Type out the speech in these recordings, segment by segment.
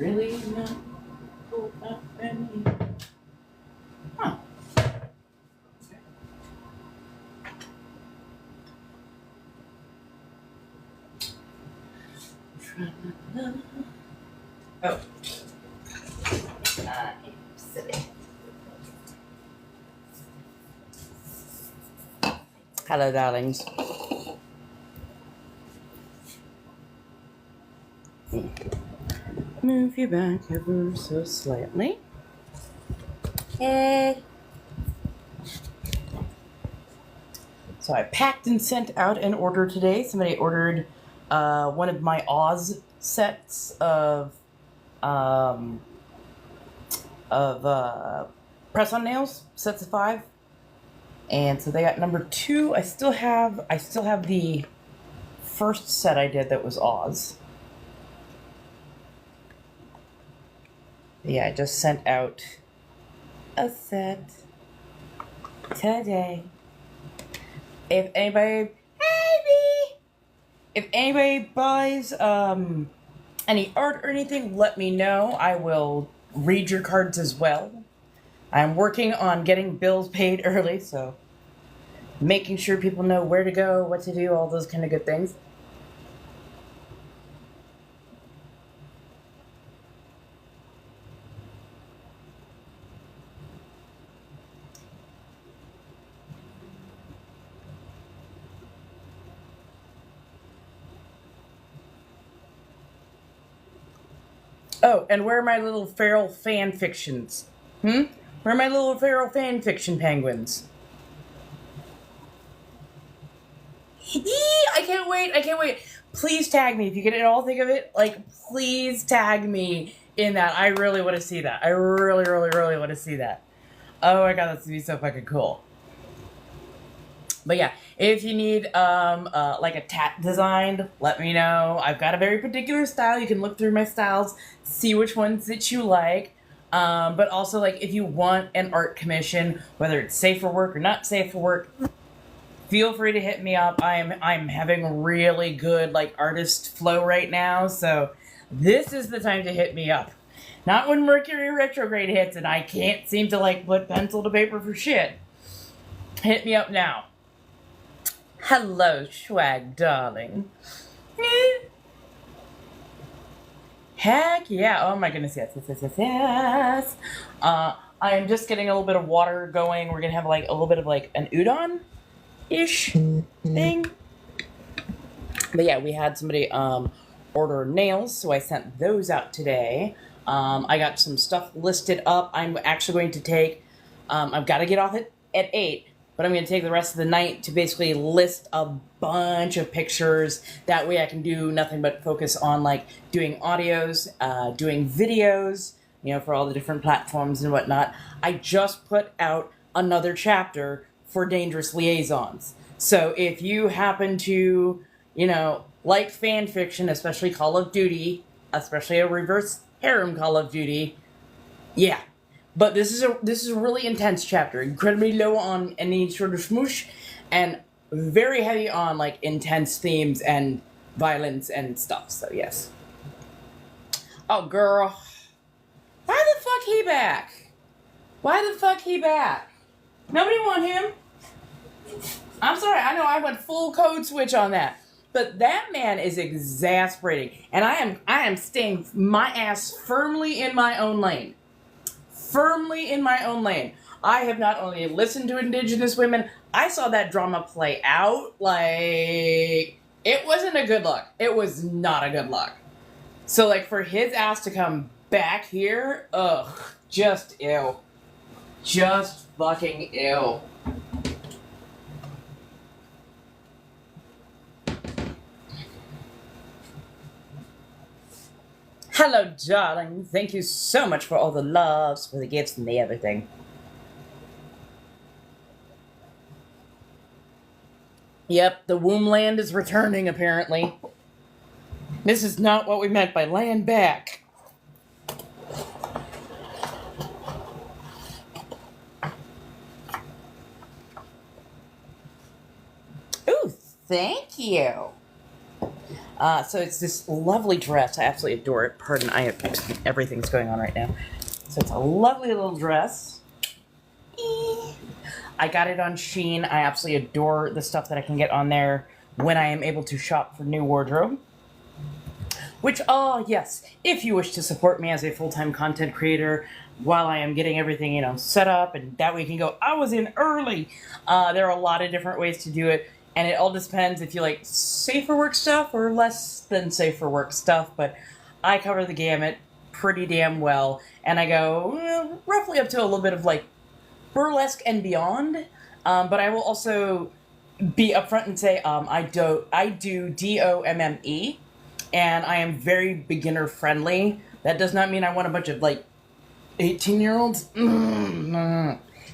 really not pull up any. Huh. Oh. I'm silly. Hello, darlings. Move you back ever so slightly. Hey. So I packed and sent out an order today. Somebody ordered one of my Oz sets of press-on nails, sets of 5. And so they got number 2. I still have the first set I did that was Oz. Yeah, I just sent out a set today. If anybody buys any art or anything, let me know. I will read your cards as well. I'm working on getting bills paid early, so making sure people know where to go, what to do, all those kind of good things. Oh, and where are my little feral fan fictions? Where are my little feral fan fiction penguins? I can't wait. Please tag me if you can at all think of it. Like, please tag me in that. I really want to see that. I really want to see that. Oh my god, that's gonna be so fucking cool. But yeah, if you need like a tat designed, let me know. I've got a very particular style. You can look through my styles, see which ones that you like. But also, like, if you want an art commission, whether it's safe for work or not safe for work, feel free to hit me up. I'm having really good like artist flow right now, so this is the time to hit me up. Not when Mercury retrograde hits and I can't seem to like put pencil to paper for shit. Hit me up now. Hello, swag darling. Heck yeah. Oh my goodness, yes. I am just getting a little bit of water going. We're gonna have like a little bit of like an udon-ish thing. But yeah, we had somebody order nails, so I sent those out today. I got some stuff listed up. I'm actually going to take, I've got to get off at 8, but I'm going to take the rest of the night to basically list a bunch of pictures. That way I can do nothing but focus on like doing audios, doing videos, you know, for all the different platforms and whatnot. I just put out another chapter for Dangerous Liaisons. So if you happen to, you know, like fan fiction, especially Call of Duty, especially a reverse harem Call of Duty, yeah. But this is a really intense chapter, incredibly low on any sort of smoosh, and very heavy on like intense themes and violence and stuff. So yes. Oh girl, why the fuck he back? Why the fuck he back? Nobody want him. I'm sorry. I know I went full code switch on that. But that man is exasperating, and I am staying my ass firmly in my own lane. Firmly in my own lane. I have not only listened to Indigenous women, I saw that drama play out. Like, it wasn't a good look. It was not a good look. So, like, for his ass to come back here, ugh, just ew. Just fucking ew. Hello, darling. Thank you so much for all the loves, for the gifts, and the everything. Yep, the womb land is returning, apparently. This is not what we meant by land back. Ooh, thank you. So it's this lovely dress. I absolutely adore it. Pardon, everything's going on right now. So it's a lovely little dress. I got it on Shein. I absolutely adore the stuff that I can get on there when I am able to shop for new wardrobe. Which, yes, if you wish to support me as a full-time content creator while I am getting everything, set up, and that way you can go, I was in early. There are a lot of different ways to do it, and it all depends if you like safer work stuff or less than safer work stuff, but I cover the gamut pretty damn well, and I go roughly up to a little bit of like burlesque and beyond, but I will also be upfront and say I do DOMME, and I am very beginner friendly. That does not mean I want a bunch of like 18-year-olds.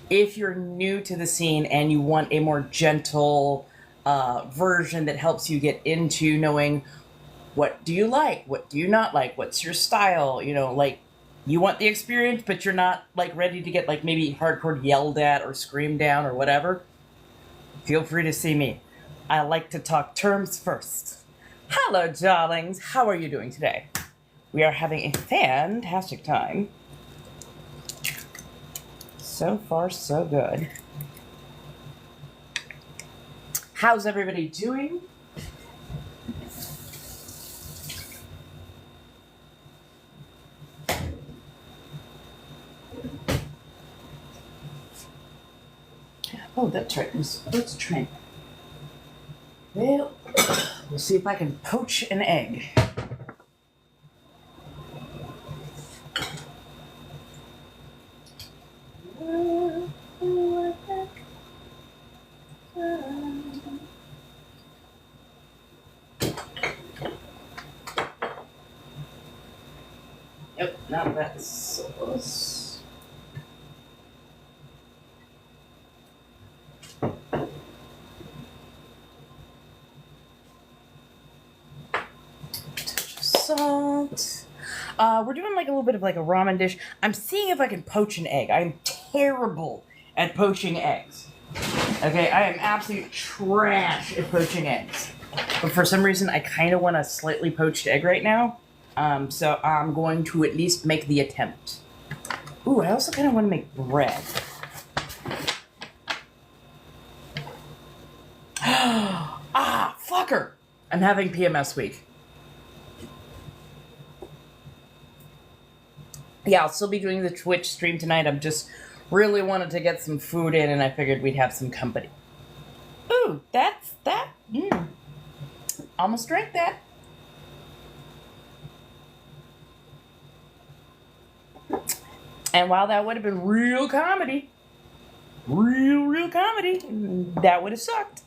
If you're new to the scene and you want a more gentle version that helps you get into knowing what do you like, what do you not like, what's your style, like you want the experience, but you're not like ready to get like maybe hardcore yelled at or screamed down or whatever, feel free to see me. I like to talk terms first. Hello, darlings. How are you doing today? We are having a fantastic time. So far, so good. How's everybody doing? Oh, that's right. Let's try. Well, we'll see if I can poach an egg. Yep, not that sauce. Salt. We're doing like a little bit of like a ramen dish. I'm seeing if I can poach an egg. I'm terrible at poaching eggs. Okay, I am absolute trash at poaching eggs. But for some reason, I kind of want a slightly poached egg right now. So I'm going to at least make the attempt. Ooh, I also kind of want to make bread. Fucker! I'm having PMS week. Yeah, I'll still be doing the Twitch stream tonight. I'm just really wanted to get some food in, and I figured we'd have some company. Ooh, that's that. Almost drank that. And while that would have been real comedy, that would have sucked.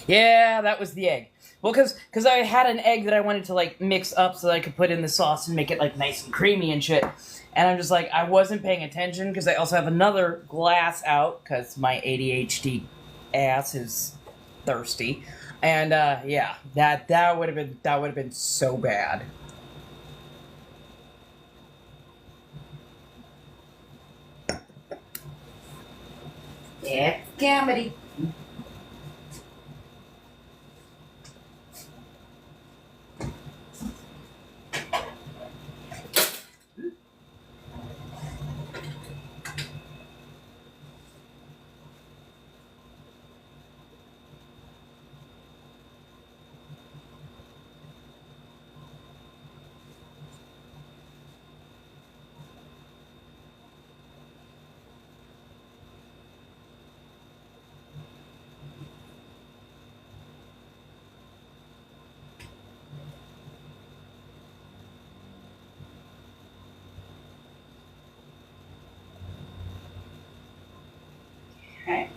Yeah, that was the egg. Well, because I had an egg that I wanted to, like, mix up so that I could put in the sauce and make it, like, nice and creamy and shit. And I'm just like, I wasn't paying attention because I also have another glass out because my ADHD ass is thirsty. And, yeah, that would have been so bad. Yeah, comedy. Okay.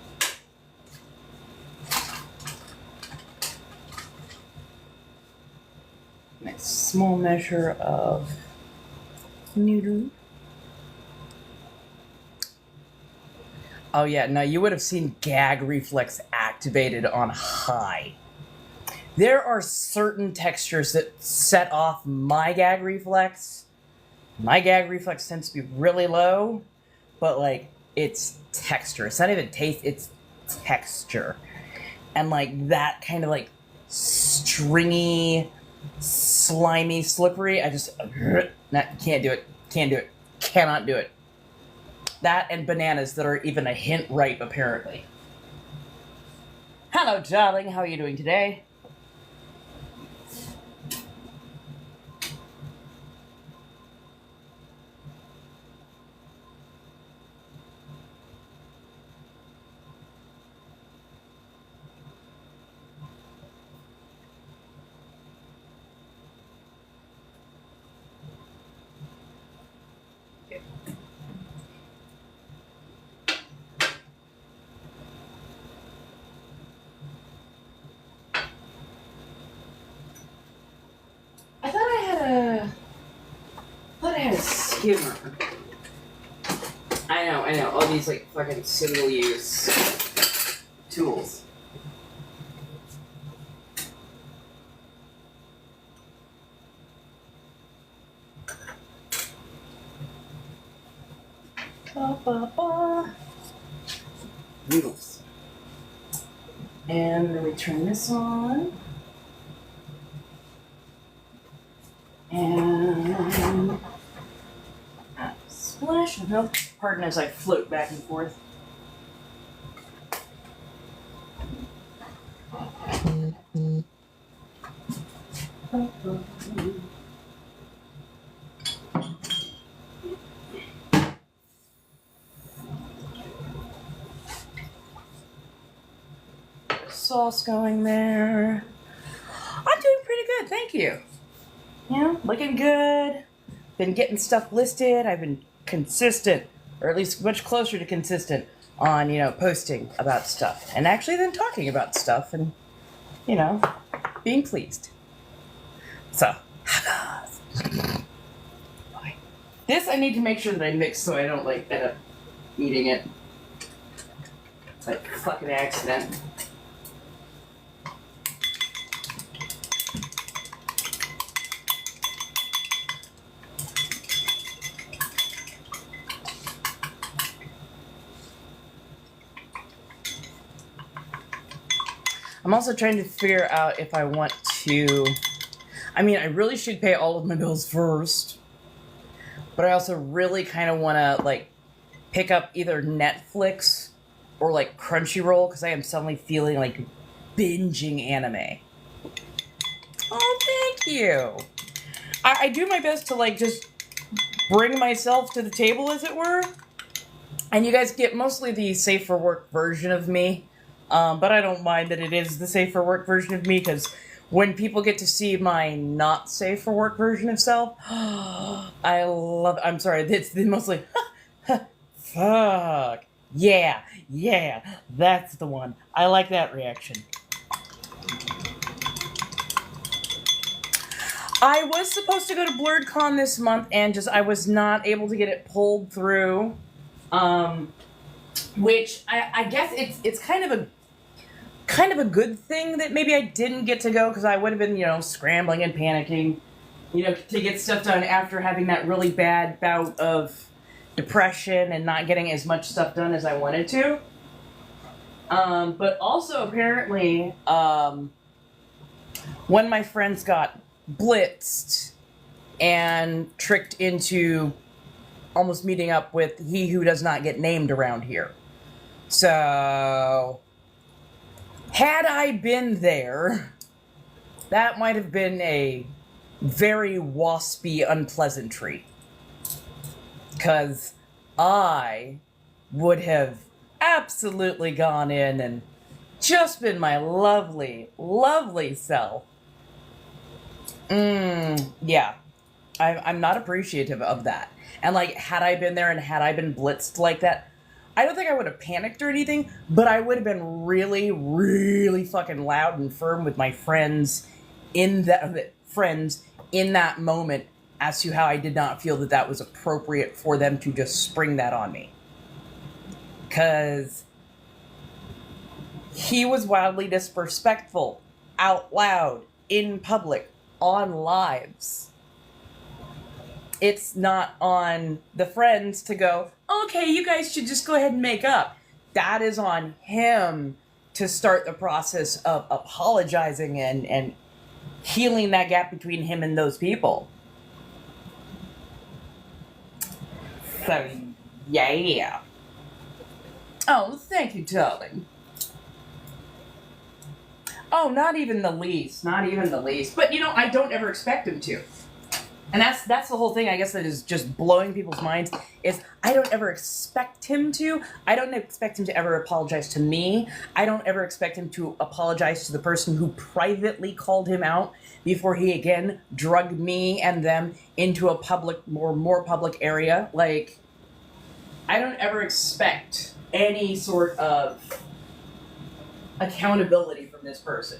Nice small measure of Noodle. Oh yeah, no, you would have seen gag reflex activated on high. There are certain textures that set off my gag reflex. My gag reflex tends to be really low, but like it's texture. It's not even taste, it's texture. And like that kind of like stringy, slimy, slippery, I just can't do it. Can't do it. Cannot do it. That and bananas that are even a hint ripe, apparently. Hello, darling. How are you doing today? I thought I had a skimmer. I know. All these like fucking single-use tools. Noodles. And then we turn this on. And splash of milk. Pardon as I float back and forth. Sauce going there. I'm doing pretty good, thank you. Yeah, looking good. Been getting stuff listed. I've been consistent, or at least much closer to consistent, on, posting about stuff. And actually then talking about stuff and, being pleased. So, this I need to make sure that I mix so I don't, end up eating it. Like, fucking accident. I'm also trying to figure out if I want to... I really should pay all of my bills first. But I also really kind of want to, pick up either Netflix or, Crunchyroll, because I am suddenly feeling like binging anime. Oh, thank you! I do my best to, just bring myself to the table, as it were. And you guys get mostly the safe for work version of me. But I don't mind that it is the safe for work version of me, because when people get to see my not safe for work version of self, I love it. I'm sorry, it's mostly, fuck, yeah, that's the one. I like that reaction. I was supposed to go to BlurredCon this month, and I was not able to get it pulled through, which I guess it's kind of a good thing that maybe I didn't get to go, because I would have been, scrambling and panicking, to get stuff done after having that really bad bout of depression and not getting as much stuff done as I wanted to. But also, apparently, one of my friends got blitzed and tricked into almost meeting up with he who does not get named around here. So... had I been there, that might have been a very waspy unpleasantry. Because I would have absolutely gone in and just been my lovely, lovely self. Yeah. I'm not appreciative of that. And, had I been there and had I been blitzed like that, I don't think I would have panicked or anything, but I would have been really, really fucking loud and firm with my friends in that moment, as to how I did not feel that that was appropriate for them to just spring that on me. Because he was wildly disrespectful, out loud, in public, on lives. It's not on the friends to go, okay, you guys should just go ahead and make up. That is on him to start the process of apologizing and healing that gap between him and those people. So, yeah. Oh, thank you, darling. Oh, not even the least. Not even the least. But, I don't ever expect him to. And that's the whole thing, I guess, that is just blowing people's minds, is I don't ever expect him to. I don't expect him to ever apologize to me. I don't ever expect him to apologize to the person who privately called him out before he, again, drugged me and them into a public, more public area. Like, I don't ever expect any sort of accountability from this person.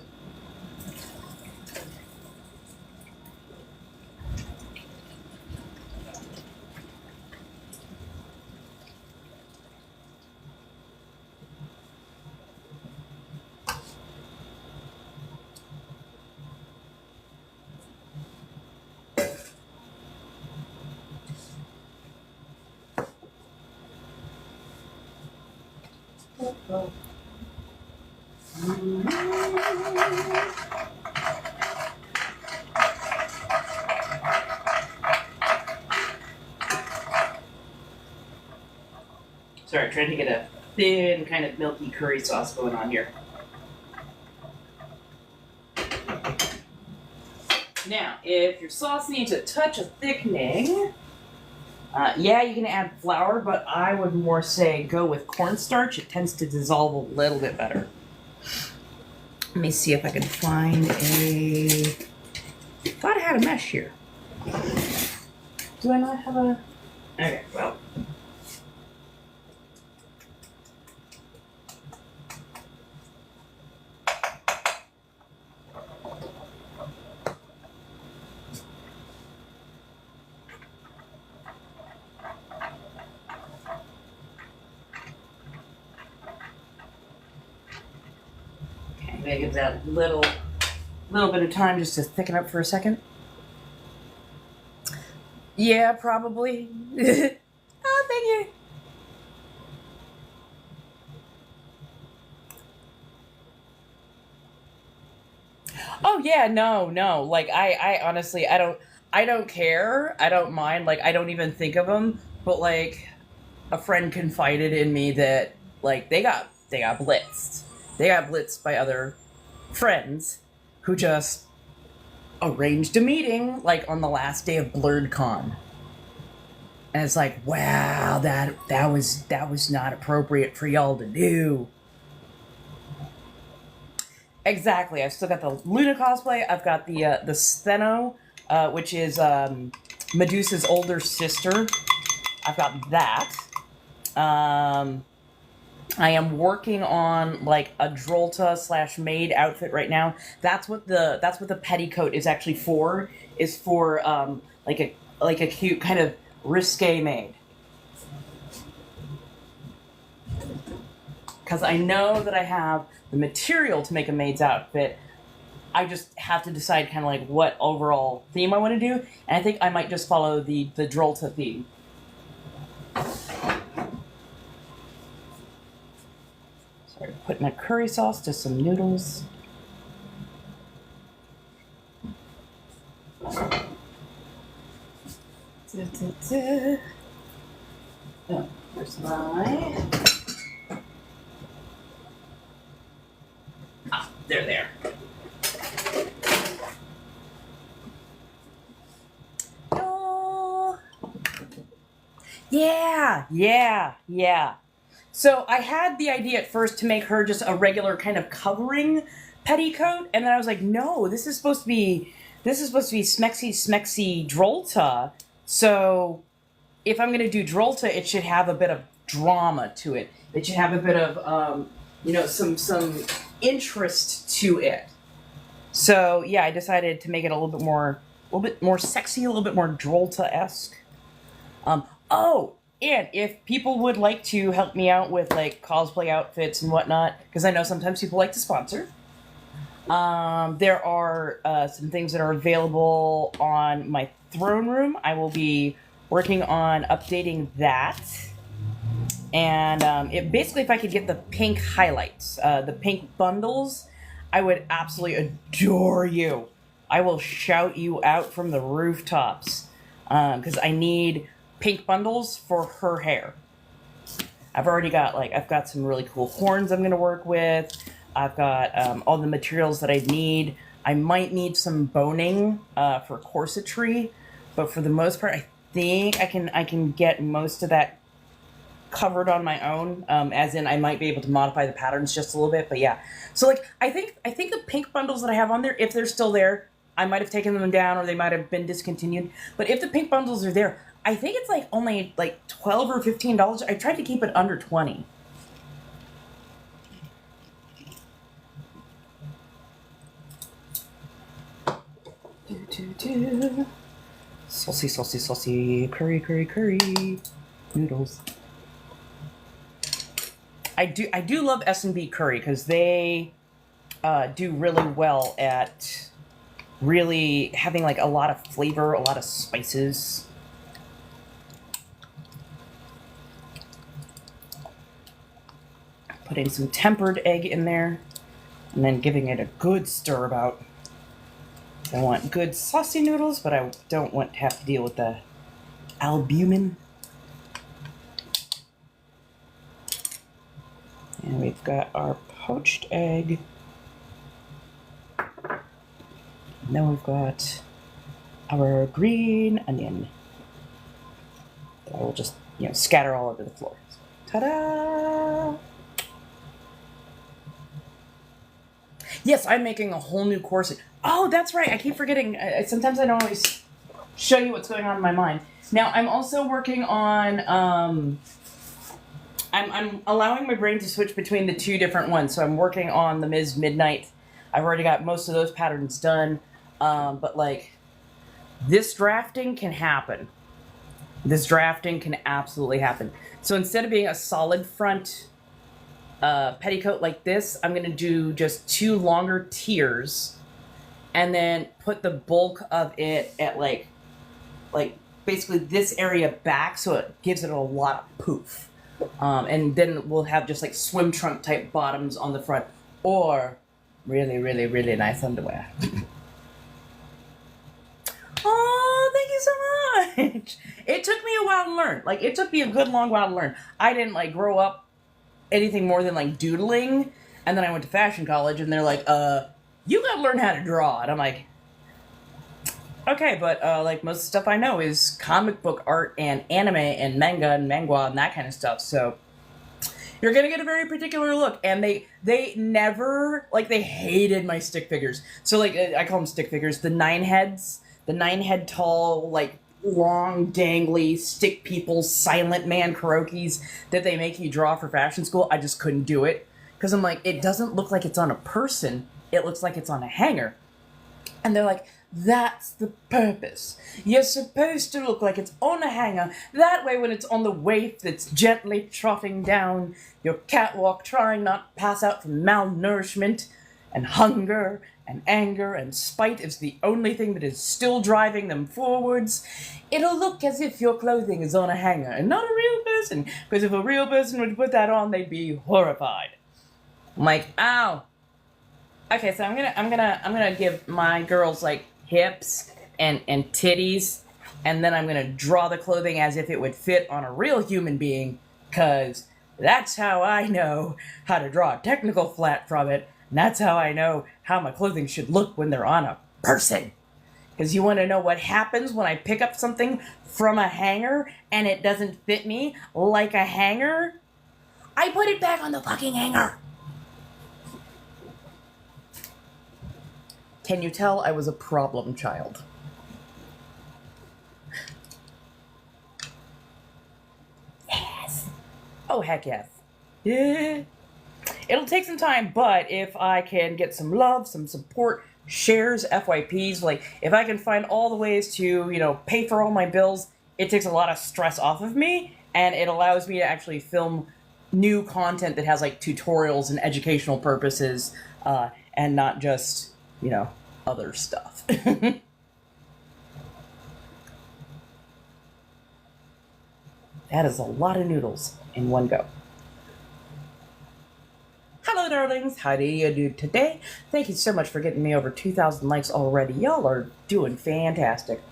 Sorry, trying to get a thin kind of milky curry sauce going on here. Now, if your sauce needs a touch of thickening, yeah, you can add flour, but I would more say go with cornstarch. It tends to dissolve a little bit better. Let me see if I can find thought I had a mesh here. Do I not have a... Okay, well... Give that little bit of time just to thicken up for a second. Yeah, probably. Oh, thank you. Oh yeah, no. Like I honestly, I don't care. I don't mind. Like I don't even think of them. But like, a friend confided in me that like they got blitzed. They got blitzed by other friends who just arranged a meeting like on the last day of BlurredCon. And it's like, wow, that was not appropriate for y'all to do. Exactly. I've still got the Luna cosplay. I've got the Stheno, which is Medusa's older sister. I've got that. I am working on like a Drolta / maid outfit right now. That's what the petticoat is actually for. Is for like a cute kind of risque maid. Because I know that I have the material to make a maid's outfit. I just have to decide kind of like what overall theme I want to do, and I think I might just follow the Drolta theme. Sorry, putting a curry sauce to some noodles. Oh, there's my... They're there. Oh. Yeah. So I had the idea at first to make her just a regular kind of covering petticoat, and then I was like, no, this is supposed to be smexy Drolta. So if I'm gonna do Drolta, it should have a bit of drama to it. It should have a bit of some interest to it. So yeah, I decided to make it a little bit more little bit more sexy, a little bit more Drolta-esque. Oh, and if people would like to help me out with like cosplay outfits and whatnot, because I know sometimes people like to sponsor, there are some things that are available on my throne room. I will be working on updating that. And it basically, if I could get the pink highlights, the pink bundles, I would absolutely adore you. I will shout you out from the rooftops because I need pink bundles for her hair. I've already got I've got some really cool horns I'm going to work with. I've got all the materials that I need. I might need some boning for corsetry, but for the most part, I think I can get most of that covered on my own. As in, I might be able to modify the patterns just a little bit. But yeah, so like I think the pink bundles that I have on there, if they're still there, I might have taken them down or they might have been discontinued. But if the pink bundles are there, I think it's like only like $12 or $15. I tried to keep it under 20. Saucy, saucy, saucy, curry, curry, curry, noodles. I do love S&B curry because they do really well at really having like a lot of flavor, a lot of spices. Putting some tempered egg in there and then giving it a good stir about. I want good saucy noodles, but I don't want to have to deal with the albumin. And we've got our poached egg. And then we've got our green onion that I will just, scatter all over the floor. Ta-da! Yes, I'm making a whole new corset. Oh, that's right. I keep forgetting. Sometimes I don't always show you what's going on in my mind. Now, I'm also working on... I'm allowing my brain to switch between the two different ones. So I'm working on the Ms. Midnight. I've already got most of those patterns done. But, this drafting can happen. This drafting can absolutely happen. So instead of being a solid front... petticoat like this, I'm going to do just 2 longer tiers and then put the bulk of it at like basically this area back so it gives it a lot of poof. And then we'll have just like swim trunk type bottoms on the front or really, really, really nice underwear. Oh, thank you so much. It took me a while to learn. It took me a good long while to learn. I didn't grow up anything more than doodling, and then I went to fashion college and they're like, you gotta learn how to draw. And I'm like, okay, but most of the stuff I know is comic book art and anime and manga and mangua and that kind of stuff, so you're gonna get a very particular look. And they never, they hated my stick figures. So I call them stick figures, the 9 heads, the 9 head tall, long, dangly, stick people, silent man Kurokis that they make you draw for fashion school. I just couldn't do it. Because I'm like, it doesn't look like it's on a person. It looks like it's on a hanger. And they're like, that's the purpose. You're supposed to look like it's on a hanger. That way when it's on the waif that's gently trotting down your catwalk, trying not to pass out from malnourishment and hunger and anger and spite is the only thing that is still driving them forwards, it'll look as if your clothing is on a hanger and not a real person. Because if a real person would put that on, they'd be horrified. I'm like, ow. Okay, so I'm gonna give my girls hips and titties, and then I'm gonna draw the clothing as if it would fit on a real human being, cause that's how I know how to draw a technical flat from it. And that's how I know how my clothing should look when they're on a person. Because you want to know what happens when I pick up something from a hanger and it doesn't fit me like a hanger? I put it back on the fucking hanger. Can you tell I was a problem child? Yes. Oh, heck yes. Yeah. It'll take some time, but if I can get some love, some support shares, FYPs. Like, if I can find all the ways to, pay for all my bills, it takes a lot of stress off of me, and it allows me to actually film new content that has, like, tutorials and educational purposes, and not just, other stuff. That is a lot of noodles in one go. Hello, darlings. How do you do today? Thank you so much for getting me over 2,000 likes already. Y'all are doing fantastic.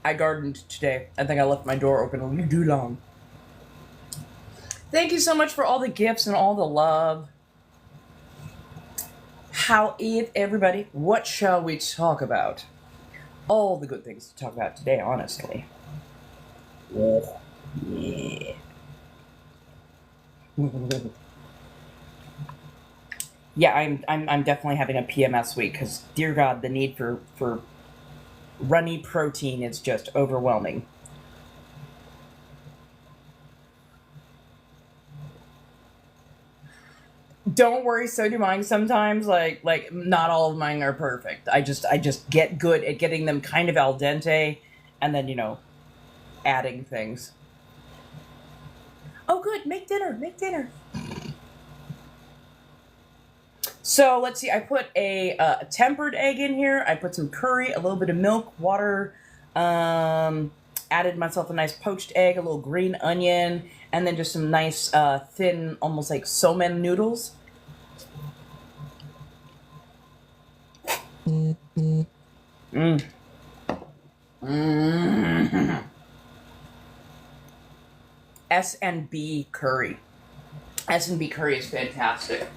I gardened today. I think I left my door open a little too long. Thank you so much for all the gifts and all the love. How is everybody? What shall we talk about? All the good things to talk about today, honestly. Oh, yeah. Yeah, I'm definitely having a PMS week because, dear God, the need for runny protein is just overwhelming. Don't worry, so do mine sometimes. Like not all of mine are perfect. I just get good at getting them kind of al dente, and then adding things. Oh, good. Make dinner. Make dinner. So let's see. I put a tempered egg in here. I put some curry, a little bit of milk, water. Added myself a nice poached egg, a little green onion, and then just some nice thin, almost like somen noodles. S&B curry. S&B curry is fantastic.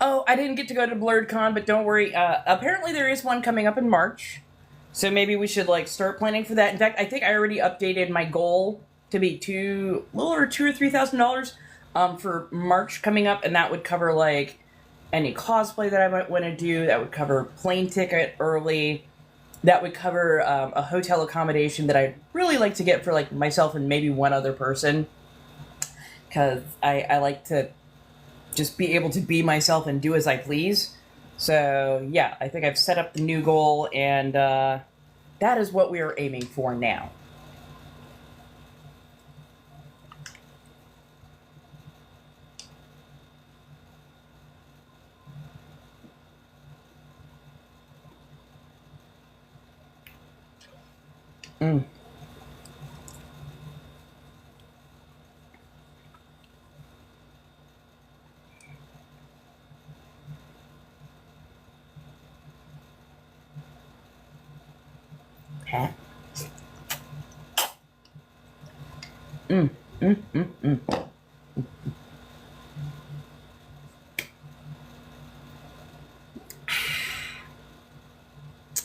Oh, I didn't get to go to BlurredCon, but don't worry. Apparently there is one coming up in March. So maybe we should start planning for that. In fact, I think I already updated my goal to be a little over $2,000 or $3,000 for March coming up, and that would cover any cosplay that I might want to do. That would cover plane ticket early. That would cover a hotel accommodation that I'd really like to get for myself and maybe one other person, because I like to just be able to be myself and do as I please. So, yeah, I think I've set up the new goal, and that is what we are aiming for now. Huh?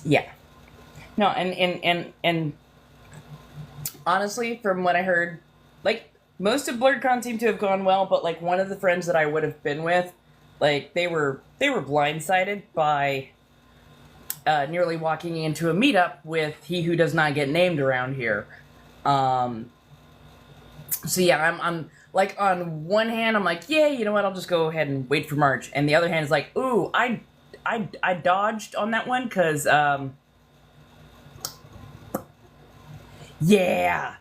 Yeah. No, and honestly, from what I heard, most of BlurredCon seemed to have gone well, but one of the friends that I would have been with, they were blindsided by nearly walking into a meetup with he who does not get named around here. So yeah, I'm on one hand, I'm yeah, you know what, I'll just go ahead and wait for March. And the other hand is ooh, I dodged on that one, because, yeah,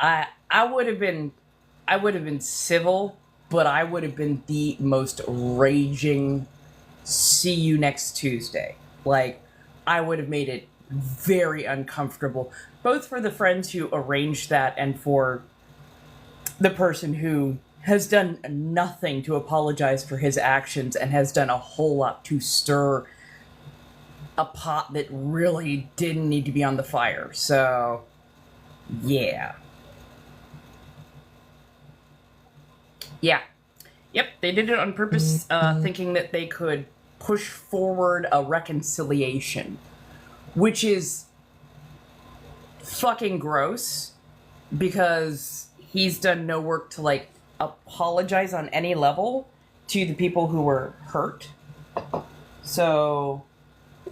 I would have been civil, but I would have been the most raging, see you next Tuesday. I would have made it very uncomfortable, both for the friends who arranged that and for the person who has done nothing to apologize for his actions and has done a whole lot to stir a pot that really didn't need to be on the fire. So, yeah. Yeah. Yep, they did it on purpose, thinking that they could push forward a reconciliation, which is fucking gross because he's done no work to, like, apologize on any level to the people who were hurt. So,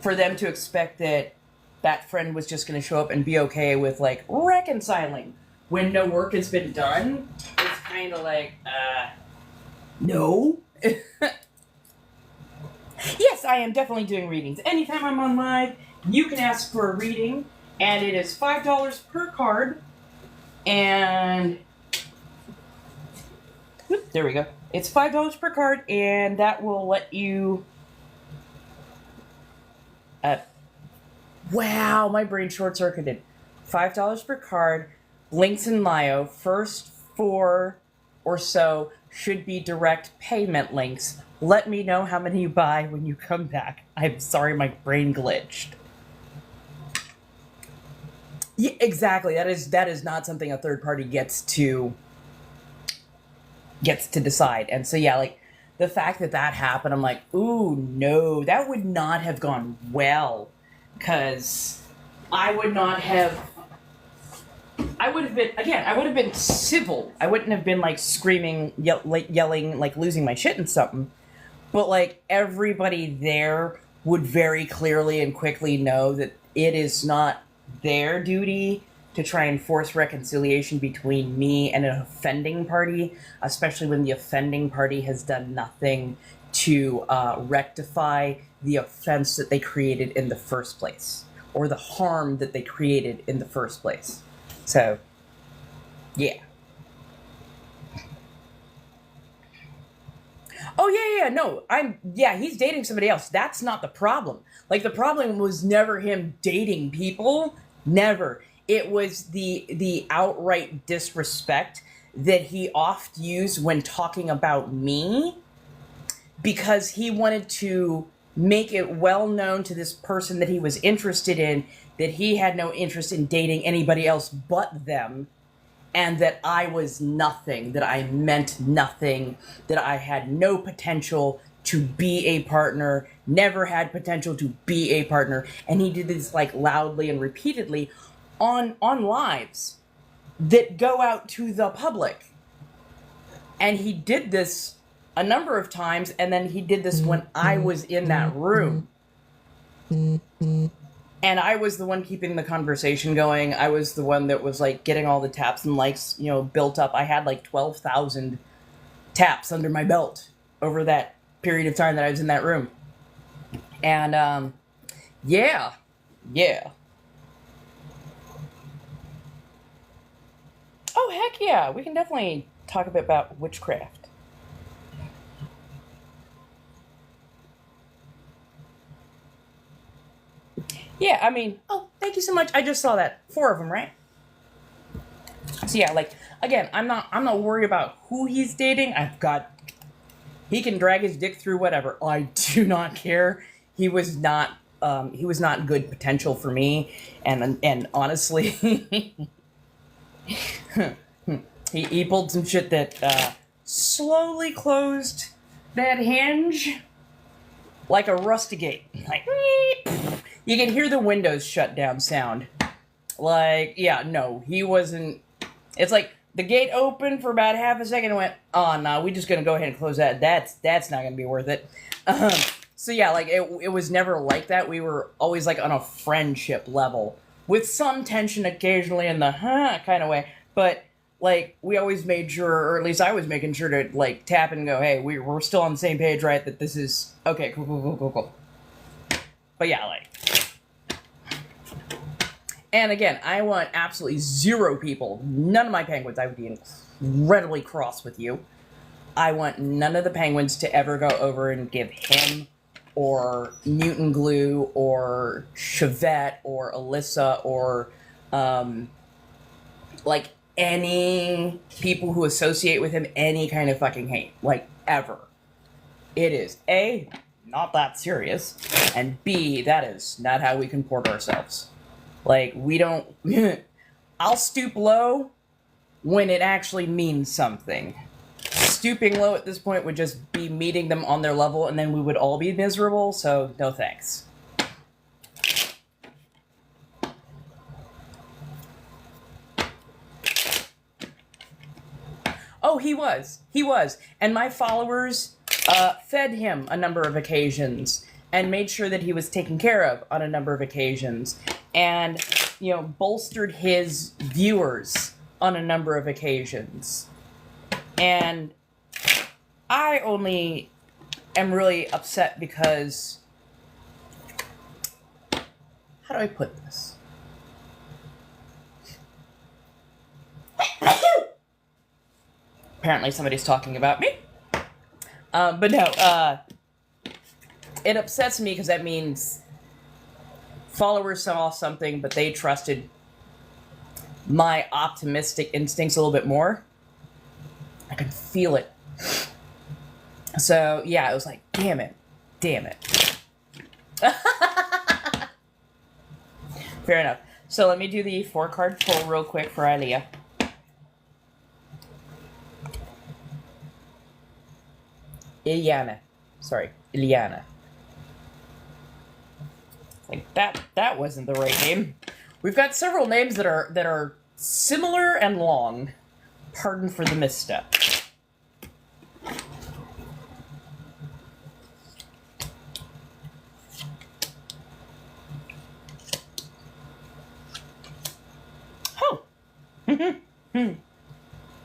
for them to expect that that friend was just going to show up and be okay with, like, reconciling when no work has been done, it's kind of like, no. Yes, I am definitely doing readings. Anytime I'm on live, you can ask for a reading, and it is $5 per card, and whoop, there we go. It's $5 per card, and that will let you... wow, my brain short-circuited. $5 per card, links in Lio, first 4 or so should be direct payment links. Let me know how many you buy when you come back. I'm sorry, my brain glitched. Yeah, exactly. That is not something a third party gets to decide. And so yeah, like the fact that happened, I'm like, ooh, no, that would not have gone well, because I would have been civil. I wouldn't have been like screaming, yelling, like losing my shit and something. But like everybody there would very clearly and quickly know that it is not their duty to try and force reconciliation between me and an offending party, especially when the offending party has done nothing to rectify the offense that they created in the first place, or the harm that they created in the first place. So, yeah. Oh, no, he's dating somebody else. That's not the problem. Like, the problem was never him dating people. Never. It was the outright disrespect that he oft used when talking about me, because he wanted to make it well known to this person that he was interested in that he had no interest in dating anybody else but them, and that I was nothing, that I meant nothing, that I had no potential to be a partner, never had potential to be a partner. And he did this like loudly and repeatedly on lives that go out to the public. And he did this a number of times, and then he did this when I was in that room. And I was the one keeping the conversation going. I was the one that was, like, getting all the taps and likes, built up. I had, like, 12,000 taps under my belt over that period of time that I was in that room. And, yeah. Oh, heck yeah. We can definitely talk a bit about witchcraft. Yeah, I mean, oh, thank you so much. I just saw that. 4 of them, right? So yeah, like, again, I'm not worried about who he's dating. He can drag his dick through whatever. I do not care. He was not good potential for me, and honestly, he pulled some shit that slowly closed that hinge like a rustigate. Like, you can hear the windows shut down sound. Like, yeah, no, he wasn't... It's like, the gate opened for about half a second and went, oh, no, we're just gonna go ahead and close that. That's not gonna be worth it. So yeah, like, it was never like that. We were always, like, on a friendship level, with some tension occasionally in the kind of way. But, like, we always made sure, or at least I was making sure to, like, tap and go, hey, we're still on the same page, right? That this is... Okay, cool. But yeah, like... And again, I want absolutely 0 people, none of my penguins, I would be incredibly cross with you. I want none of the penguins to ever go over and give him, or Mutant Glue, or Chevette, or Alyssa, or, like, any people who associate with him any kind of fucking hate. Like, ever. It is, A, not that serious, and B, that is not how we comport ourselves. Like, we don't... I'll stoop low when it actually means something. Stooping low at this point would just be meeting them on their level, and then we would all be miserable, so no thanks. Oh, he was. He was. And my followers fed him a number of occasions and made sure that he was taken care of on a number of occasions and, you know, bolstered his viewers on a number of occasions. And I only am really upset because... How do I put this? Apparently somebody's talking about me. But no, it upsets me because that means followers saw something, but they trusted my optimistic instincts a little bit more. I could feel it. So, yeah, it was like, damn it. Damn it. Fair enough. So let me do the 4-card pull real quick for Ilea. Iliana. Sorry, Iliana. Like that wasn't the right name. We've got several names that are similar and long. Pardon for the misstep. Oh.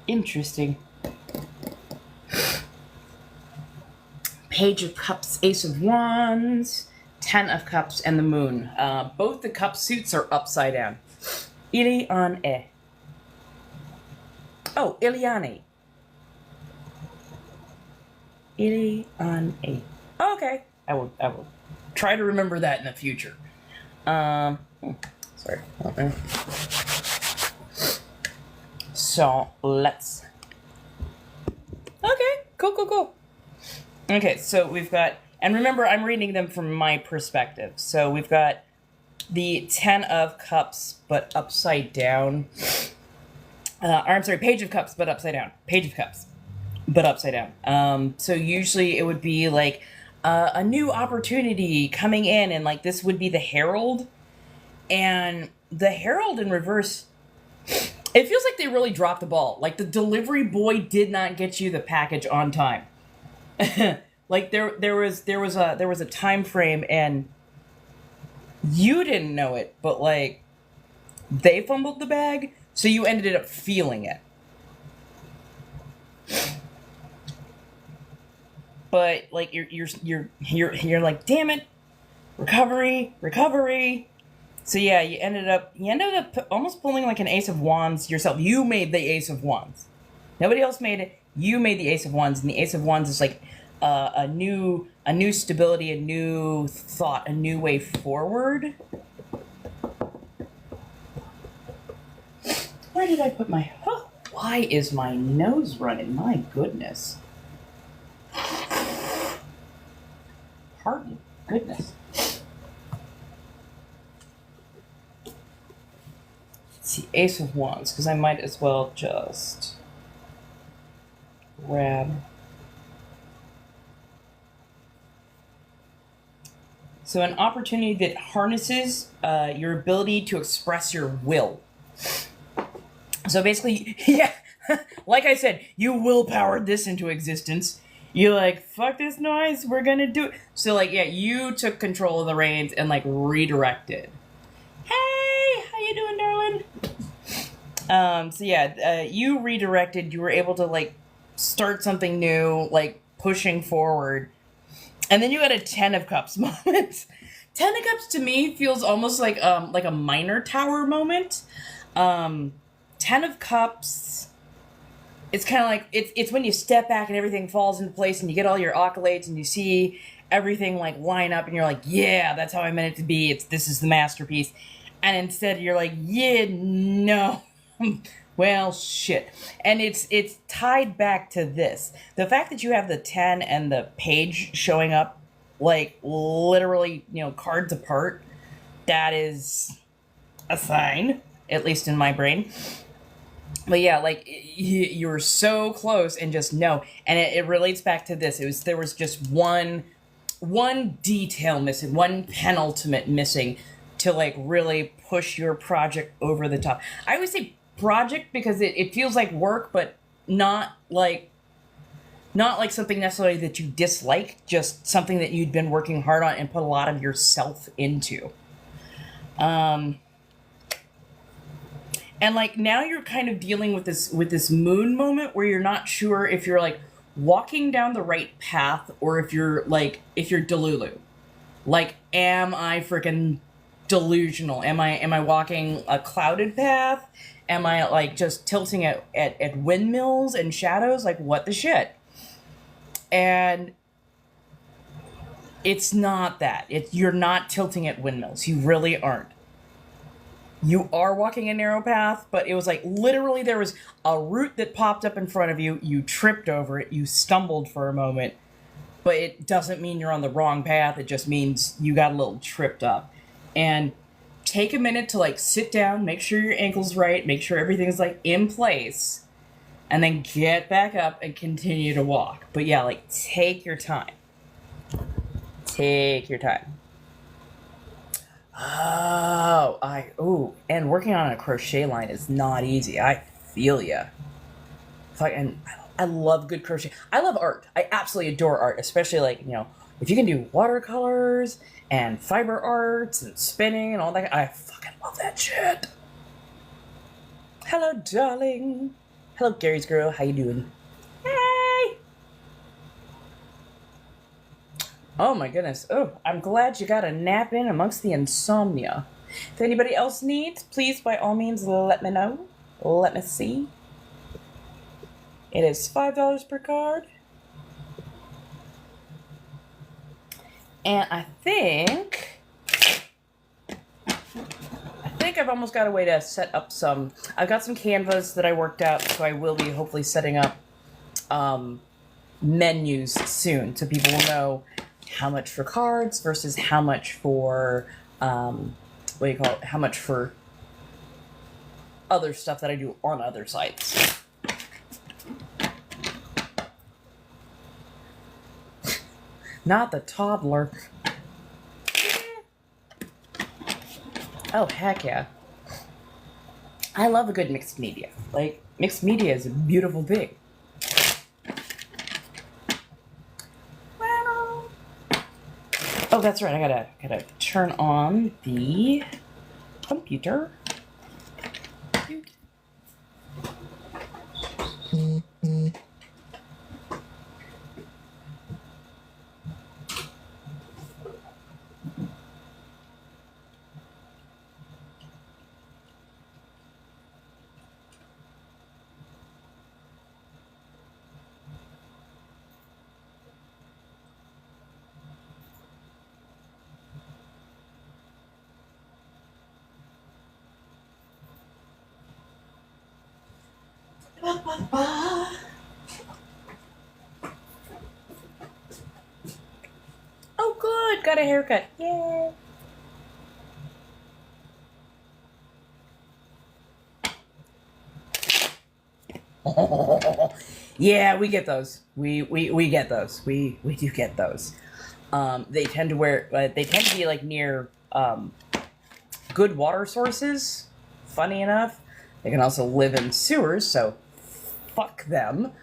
Interesting. Page of Cups, Ace of Wands, 10 of Cups, and the Moon. Both the cup suits are upside down. Iliane. Oh, Iliane. Iliane. Okay. I will try to remember that in the future. Sorry. So, let's... Okay, cool. Okay, so we've got... And remember, I'm reading them from my perspective. So we've got the 10 of Cups, but upside down. I'm sorry, Page of Cups, but upside down. Page of Cups, but upside down. So usually it would be like a new opportunity coming in, and like this would be the Herald. And the Herald in reverse, it feels like they really dropped the ball. Like the delivery boy did not get you the package on time. Like there was a time frame and you didn't know it, but like they fumbled the bag, so you ended up feeling it. But like you're like, damn it, recovery. So yeah, you ended up almost pulling like an Ace of Wands yourself. You made the Ace of Wands. Nobody else made it. You made the Ace of Wands, and the Ace of Wands is like a new stability, a new thought, a new way forward. Where did I put my... Oh, why is my nose running? My goodness. Pardon. Goodness. Let's see, Ace of Wands, because I might as well just grab... So an opportunity that harnesses your ability to express your will. So basically, yeah, like I said, you willpowered this into existence. You're like, fuck this noise, we're gonna do it. So like, yeah, you took control of the reins and like redirected. Hey, how you doing, darling? So yeah, you redirected, you were able to like start something new, like pushing forward. And then you had a 10 of Cups moment. 10 of Cups to me feels almost like a minor tower moment. 10 of Cups, it's kind of like, it's when you step back and everything falls into place and you get all your accolades and you see everything like line up and you're like, yeah, that's how I meant it to be. This is the masterpiece. And instead you're like, yeah, no. Well, shit. And it's tied back to this. The fact that you have the 10 and the page showing up, like, literally, cards apart, that is a sign, at least in my brain. But yeah, like, you were so close and just no. And it relates back to this. There was just one detail missing, one penultimate missing to, like, really push your project over the top. I always say project because it feels like work, but not like something necessarily that you dislike, just something that you'd been working hard on and put a lot of yourself into. Um, and like now you're kind of dealing with this moon moment where you're not sure if you're like walking down the right path or if you're Delulu. Like, am I freaking delusional? Am I walking a clouded path? Am I like just tilting at windmills and shadows? Like, what the shit? And it's not that. You're not tilting at windmills. You really aren't. You are walking a narrow path, but it was like literally there was a root that popped up in front of you. You tripped over it. You stumbled for a moment, but it doesn't mean you're on the wrong path. It just means you got a little tripped up. And take a minute to like sit down, make sure your ankle's right, make sure everything's like in place, and then get back up and continue to walk. But yeah, like take your time. Take your time. And working on a crochet line is not easy. I feel ya. And I love good crochet. I love art. I absolutely adore art, especially like, if you can do watercolors and fiber arts and spinning and all that. I fucking love that shit. Hello, darling. Hello, Gary's girl. How you doing? Hey. Oh my goodness. Oh, I'm glad you got a nap in amongst the insomnia. If anybody else needs, please by all means let me know. Let me see. It is $5 per card. And I think I've almost got a way to set up some. I've got some canvas that I worked out, so I will be hopefully setting up menus soon, so people will know how much for cards versus how much for how much for other stuff that I do on other sites. Not the toddler. Oh, heck yeah. I love a good mixed media. Like, mixed media is a beautiful thing. Well. Oh, that's right. I gotta turn on the computer. Oh, good. Got a haircut. Yay. Yeah, we get those. We get those. We do get those. They tend to be like near good water sources. Funny enough, they can also live in sewers, so fuck them.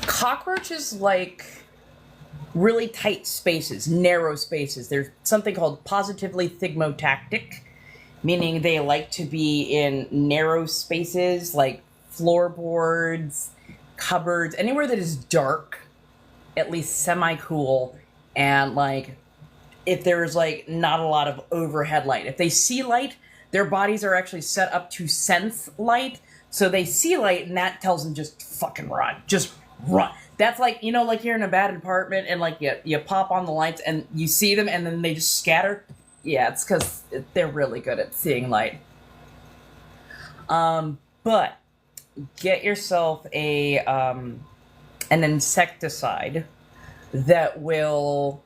Cockroaches like really tight spaces, narrow spaces. There's something called positively thigmotactic, meaning they like to be in narrow spaces like floorboards, cupboards, anywhere that is dark, at least semi-cool, and like if there's like not a lot of overhead light. If they see light, their bodies are actually set up to sense light, so they see light and that tells them just fucking run. Just run. That's like, like you're in a bad apartment and like you pop on the lights and you see them and then they just scatter. Yeah, it's because they're really good at seeing light. But get yourself an insecticide that will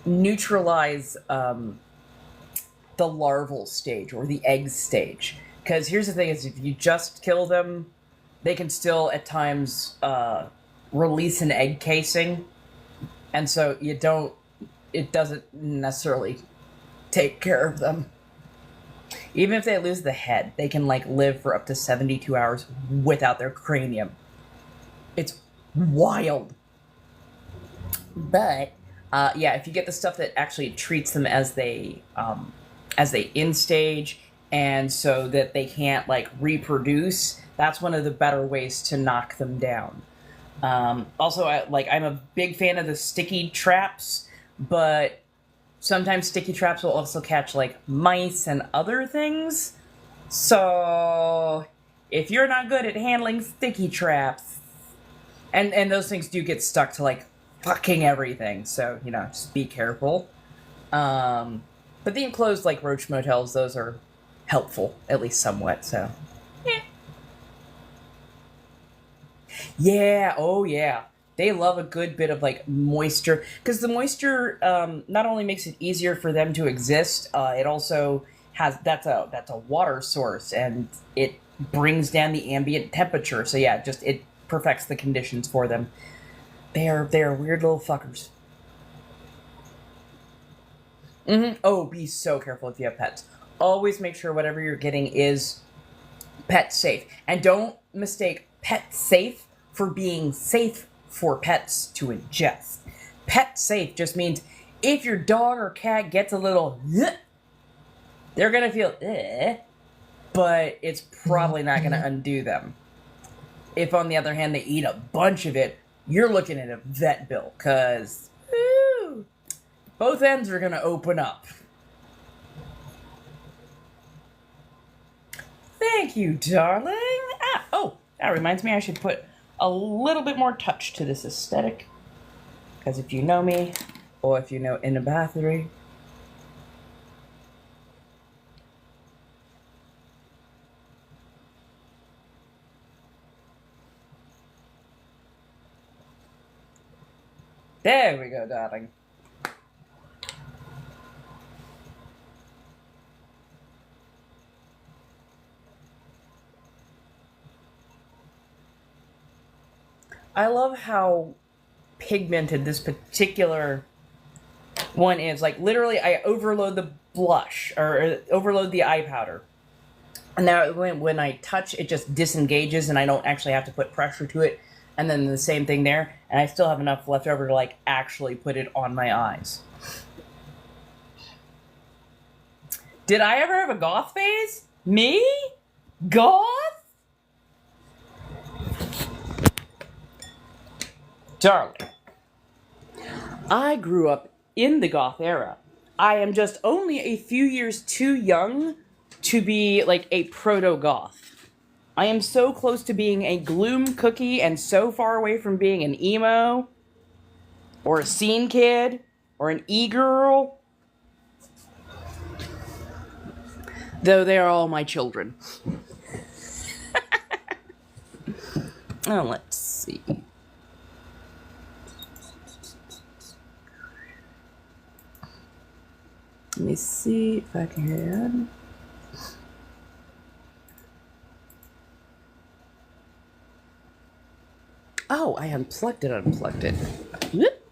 neutralize the larval stage or the egg stage. Because here's the thing: is if you just kill them, they can still at times release an egg casing, and so it doesn't necessarily take care of them. Even if they lose the head, they can like live for up to 72 hours without their cranium. It's wild. But yeah, if you get the stuff that actually treats them as they end stage, and so that they can't like reproduce, that's one of the better ways to knock them down. Also, I'm a big fan of the sticky traps, but sometimes sticky traps will also catch like mice and other things. So if you're not good at handling sticky traps, and those things do get stuck to like fucking everything, so just be careful. But the enclosed like roach motels, those are helpful, at least somewhat. So yeah, oh yeah. They love a good bit of like moisture, because the moisture not only makes it easier for them to exist, it also has that's a water source, and it brings down the ambient temperature. So yeah, just it perfects the conditions for them. They are weird little fuckers. Oh, be so careful if you have pets. Always make sure whatever you're getting is pet safe, and don't mistake pet safe for being safe for pets to ingest. Pet safe just means if your dog or cat gets a little, they're gonna feel, but it's probably not gonna undo them. If, on the other hand, they eat a bunch of it, you're looking at a vet bill, because both ends are gonna open up. Thank you, darling. Oh, that reminds me, I should put a little bit more touch to this aesthetic, because if you know me, or if you know in a Bathory, there we go, darling. I love how pigmented this particular one is. Like, literally, I overload the blush, or overload the eye powder. And now when I touch, it just disengages, and I don't actually have to put pressure to it. And then the same thing there, and I still have enough left over to, like, actually put it on my eyes. Did I ever have a goth phase? Me? Goth? Darling, I grew up in the goth era. I am just only a few years too young to be like a proto-goth. I am so close to being a gloom cookie and so far away from being an emo, or a scene kid, or an e-girl. Though they are all my children. Oh, let's see. Let me see if I can. Oh, I unplugged it. Whoop.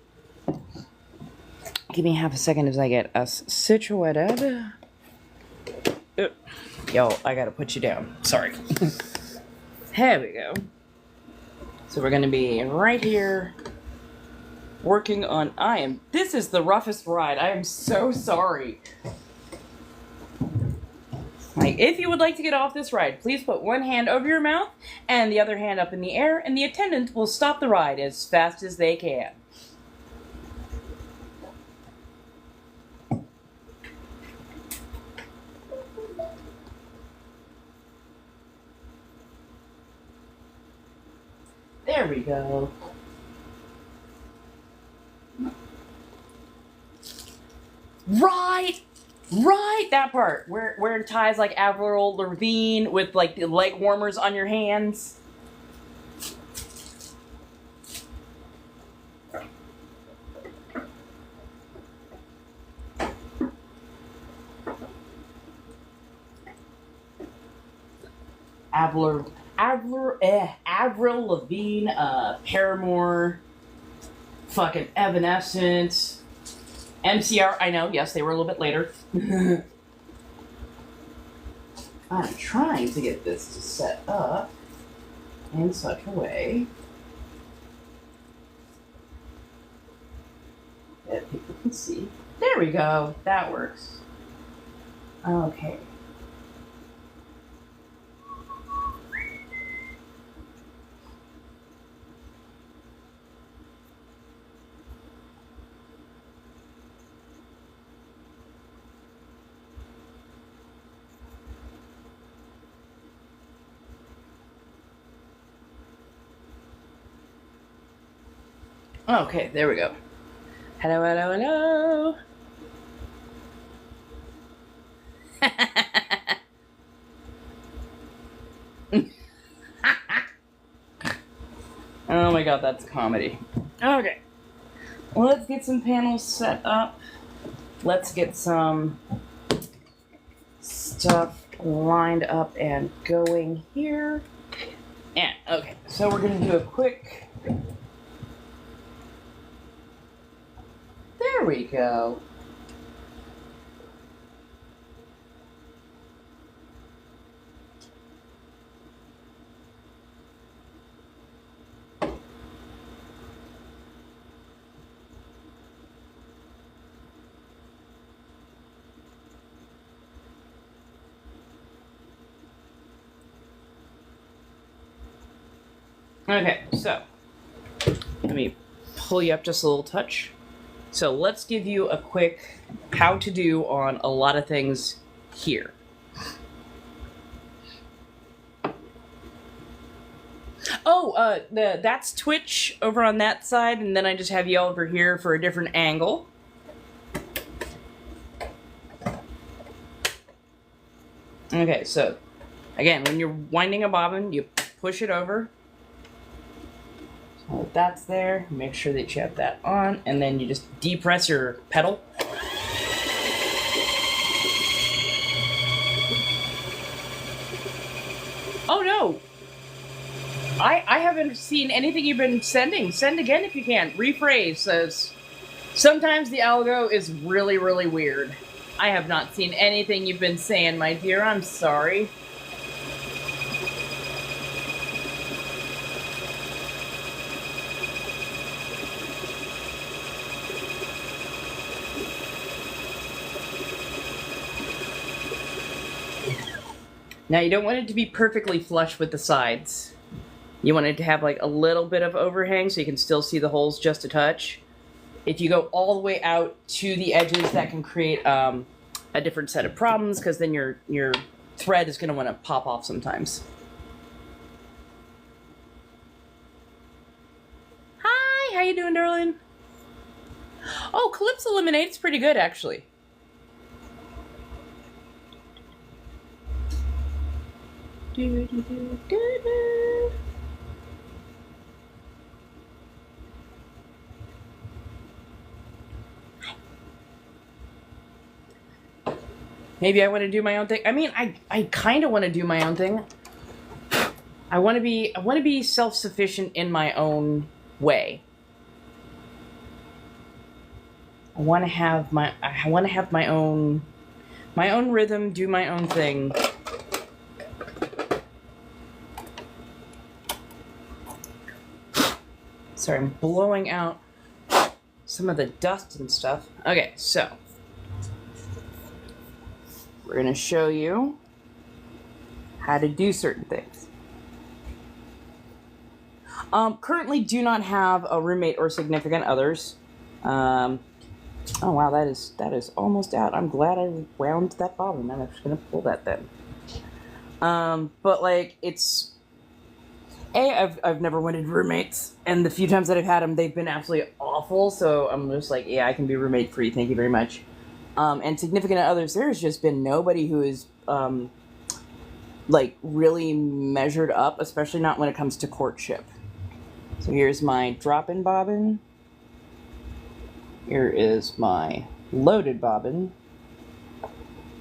Give me half a second as I get us situated. Yo, I gotta put you down. Sorry. There we go. So we're gonna be right here working on, this is the roughest ride. I am so sorry. Like, if you would like to get off this ride, please put one hand over your mouth and the other hand up in the air, and the attendant will stop the ride as fast as they can. There we go. Right, that part where it ties like Avril Lavigne with like the leg warmers on your hands. Avril Lavigne, Paramore, fucking Evanescence, MCR. I know, yes, they were a little bit later. I'm trying to get this to set up in such a way that people can see. There we go. That works. Okay. Okay, there we go. Hello, hello, hello. Oh my god, that's comedy. Okay. Well, let's get some panels set up. Let's get some stuff lined up and going here. And, okay, so we're going to do a quick... There we go. Okay, so let me pull you up just a little touch. So let's give you a quick how to do on a lot of things here. Oh, that's Twitch over on that side, and then I just have you over here for a different angle. Okay, so again, when you're winding a bobbin, you push it over. So that's there. Make sure that you have that on, and then you just depress your pedal. Oh no! I haven't seen anything you've been sending. Send again if you can. Rephrase says, sometimes the algo is really, really weird. I have not seen anything you've been saying, my dear. I'm sorry. Now, you don't want it to be perfectly flush with the sides. You want it to have like a little bit of overhang so you can still see the holes just a touch. If you go all the way out to the edges, that can create a different set of problems, because then your thread is going to want to pop off sometimes. Hi, how you doing, darling? Oh, Calypso Lemonade's pretty good, actually. Do, do, do, do, do. Maybe I want to do my own thing. I mean, I kind of want to do my own thing. I want to be self-sufficient in my own way. I want to have my own rhythm, do my own thing. Sorry, I'm blowing out some of the dust and stuff. Okay, so we're going to show you how to do certain things. Currently do not have a roommate or significant others. Oh wow, that is almost out. I'm glad I wound that bobbin. I'm just going to pull that then. But like, it's... I've never wanted roommates, and the few times that I've had them, they've been absolutely awful, so I'm just like, yeah, I can be roommate free, thank you very much. And significant others, there's just been nobody who is, like, really measured up, especially not when it comes to courtship. So here's my drop-in bobbin. Here is my loaded bobbin.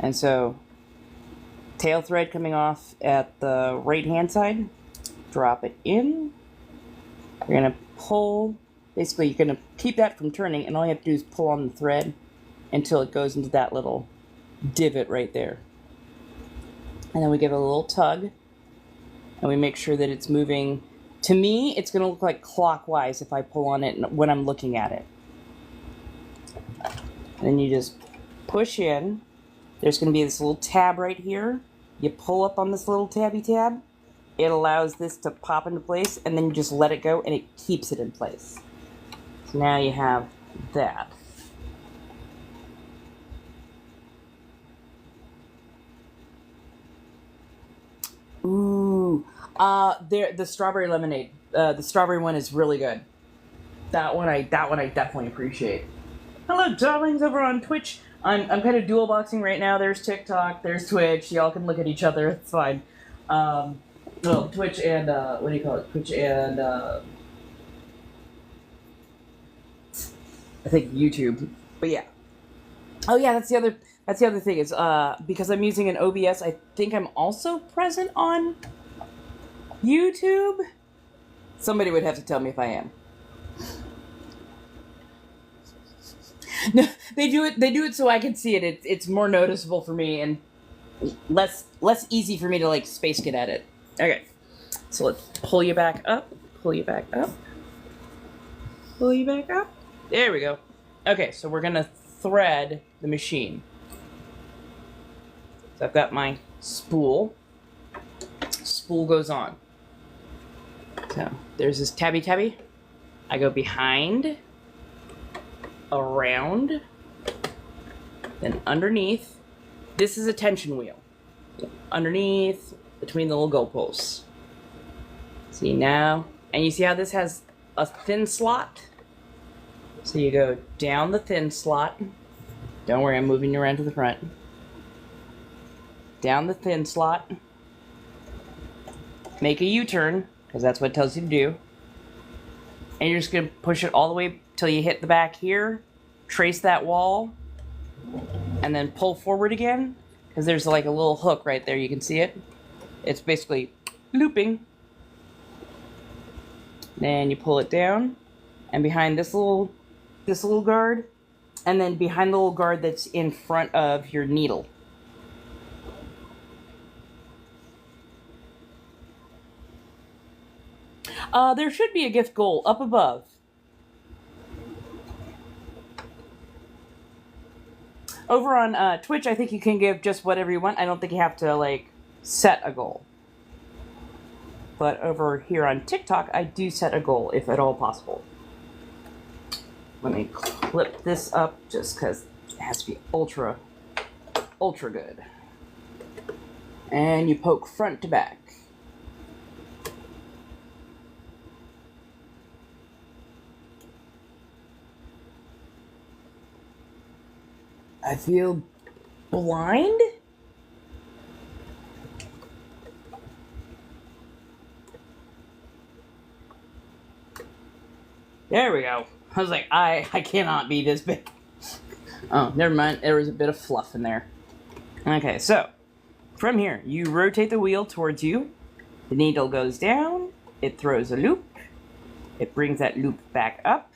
And so, tail thread coming off at the right-hand side. Drop it in. You're going to pull. Basically, you're going to keep that from turning, and all you have to do is pull on the thread until it goes into that little divot right there. And then we give it a little tug, and we make sure that it's moving. To me, it's going to look like clockwise if I pull on it when I'm looking at it. And then you just push in. There's going to be this little tab right here. You pull up on this little tabby tab. It allows this to pop into place, and then you just let it go, and it keeps it in place. So now you have that. Ooh, the strawberry lemonade. The strawberry one is really good. That one I definitely appreciate. Hello, darlings, over on Twitch. I'm kind of dual boxing right now. There's TikTok, there's Twitch. Y'all can look at each other. It's fine. Well, Twitch and what do you call it? Twitch and I think YouTube. But yeah. Oh yeah, that's the other thing is because I'm using an OBS, I think I'm also present on YouTube. Somebody would have to tell me if I am. No, they do it so I can see it. It's more noticeable for me and less easy for me to like space get at it. Okay, so let's pull you back up. Pull you back up. Pull you back up. There we go. Okay, so we're gonna thread the machine. So I've got my spool. Spool goes on. So there's this tabby. I go behind, around, then underneath. This is a tension wheel. Underneath, between the little goalposts. See now? And you see how this has a thin slot? So you go down the thin slot. Don't worry, I'm moving you around to the front. Down the thin slot. Make a U-turn, because that's what it tells you to do. And you're just going to push it all the way till you hit the back here. Trace that wall. And then pull forward again. Because there's like a little hook right there. You can see it. It's basically looping. Then you pull it down. And behind this little guard. And then behind the little guard that's in front of your needle. There should be a gift goal up above. Over on Twitch, I think you can give just whatever you want. I don't think you have to, like, set a goal. But over here on TikTok, I do set a goal, if at all possible. Let me clip this up, just because it has to be ultra good. And you poke front to back. I feel blind? There we go. I was like, I cannot be this big. Oh, never mind. There was a bit of fluff in there. Okay, so from here, you rotate the wheel towards you. The needle goes down. It throws a loop. It brings that loop back up.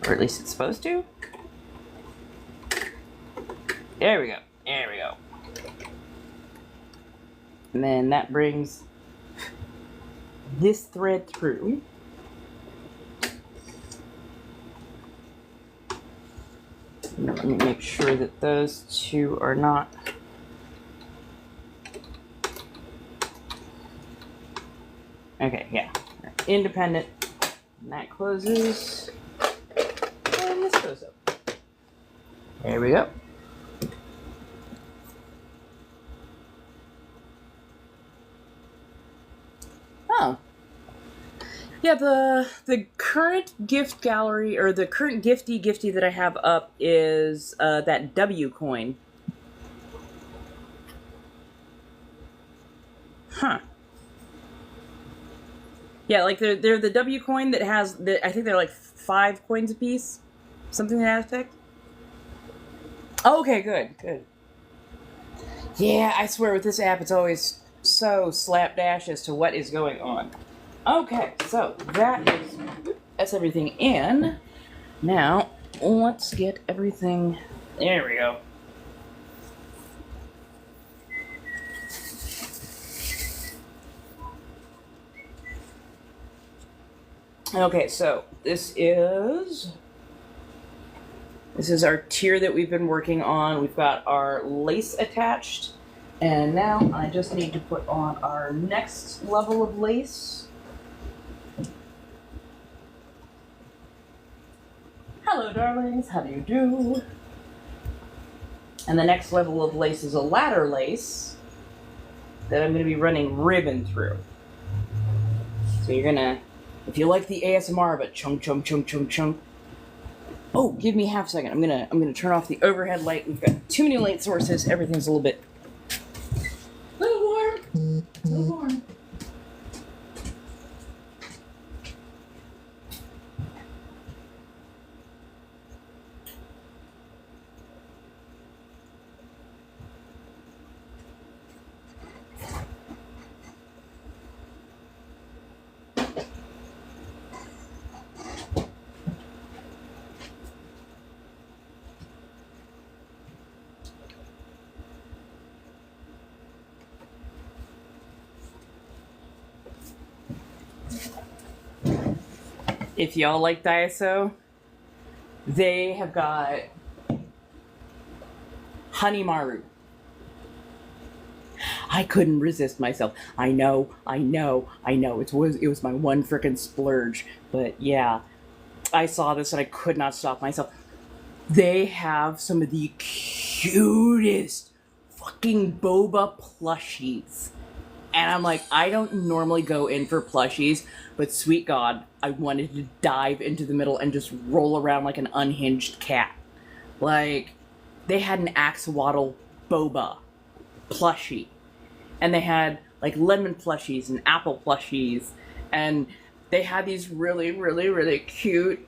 Or at least it's supposed to. There we go. There we go. And then that brings this thread through. Let me make sure that those two are not. Okay, yeah. Independent. And that closes. And this goes up. There we go. Oh. Yeah, the current gift gallery, or the current gifty that I have up is that W coin. Huh. Yeah, like they're the W coin that has, I think they're like 5 coins a piece. Something to that effect. Okay, good. Yeah, I swear with this app it's always so slapdash as to what is going on. Okay, so that's everything in. Now, let's get everything. There we go. Okay, so this is our tier that we've been working on. We've got our lace attached, and now I just need to put on our next level of lace. Hello, darlings. How do you do? And the next level of lace is a ladder lace that I'm going to be running ribbon through. So you're gonna, if you like the ASMR, but chunk, chunk, chunk, chunk, chunk. Oh, give me half a second. I'm gonna turn off the overhead light. We've got too many light sources. Everything's a little warm. A little warm. If y'all like Daiso, they have got Honey Maru. I couldn't resist myself. I know. It was my one frickin' splurge. But yeah, I saw this and I could not stop myself. They have some of the cutest fucking boba plushies. And I'm like, I don't normally go in for plushies, but sweet God, I wanted to dive into the middle and just roll around like an unhinged cat. Like, they had an axolotl boba plushie. And they had like lemon plushies and apple plushies. And they had these really, really, really cute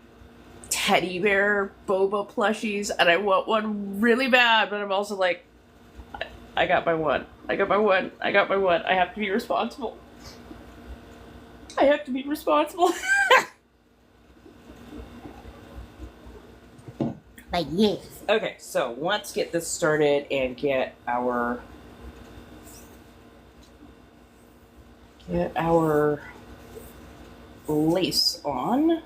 teddy bear boba plushies. And I want one really bad, but I'm also like, I got my one. I have to be responsible. But yes. Okay, so let's get this started and get our lace on.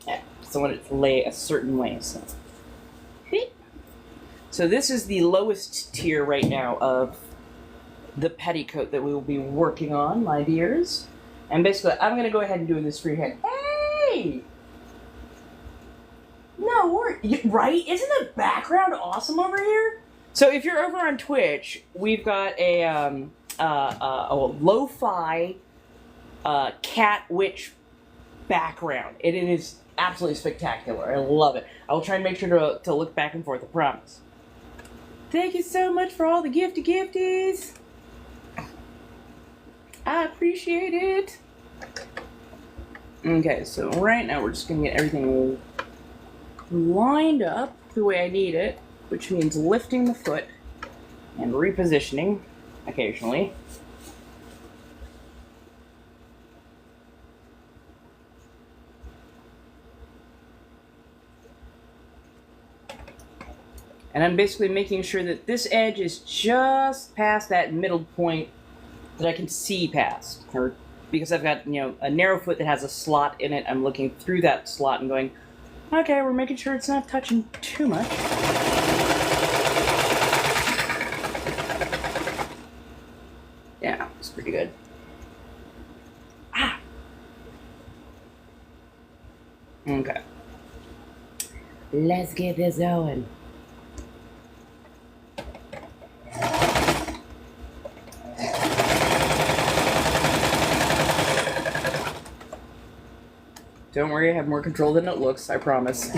Yeah, so I want it to lay a certain way. So this is the lowest tier right now of the petticoat that we will be working on, my dears. And basically, I'm going to go ahead and do this freehand. Hey! No, right? Isn't the background awesome over here? So if you're over on Twitch, we've got a lo-fi cat witch background. It is absolutely spectacular. I love it. I will try and make sure to look back and forth, I promise. Thank you so much for all the gifties. I appreciate it. Okay, so right now we're just going to get everything lined up the way I need it, which means lifting the foot and repositioning occasionally. And I'm basically making sure that this edge is just past that middle point that I can see past. Or because I've got, a narrow foot that has a slot in it, I'm looking through that slot and going, okay, we're making sure it's not touching too much. Yeah, it's pretty good. Ah! Okay. Let's get this going. Don't worry, I have more control than it looks, I promise.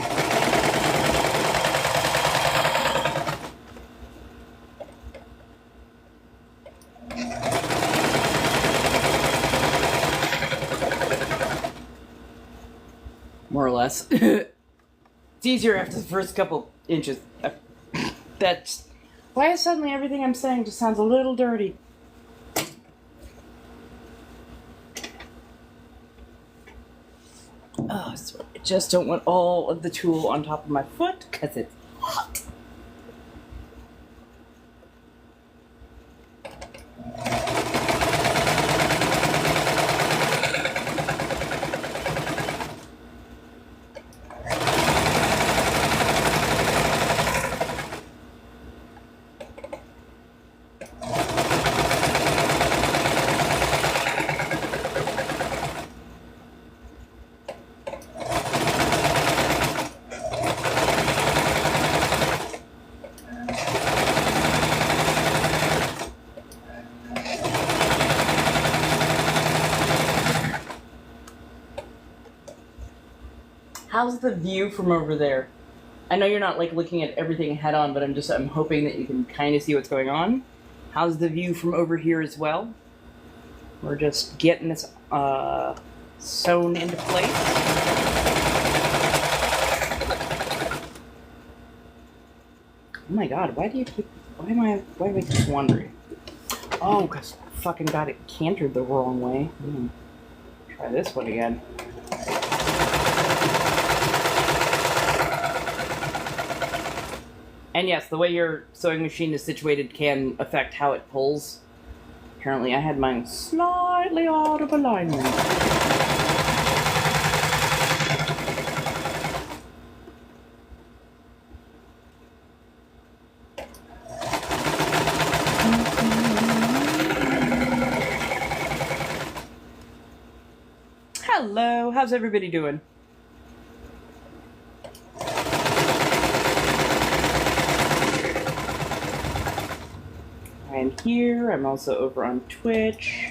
More or less. It's easier after the first couple inches. That's why suddenly everything I'm saying just sounds a little dirty. Oh, so I just don't want all of the tulle on top of my foot because it's hot. How's the view from over there? I know you're not like looking at everything head on, but I'm hoping that you can kind of see what's going on. How's the view from over here as well? We're just getting this sewn into place. Oh my god, why am I keep wandering? Oh, because I fucking got it cantered the wrong way. Try this one again. And yes, the way your sewing machine is situated can affect how it pulls. Apparently I had mine slightly out of alignment. Hello, how's everybody doing? I'm here. I'm also over on Twitch.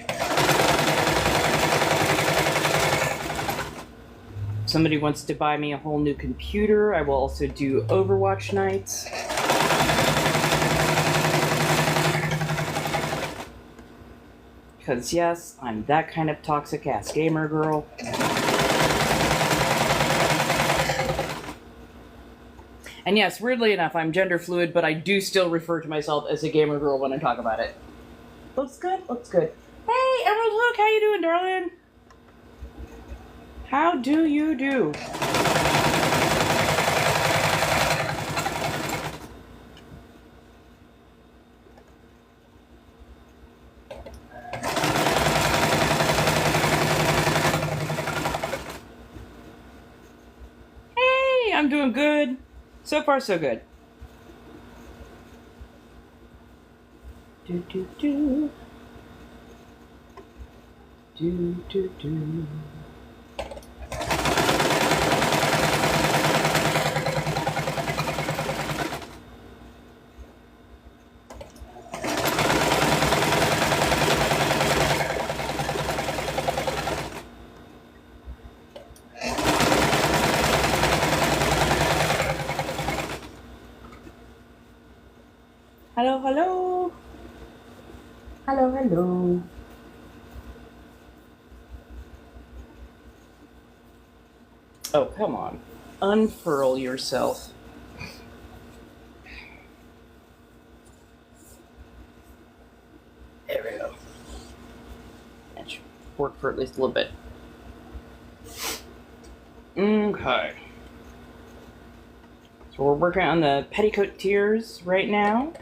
Somebody wants to buy me a whole new computer. I will also do Overwatch nights. Because yes, I'm that kind of toxic ass gamer girl. And yes, weirdly enough, I'm gender fluid, but I do still refer to myself as a gamer girl when I talk about it. Looks good, looks good. Hey, Emerald Hook, how you doing, darling? How do you do? Hey, I'm doing good. So far, so good. Do do do. Do do do. Hello, hello. Hello, hello. Oh, come on. Unfurl yourself. There we go. That should work for at least a little bit. Okay. So we're working on the petticoat tiers right now.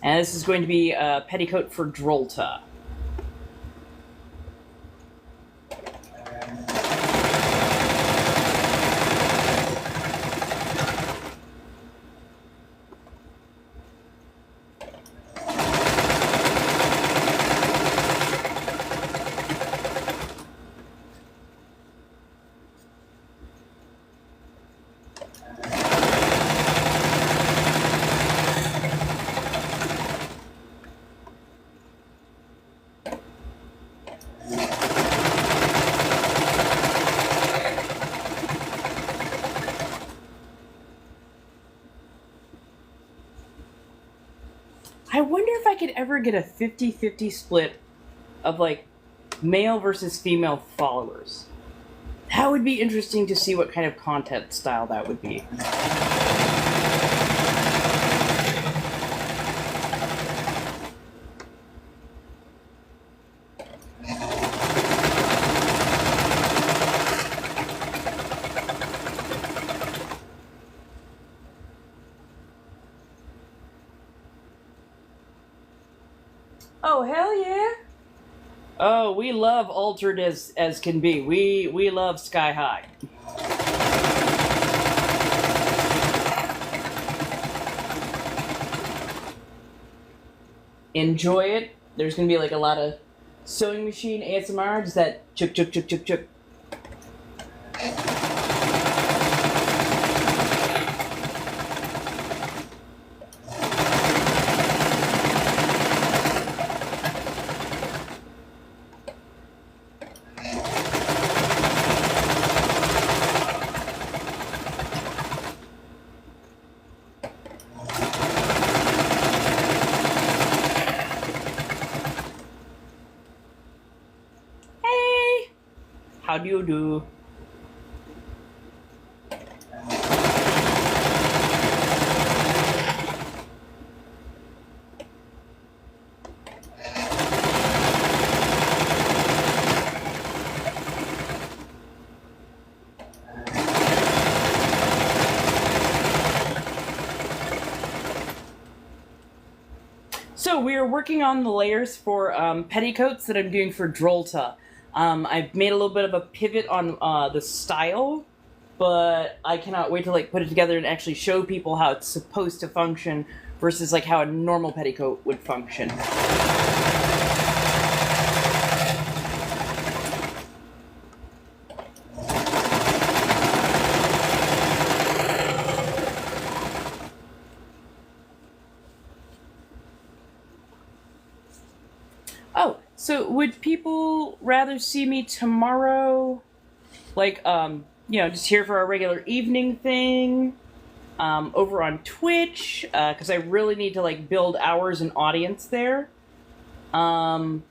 And this is going to be a petticoat for Drolta. I wonder if I could ever get a 50-50 split of, like, male versus female followers. That would be interesting to see what kind of content style that would be. Oh, hell yeah! Oh, we love altered as can be. We love sky high. Enjoy it. There's gonna be like a lot of sewing machine ASMR, just that chuk chuk chuk chuk chuk. How do you do? So we are working on the layers for petticoats that I'm doing for Drolta. I've made a little bit of a pivot on the style, but I cannot wait to like put it together and actually show people how it's supposed to function versus like how a normal petticoat would function. Oh, so would people rather see me tomorrow? Like, just here for our regular evening thing? Over on Twitch? Because I really need to, like, build hours and audience there. Or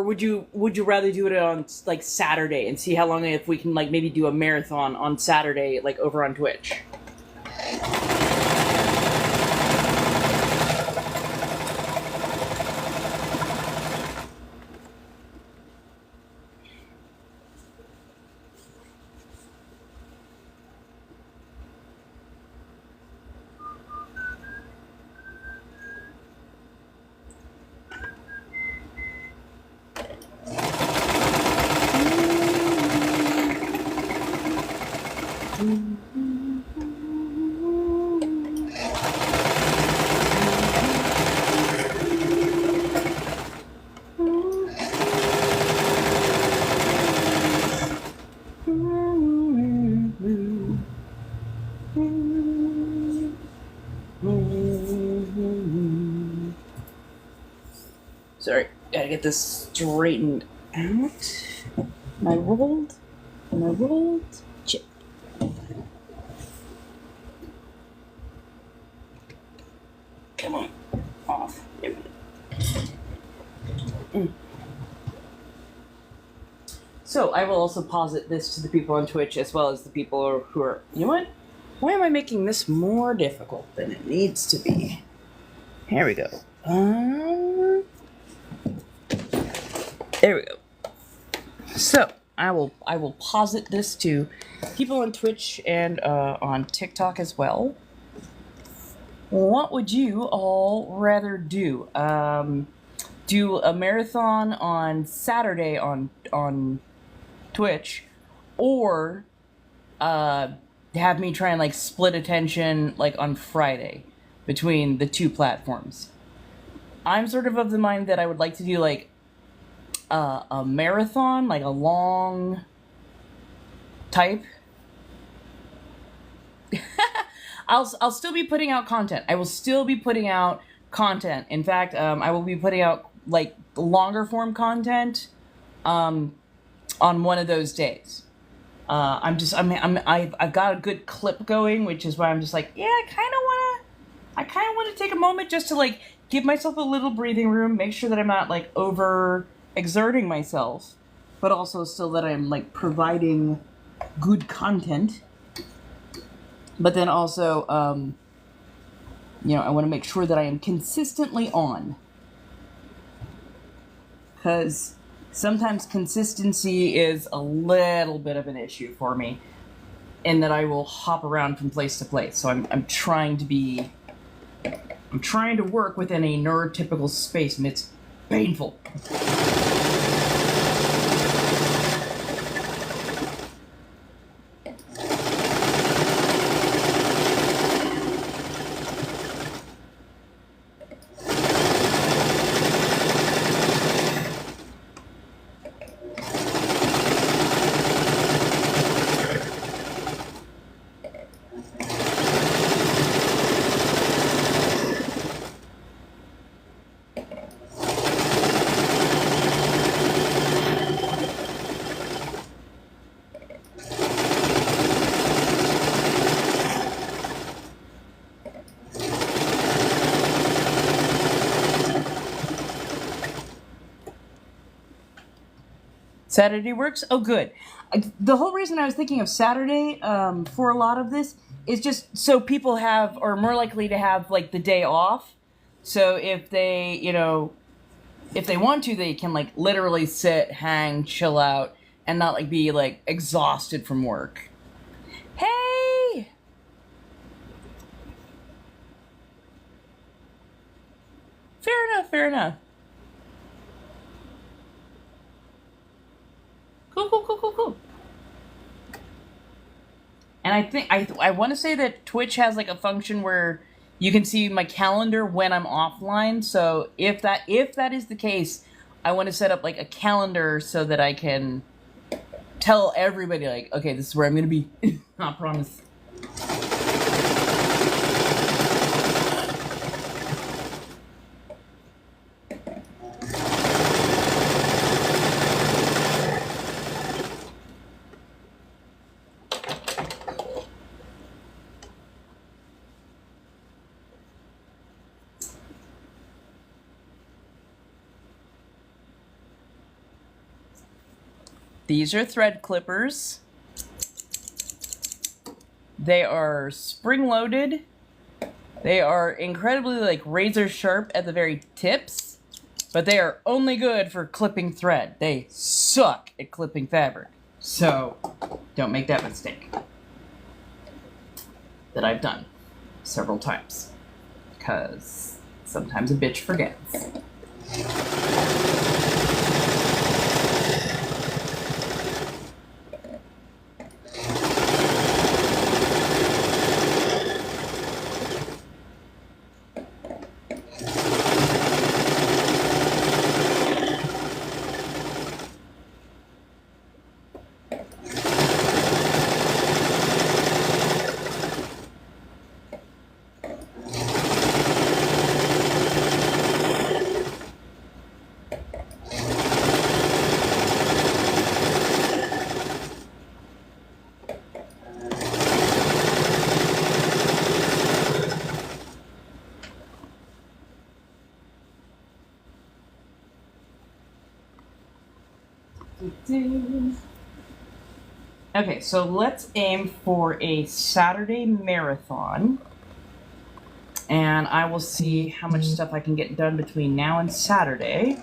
would you rather do it on, like, Saturday and see how long, if we can, like, maybe do a marathon on Saturday, like, over on Twitch? Sorry, gotta get this straightened out. Am I rolled? Chip. Come on. Off. There we go. So, I will also posit this to the people on Twitch as well as the people who are... You know what? Why am I making this more difficult than it needs to be? Here we go. There we go. So, I will posit this to people on Twitch and on TikTok as well. What would you all rather do? Do a marathon on Saturday on Twitch, or have me try and like split attention like on Friday between the two platforms? I'm sort of the mind that I would like to do like a marathon, like a long type. I'll still be putting out content. I will still be putting out content. In fact, I will be putting out like longer form content on one of those days. I've got a good clip going, which is why I'm just like, yeah, I kind of want to take a moment just to like give myself a little breathing room, make sure that I'm not like over exerting myself, but also still that I'm like providing good content. But then also, I want to make sure that I am consistently on. Because sometimes consistency is a little bit of an issue for me, in that I will hop around from place to place. So I'm trying to work within a neurotypical space, and it's painful. Saturday works? Oh, good. The whole reason I was thinking of Saturday for a lot of this is just so people have, or more likely to have, like, the day off. So if they, if they want to, they can, like, literally sit, hang, chill out, and not, like, be, like, exhausted from work. Hey! Fair enough, fair enough. Cool, cool, cool, cool, cool. And I think I want to say that Twitch has like a function where you can see my calendar when I'm offline. So if that is the case, I want to set up like a calendar so that I can tell everybody like, okay, this is where I'm going to be. I promise. These are thread clippers. They are spring-loaded. They are incredibly like razor sharp at the very tips, but they are only good for clipping thread. They suck at clipping fabric. So don't make that mistake that I've done several times, because sometimes a bitch forgets. Okay, so let's aim for a Saturday marathon, and I will see how much stuff I can get done between now and Saturday.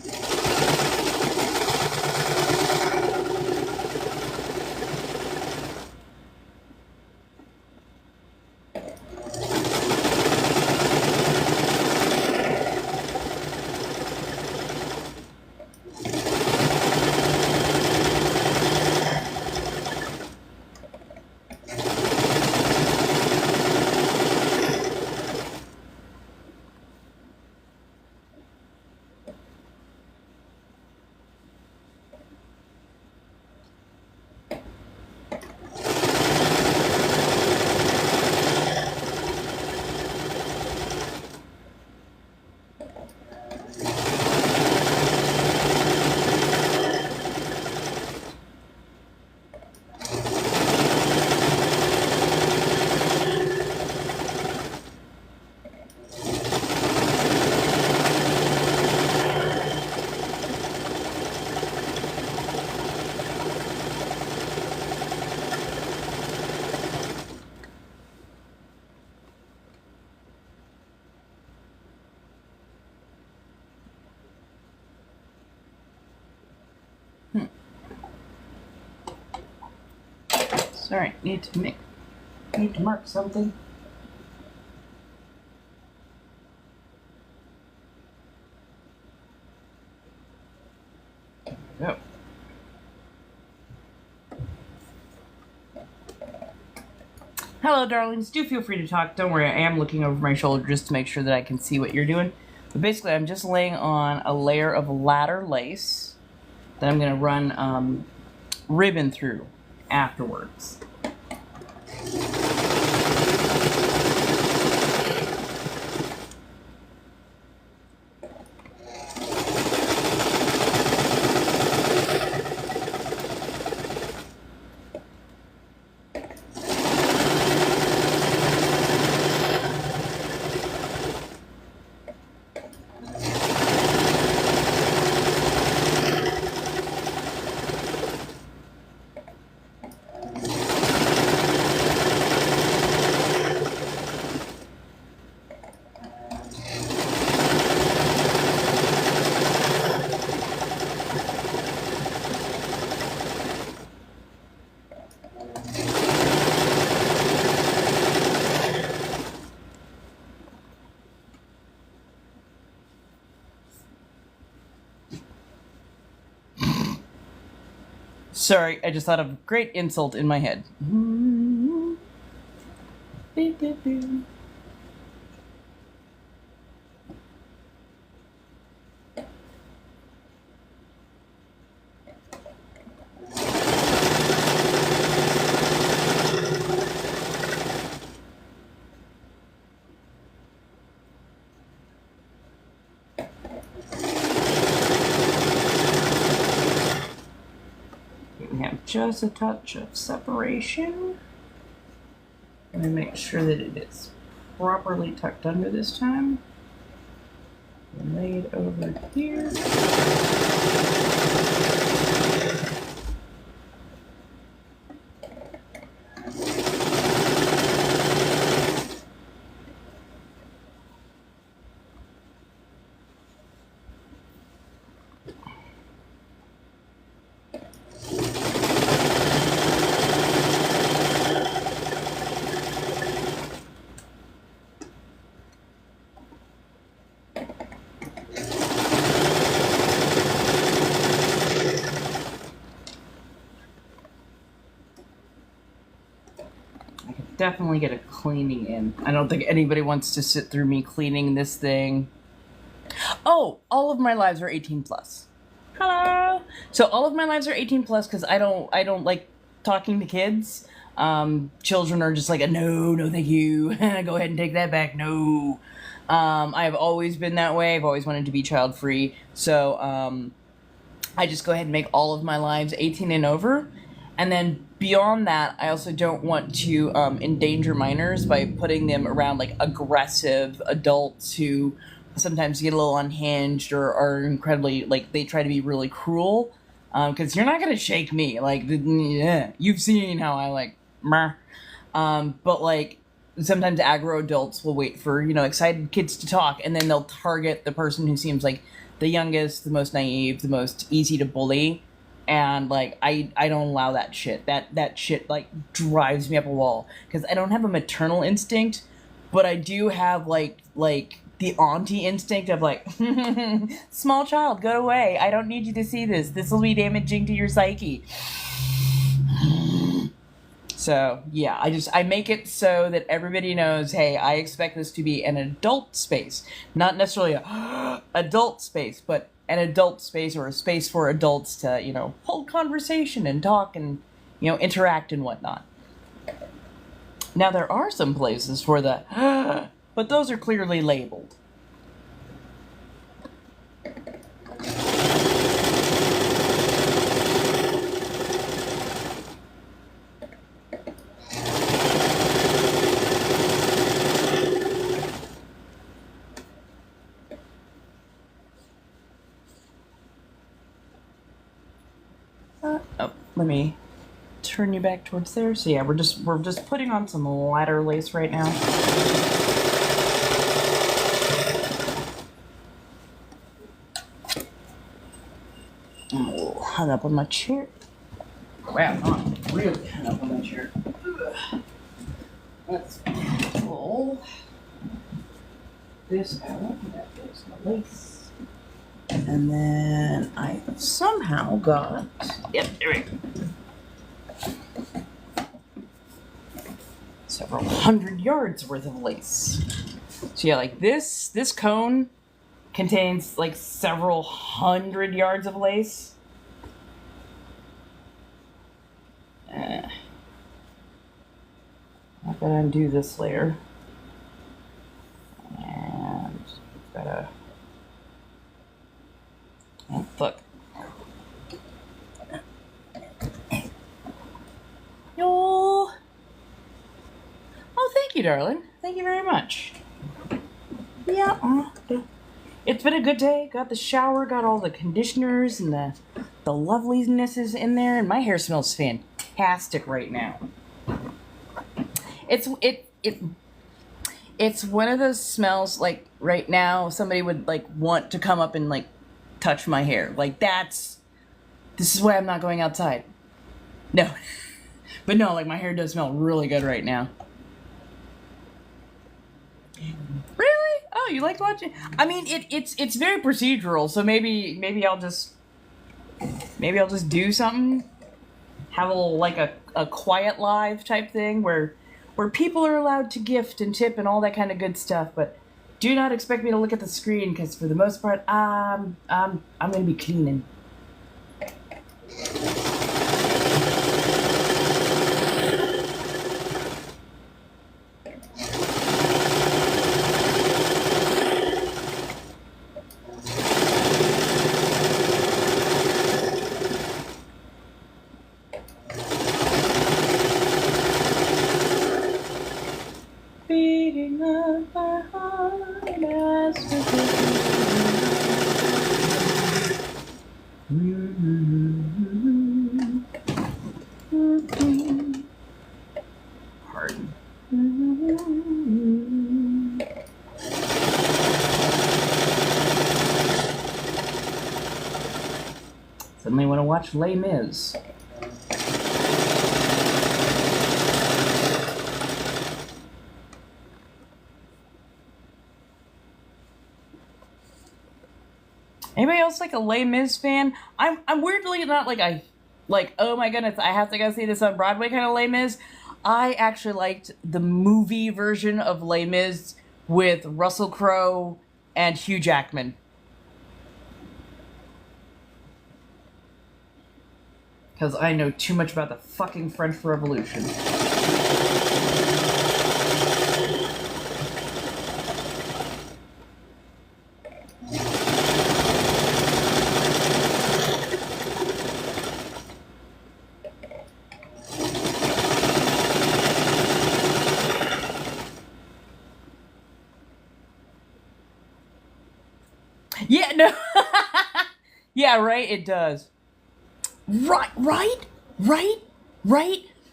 Sorry, need to mark something. There we go. Hello, darlings. Do feel free to talk. Don't worry, I am looking over my shoulder just to make sure that I can see what you're doing. But basically, I'm just laying on a layer of ladder lace that I'm going to run ribbon through afterwards. Sorry, I just thought of a great insult in my head. We have just a touch of separation. Let me make sure that it is properly tucked under this time. And laid over here. Definitely get a cleaning in. I don't think anybody wants to sit through me cleaning this thing. Oh, all of my lives are 18 plus. Hello. So all of my lives are 18 plus because I don't like talking to kids. Children are just like a no, thank you. Go ahead and take that back. No. I've always been that way. I've always wanted to be child free. So I just go ahead and make all of my lives 18 and over. And then beyond that, I also don't want to endanger minors by putting them around like aggressive adults who sometimes get a little unhinged or are incredibly, like, they try to be really cruel. Because you're not going to shake me. Like, yeah, you've seen how I like, meh. But like, sometimes aggro adults will wait for, excited kids to talk, and then they'll target the person who seems like the youngest, the most naive, the most easy to bully. And like I don't allow that shit. That shit like drives me up a wall because I don't have a maternal instinct, but I do have like the auntie instinct of like small child, go away. I don't need you to see this. This will be damaging to your psyche. So yeah, I make it so that everybody knows, hey, I expect this to be an adult space, not necessarily a adult space, but an adult space or a space for adults to, hold conversation and talk and, interact and whatnot. Now, there are some places for the, but those are clearly labeled. Let me turn you back towards there. So yeah, we're just putting on some ladder lace right now. I'm a little hung up on my chair. Wow, not really hung up on my chair. Let's pull this out. That goes my lace. And then I somehow got, yep, there we go. Several hundred yards worth of lace. So yeah, like this cone contains like several hundred yards of lace. I'm gonna undo this layer. And gotta, oh, fuck. Yo. Oh, thank you, darling. Thank you very much. Yeah. It's been a good day. Got the shower, got all the conditioners and the lovelinesses in there, and my hair smells fantastic right now. It's one of those smells like right now somebody would like want to come up and like touch my hair. Like this is why I'm not going outside. No. But no, like my hair does smell really good right now. Really? Oh, you like watching? I mean, it's very procedural, so maybe I'll just do something. have a little, like a quiet live type thing where people are allowed to gift and tip and all that kind of good stuff, but do not expect me to look at the screen because for the most part, I'm gonna be cleaning. Beating of my heart as Pardon. Suddenly want to watch Les Mis. Anybody else like a Les Mis fan? I'm weirdly not like oh my goodness, I have to go see this on Broadway kind of Les Mis. I actually liked the movie version of Les Mis with Russell Crowe and Hugh Jackman. Because I know too much about the fucking French Revolution. Yeah, no. Yeah, right, it does. Right.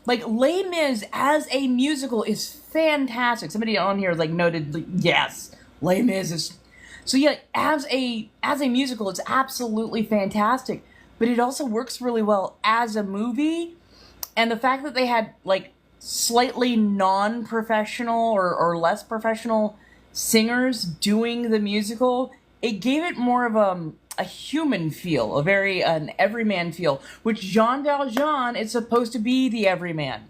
Like, Les Mis as a musical is fantastic. Somebody on here like noted, like, yes, Les Mis is. So yeah, as a musical, it's absolutely fantastic. But it also works really well as a movie, and the fact that they had like slightly non-professional or less professional singers doing the musical, it gave it more of a human feel, a very an everyman feel, which Jean Valjean is supposed to be the everyman,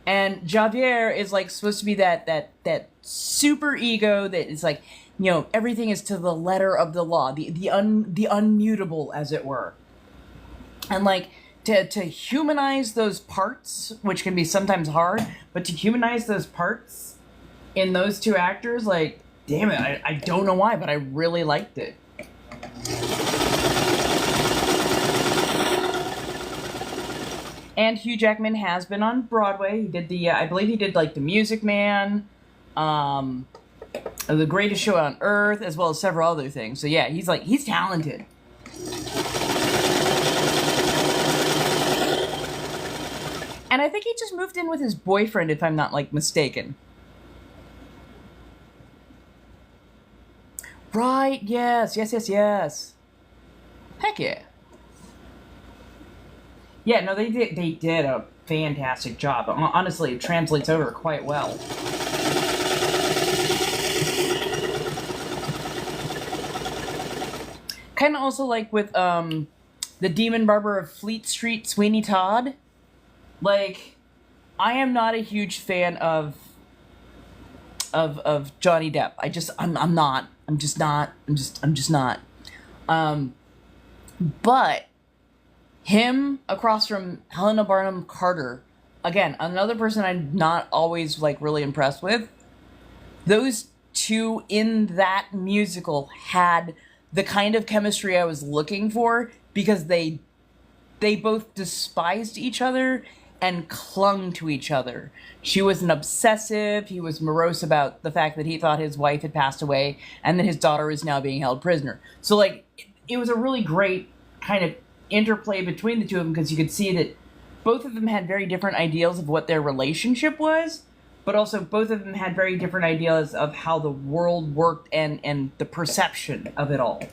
and Javier is like supposed to be that super ego that is like, you know, everything is to the letter of the law, the unmutable, as it were, and like to humanize those parts, which can be sometimes hard, but to humanize those parts in those two actors, like, damn it, I don't know why, but I really liked it. And Hugh Jackman has been on Broadway. He did I believe he did like The Music Man, The Greatest Show on Earth, as well as several other things. So yeah, he's talented. And I think he just moved in with his boyfriend, if I'm not like mistaken. Right, yes. Heck yeah. Yeah, no, they did a fantastic job. Honestly, it translates over quite well. Kind of also like with the Demon Barber of Fleet Street, Sweeney Todd. Like, I am not a huge fan of Johnny Depp. I'm not. I'm just not. But him across from Helena Bonham Carter, again, another person I'm not always like really impressed with. Those two in that musical had the kind of chemistry I was looking for, because they both despised each other and clung to each other. She was an obsessive, he was morose about the fact that he thought his wife had passed away and that his daughter is now being held prisoner. So like, it was a really great kind of interplay between the two of them, because you could see that both of them had very different ideals of what their relationship was, but also both of them had very different ideas of how the world worked and the perception of it all.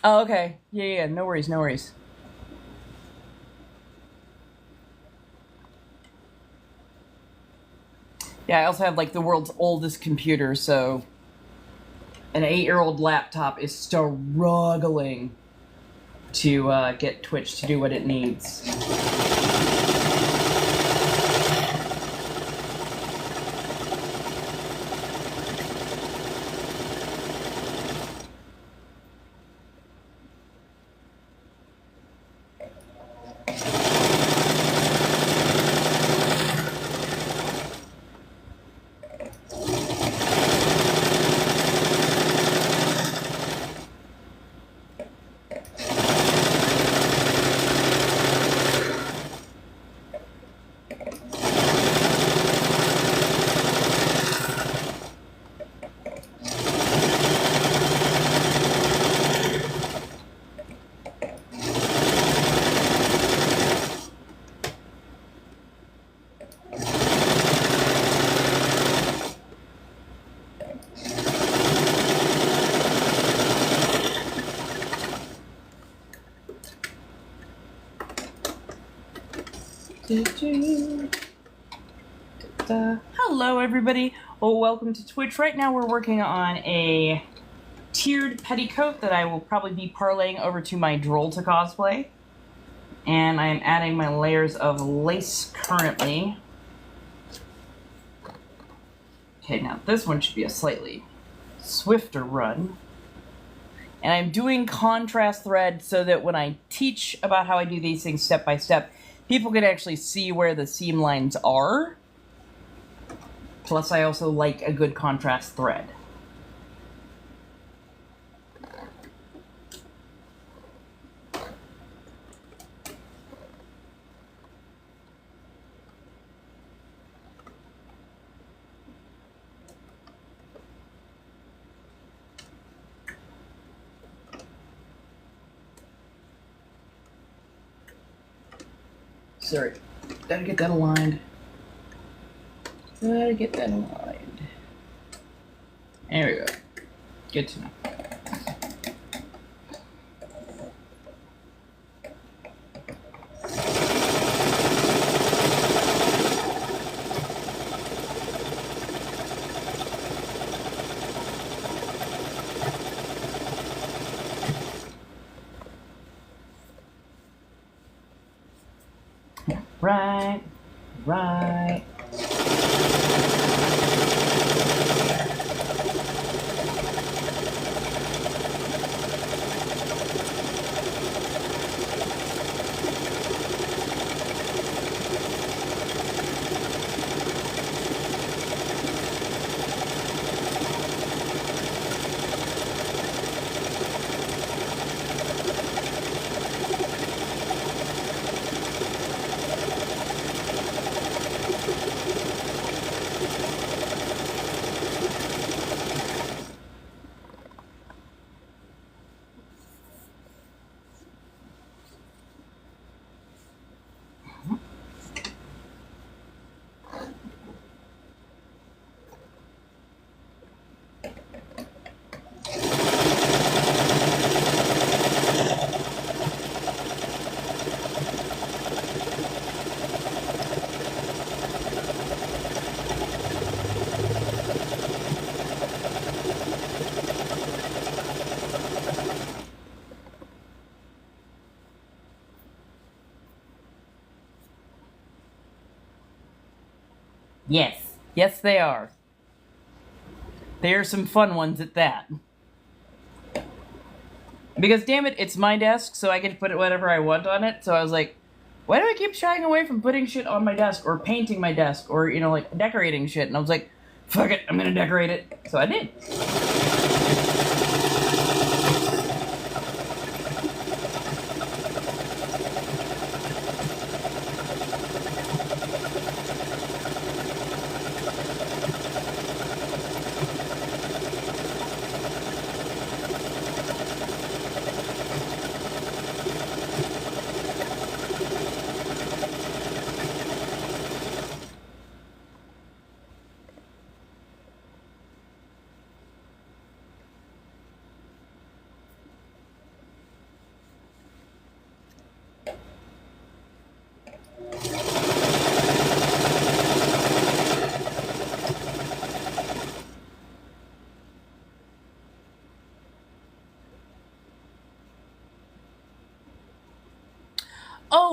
Oh, okay. Yeah, no worries. Yeah, I also have like the world's oldest computer, so an 8-year-old laptop is struggling to get Twitch to do what it needs. Hello, everybody. Well, welcome to Twitch. Right now, we're working on a tiered petticoat that I will probably be parlaying over to my Droll to cosplay. And I am adding my layers of lace currently. Okay, now this one should be a slightly swifter run. And I'm doing contrast thread so that when I teach about how I do these things step by step, people can actually see where the seam lines are. Plus, I also like a good contrast thread. Sorry, gotta get that aligned. Gotta get that aligned. There we go. Good to know. Right. Yes, they are. They are some fun ones at that. Because, damn it, it's my desk, so I get to put whatever I want on it. So I was like, why do I keep shying away from putting shit on my desk or painting my desk or, like decorating shit? And I was like, fuck it, I'm gonna decorate it. So I did.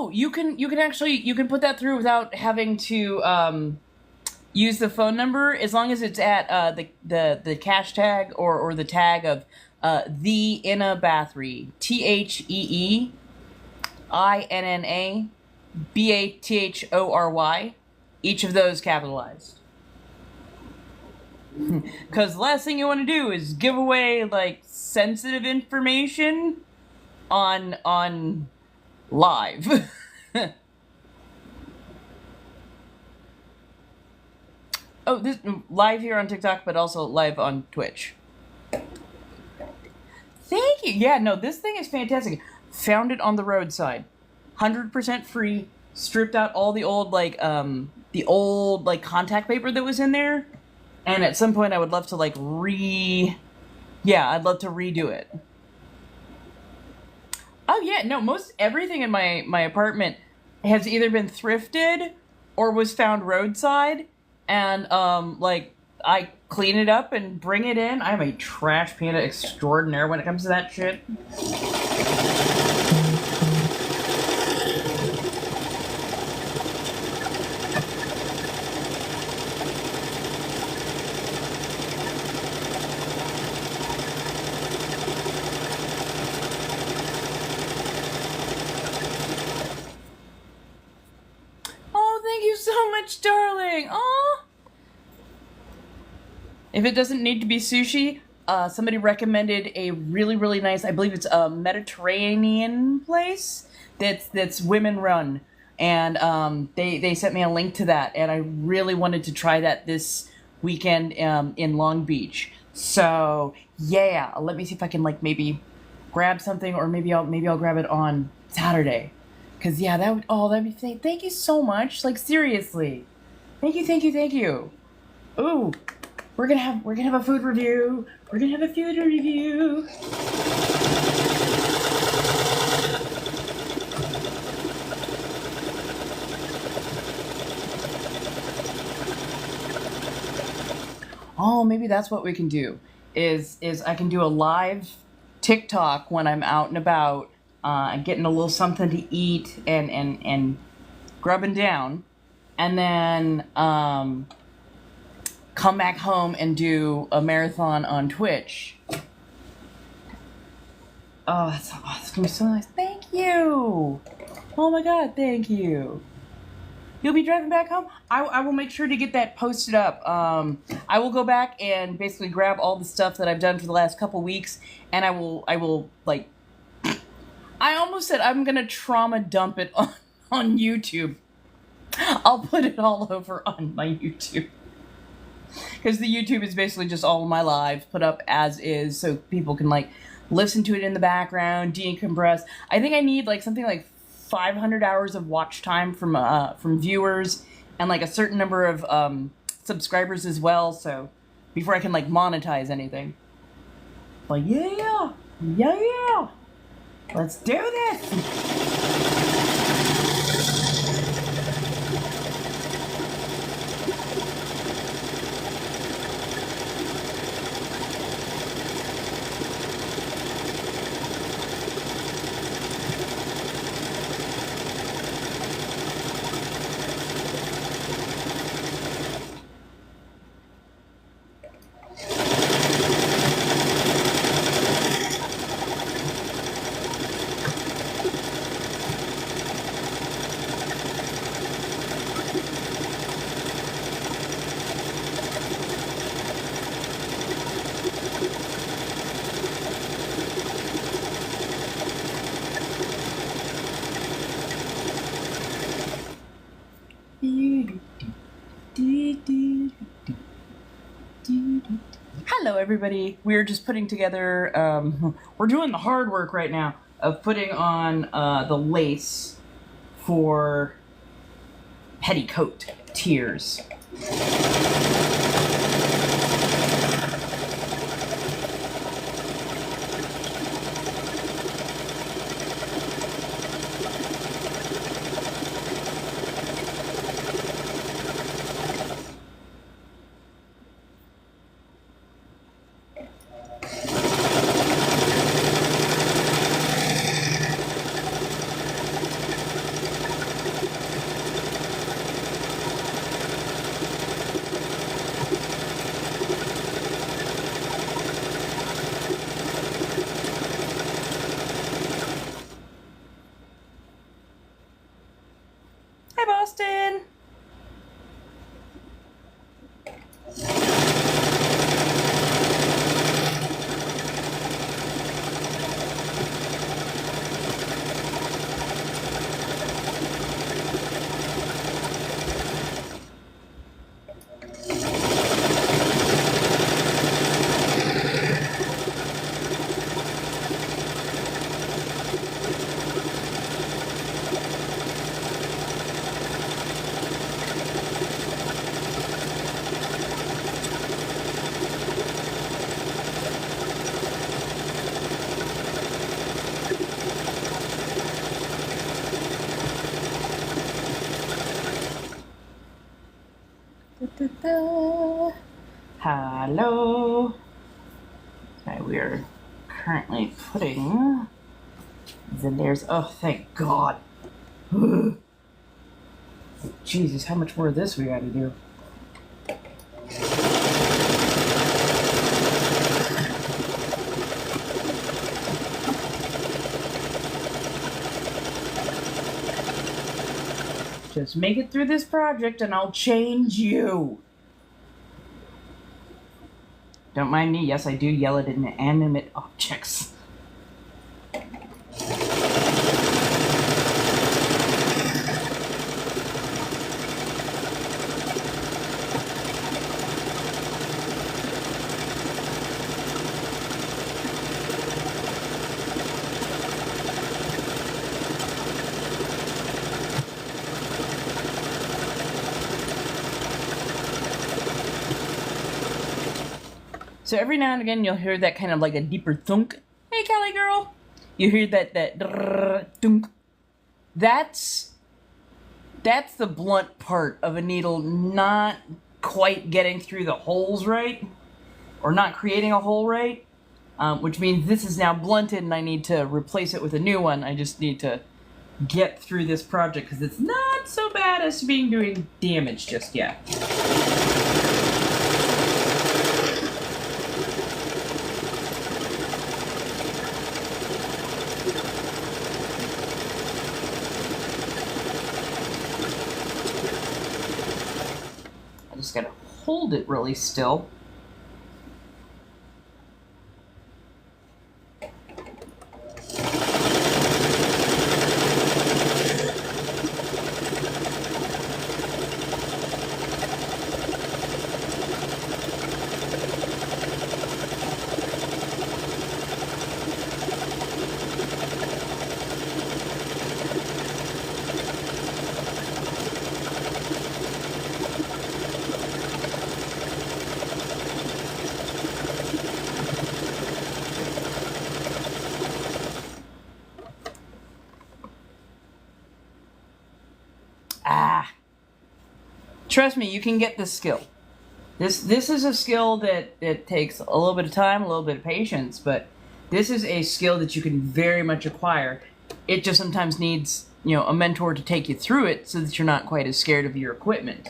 Oh, you can put that through without having to use the phone number, as long as it's at the cash tag or the tag of the Inna Bathory, TheInna Bathory, each of those capitalized. Because the last thing you want to do is give away like sensitive information on live. Oh, this live here on TikTok, but also live on Twitch. Thank you. Yeah, no, this thing is fantastic. Found it on the roadside, 100% free. Stripped out all the old contact paper that was in there, and at some point I would love to I'd love to redo it. Oh yeah, no, most everything in my apartment has either been thrifted or was found roadside. And, I clean it up and bring it in. I'm a trash panda extraordinaire when it comes to that shit. Oh, thank you so much, darling. Aw. If it doesn't need to be sushi, somebody recommended a really, really nice, I believe it's a Mediterranean place that's women run. And they sent me a link to that, and I really wanted to try that this weekend in Long Beach. So yeah, let me see if I can maybe grab something, or maybe I'll grab it on Saturday. Cause yeah, that'd be thank you so much. Like seriously, thank you. Ooh. We're gonna have a food review. Oh, maybe that's what we can do. Is I can do a live TikTok when I'm out and about, getting a little something to eat and grubbing down, and then come back home and do a marathon on Twitch. Oh, that's gonna be so nice. Thank you. Oh my god, thank you. You'll be driving back home? I will make sure to get that posted up. I will go back and basically grab all the stuff that I've done for the last couple weeks, and I will I almost said I'm gonna trauma dump it on YouTube. I'll put it all over on my YouTube. Because the YouTube is basically just all of my lives put up as is, so people can listen to it in the background, decompress. I think I need something like 500 hours of watch time from viewers, and a certain number of subscribers as well. So before I can monetize anything. But yeah, let's do this. Hello everybody, we're just putting together, we're doing the hard work right now of putting on the lace for petticoat tiers. Boston. Hello. Okay, we are currently putting the layers. Oh, thank God. Jesus, how much more of this we got to do? Just make it through this project and I'll change you. Don't mind me. Yes, I do yell at inanimate objects. So every now and again, you'll hear that kind of like a deeper thunk. Hey, Kelly girl. You hear that thunk. That's the blunt part of a needle not quite getting through the holes right, or not creating a hole right, which means this is now blunted and I need to replace it with a new one. I just need to get through this project because it's not so bad as being doing damage just yet. Just gotta hold it really still. Trust me, you can get this skill. This is a skill that takes a little bit of time, a little bit of patience, but this is a skill that you can very much acquire. It just sometimes needs, a mentor to take you through it so that you're not quite as scared of your equipment.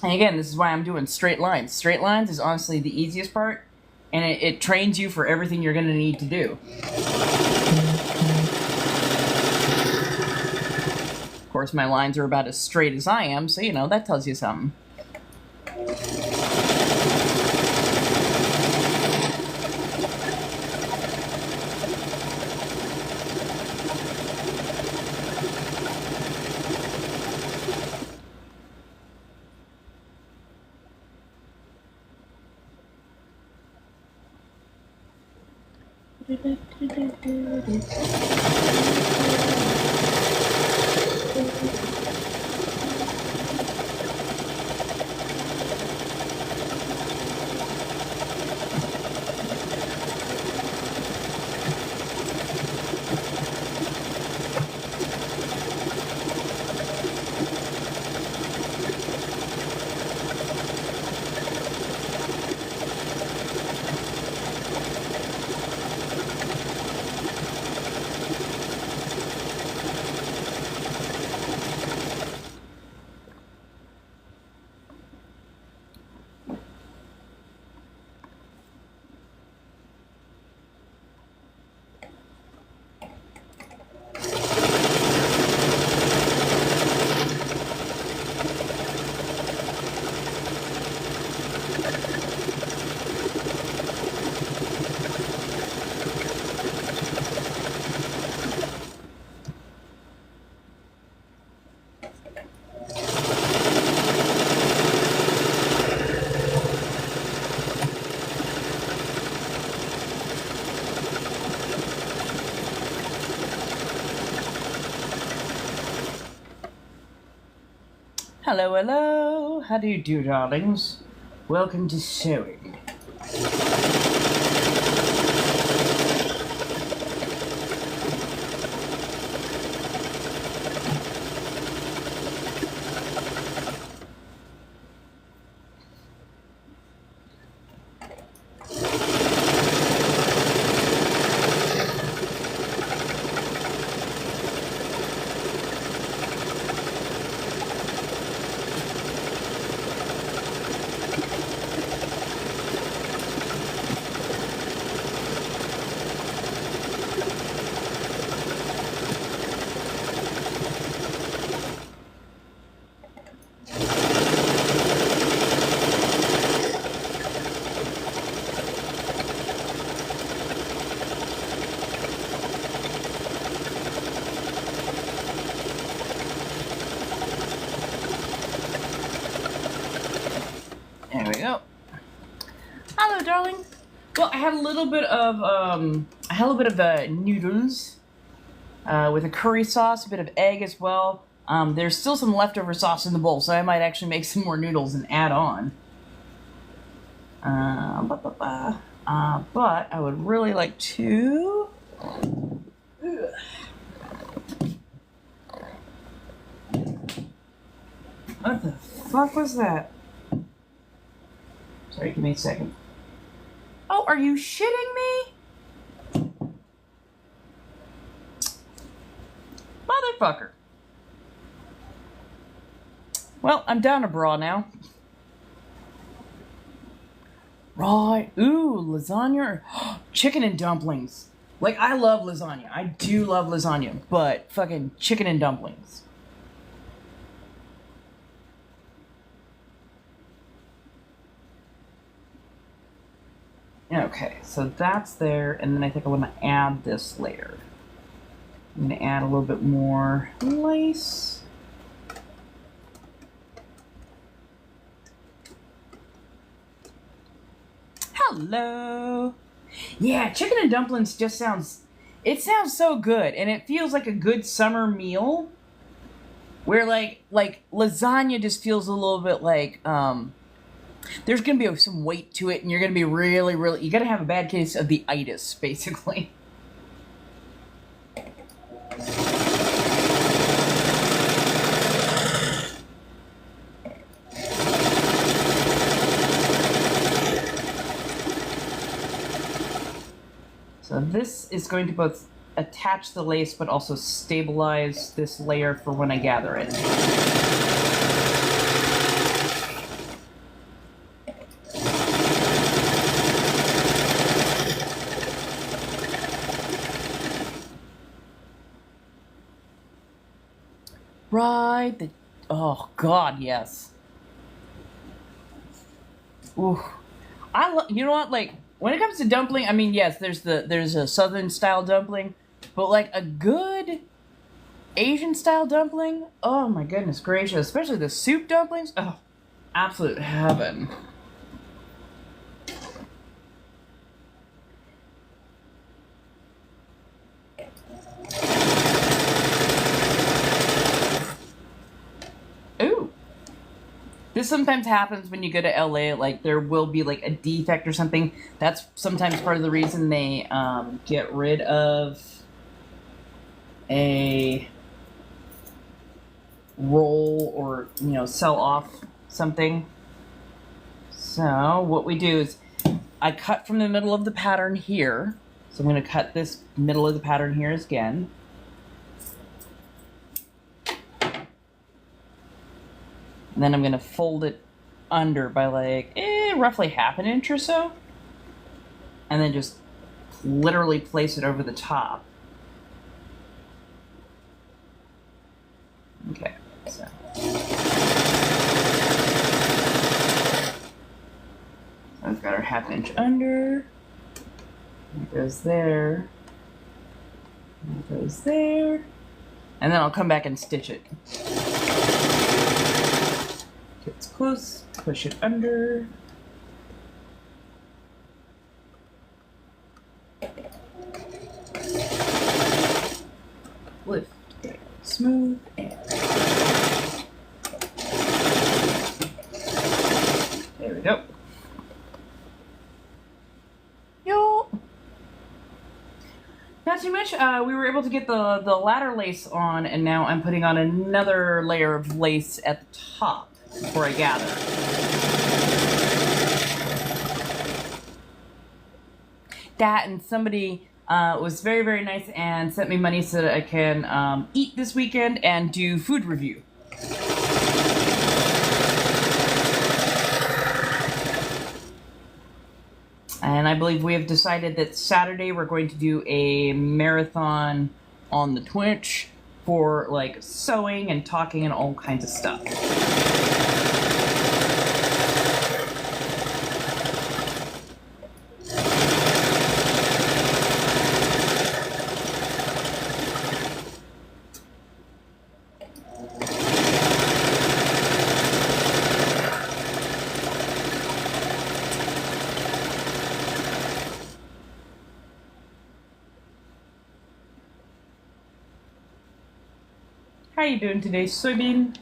And again, this is why I'm doing straight lines. Straight lines is honestly the easiest part, and it trains you for everything you're going to need to do. Of course, my lines are about as straight as I am, so, that tells you something. Hello, hello. How do you do, darlings? Welcome to sewing. There we go. Hello, darling. Well, I had a little bit of noodles with a curry sauce, a bit of egg as well. There's still some leftover sauce in the bowl, so I might actually make some more noodles and add on. But I would really like to. What the fuck was that? Sorry, give me a second. Oh, are you shitting me? Motherfucker. Well, I'm down a bra now. Right. Ooh, lasagna. Chicken and dumplings. Like, I love lasagna. I do love lasagna. But fucking chicken and dumplings. Okay, so that's there, and then I think I want to add this later. I'm going to add a little bit more lace. Hello! Yeah, chicken and dumplings just sounds so good, and it feels like a good summer meal. Where like lasagna just feels a little bit like, there's going to be some weight to it, and you're going to be really, you got to have a bad case of the itis, basically. So this is going to both attach the lace, but also stabilize this layer for when I gather it. Right, oh god, yes. Ooh, you know what? Like, when it comes to dumpling, I mean, yes, there's a southern style dumpling, but like a good Asian style dumpling. Oh my goodness gracious, especially the soup dumplings. Oh, absolute heaven. This sometimes happens when you go to LA, like there will be like a defect or something. That's sometimes part of the reason they get rid of a roll or, you know, sell off something. So what we do is I cut from the middle of the pattern here. So I'm going to cut this middle of the pattern here again. And then I'm going to fold it under by like, roughly half an inch or so. And then just literally place it over the top. Okay, so. I've got our half inch under. It goes there. It goes there. And then I'll come back and stitch it. Gets close, push it under. Lift, smooth, and Not too much. We were able to get the ladder lace on, and now I'm putting on another layer of lace at the top before I gather. That, and somebody was very, very nice and sent me money so that I can eat this weekend and do food review. And I believe we have decided that Saturday we're going to do a marathon on the Twitch for like sewing and talking and all kinds of stuff. How you doing today, soybean?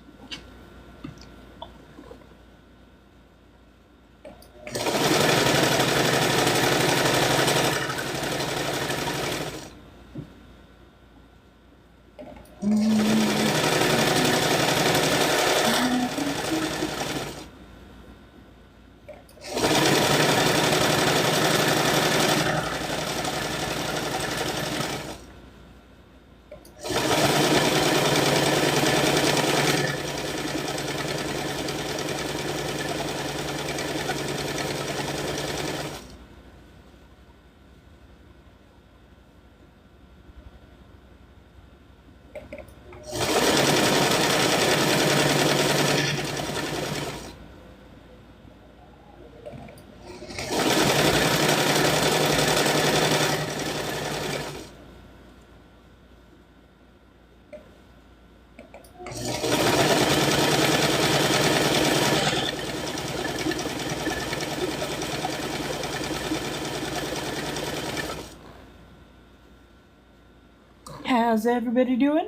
How's everybody doing?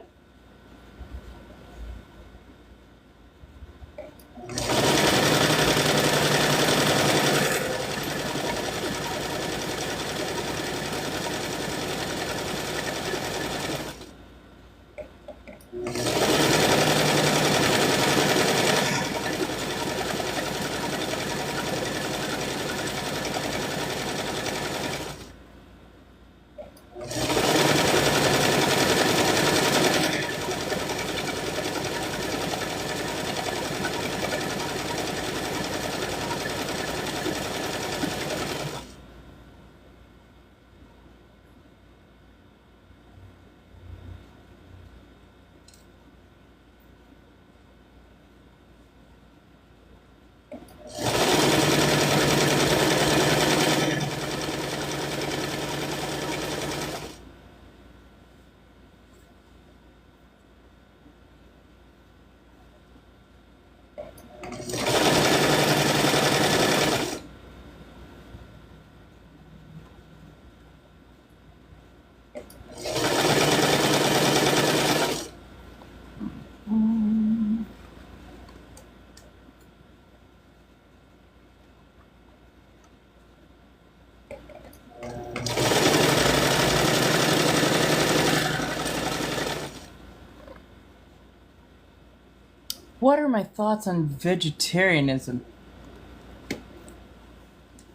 What are my thoughts on vegetarianism?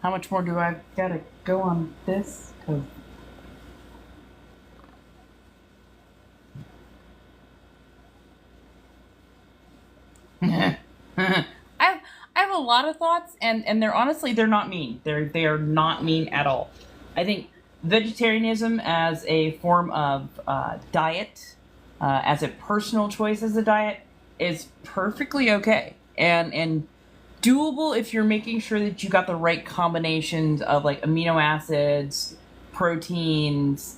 How much more do I gotta go on this? 'Cause I have a lot of thoughts, and they're honestly they're not mean. They are not mean at all. I think vegetarianism as a form of diet, as a personal choice as a diet, is perfectly okay and doable if you're making sure that you got the right combinations of like amino acids, proteins,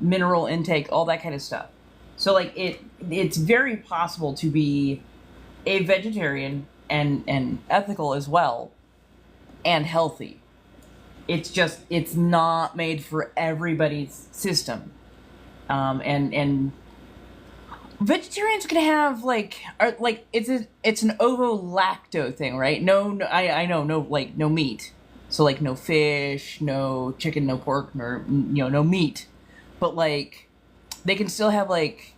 mineral intake, all that kind of stuff. So like it's very possible to be a vegetarian and ethical as well and healthy. It's just it's not made for everybody's system. And vegetarians can have like it's an ovo-lacto thing, right? I know no meat, so like no fish, no chicken, no pork, no no meat, but like they can still have like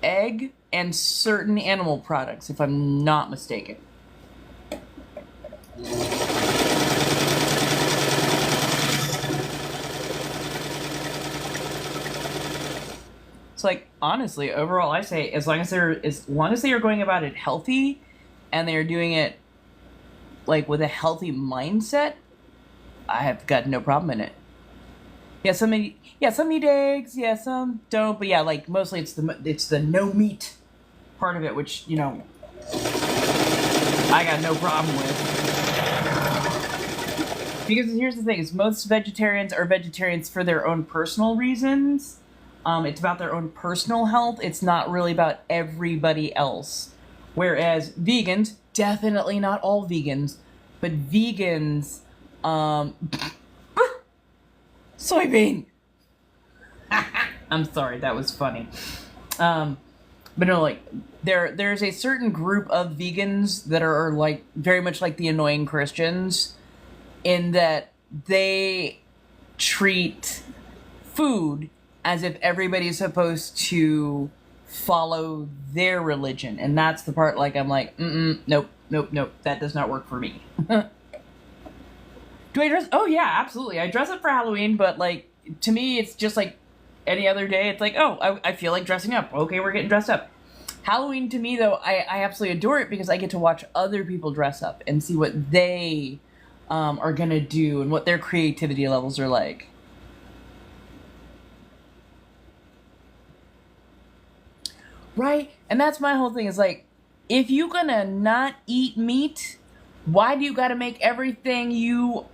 egg and certain animal products, if I'm not mistaken. It's like, honestly, overall, I say as long as they are going about it healthy, and they are doing it like with a healthy mindset, I have got no problem in it. Yeah, some eat eggs, yeah, some don't, but yeah, like mostly it's the no meat part of it, which I got no problem with. Because here's the thing: is most vegetarians are vegetarians for their own personal reasons. It's about their own personal health. It's not really about everybody else. Whereas vegans, definitely not all vegans, but vegans, soybean. I'm sorry, that was funny. But no, like there's a certain group of vegans that are like very much like the annoying Christians, in that they treat food as if everybody's supposed to follow their religion, and that's the part like I'm like, nope, that does not work for me. Do I dress? Oh yeah, absolutely. I dress up for Halloween, but like to me, it's just like any other day. It's like, oh, I feel like dressing up. Okay, we're getting dressed up. Halloween to me though, I absolutely adore it because I get to watch other people dress up and see what they are gonna do and what their creativity levels are like. Right? And that's my whole thing is like, if you gonna not eat meat, why do you gotta make everything you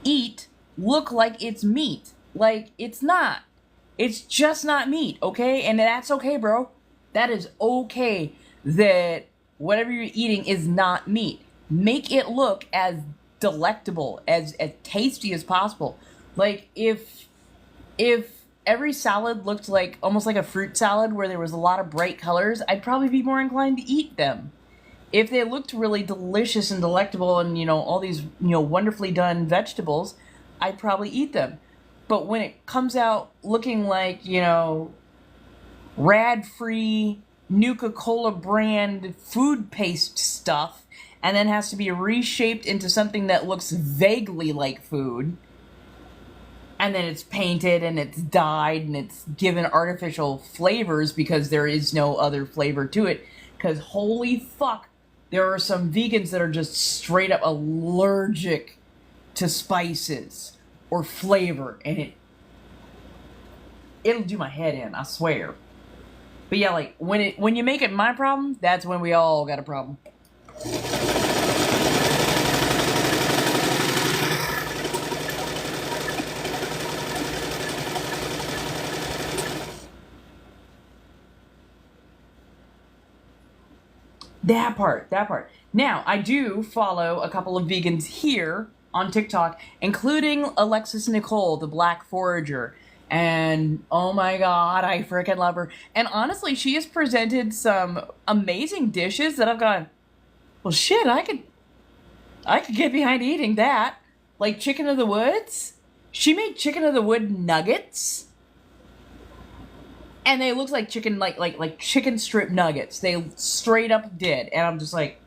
eat look like it's meat? Like, it's not. It's just not meat, okay? And that's okay, bro. That is okay that whatever you're eating is not meat. Make it look as delectable, as tasty as possible. Like, if every salad looked like almost like a fruit salad where there was a lot of bright colors, I'd probably be more inclined to eat them. If they looked really delicious and delectable and, all these, wonderfully done vegetables, I'd probably eat them. But when it comes out looking like, rad-free Nuka-Cola brand food paste stuff, and then has to be reshaped into something that looks vaguely like food, and then it's painted and it's dyed and it's given artificial flavors because there is no other flavor to it. Because holy fuck, there are some vegans that are just straight up allergic to spices or flavor, and it'll do my head in, I swear. But yeah, like when you make it my problem, that's when we all got a problem. That part. Now, I do follow a couple of vegans here on TikTok, including Alexis Nicole, the Black Forager. And oh my god, I freaking love her. And honestly, she has presented some amazing dishes that I've gone, well shit, I could get behind eating that. Like chicken of the woods. She made chicken of the wood nuggets. And they looked like chicken, like chicken strip nuggets. They straight up did. And I'm just like,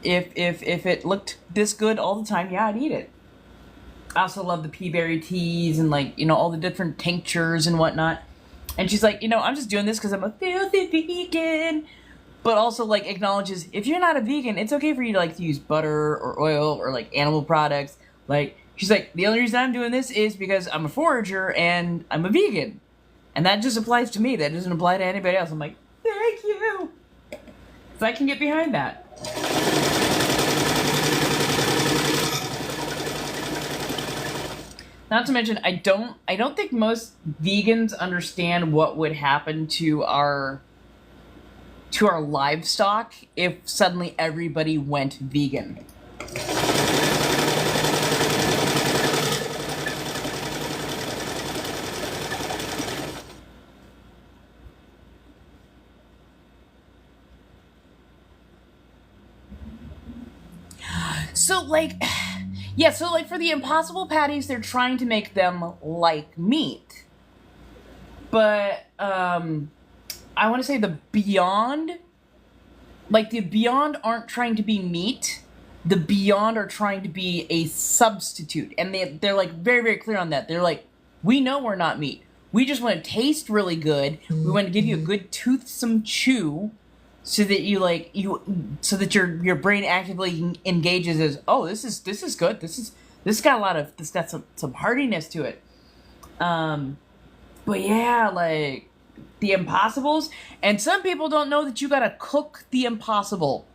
if it looked this good all the time, yeah, I'd eat it. I also love the pea berry teas and all the different tinctures and whatnot. And she's like, I'm just doing this because I'm a filthy vegan. But also acknowledges if you're not a vegan, it's okay for you to use butter or oil or animal products. She's like, the only reason I'm doing this is because I'm a forager and I'm a vegan. And that just applies to me. That doesn't apply to anybody else. I'm like, thank you. So I can get behind that. Not to mention, I don't think most vegans understand what would happen to our livestock if suddenly everybody went vegan. So for the Impossible patties, they're trying to make them like meat. But I want to say the Beyond, like the Beyond aren't trying to be meat. The Beyond are trying to be a substitute, and they're like very, very clear on that. They're like, we know we're not meat. We just want to taste really good. We want to give you a good toothsome chew, so that so that your brain actively engages as, oh, this is good. This got some heartiness to it. But yeah, like the Impossibles, and some people don't know that you gotta cook the Impossible.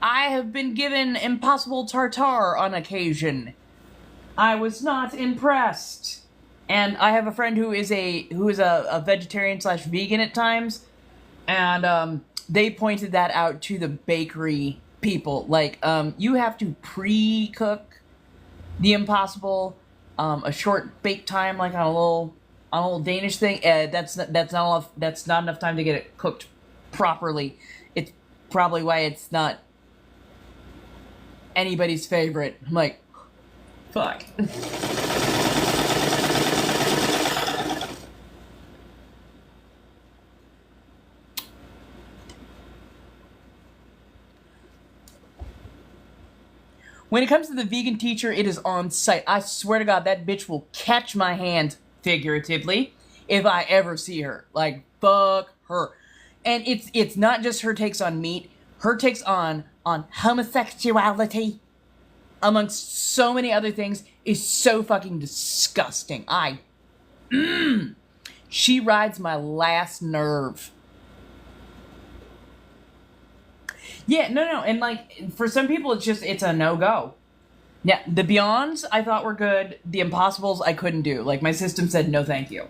I have been given Impossible tartare on occasion. I was not impressed. And I have a friend who is a vegetarian / vegan at times, and they pointed that out to the bakery people. Like, you have to pre-cook the Impossible, a short bake time, like on a little Danish thing. That's not enough time to get it cooked properly. It's probably why it's not anybody's favorite. I'm like, fuck. When it comes to the vegan teacher, it is on site. I swear to God, that bitch will catch my hand, figuratively, if I ever see her. Like, fuck her. And it's not just her takes on meat. Her takes on homosexuality, amongst so many other things, is so fucking disgusting. She rides my last nerve. Yeah, no, and like, for some people, it's a no-go. Yeah, the Beyonds I thought were good. The Impossibles I couldn't do. Like, my system said no thank you.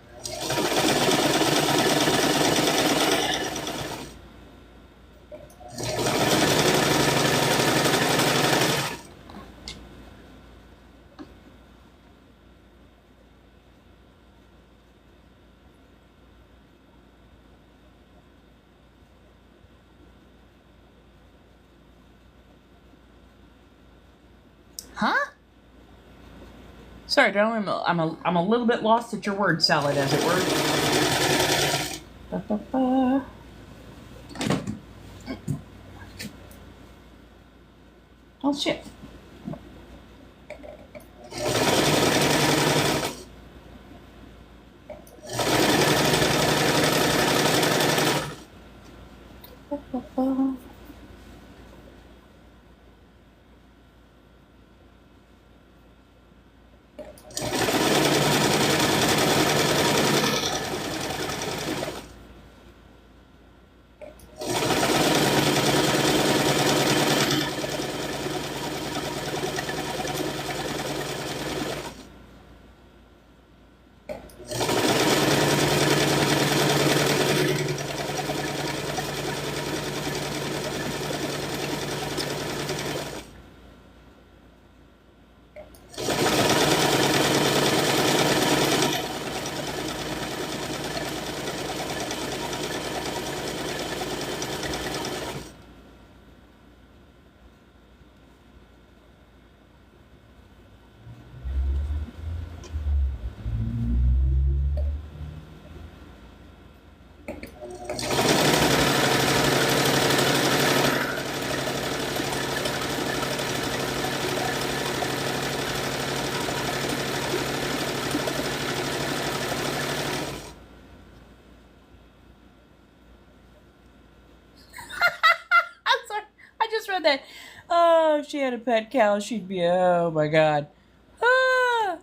Huh? Sorry, darling, I'm a little bit lost at your word salad, as it were. Ba-ba-ba. Oh shit. Ba-ba-ba. That, oh, if she had a pet cow, she'd be, oh my god. Ah,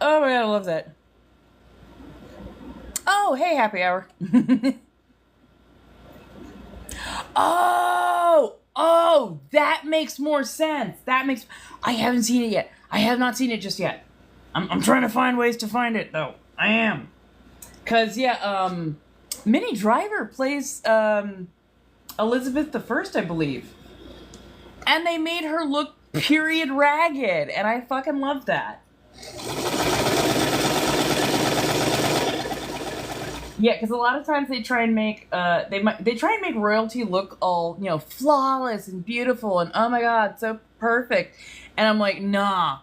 oh my god, I love that. Oh, hey, happy hour. Oh, that makes more sense. I haven't seen it yet. I have not seen it just yet. I'm trying to find ways to find it, though. I am. Cause, yeah, Minnie Driver plays, Elizabeth I, I believe. And they made her look period ragged, and I fucking love that. Yeah, because a lot of times they try and make they try and make royalty look all, flawless and beautiful and oh my god, so perfect. And I'm like, nah.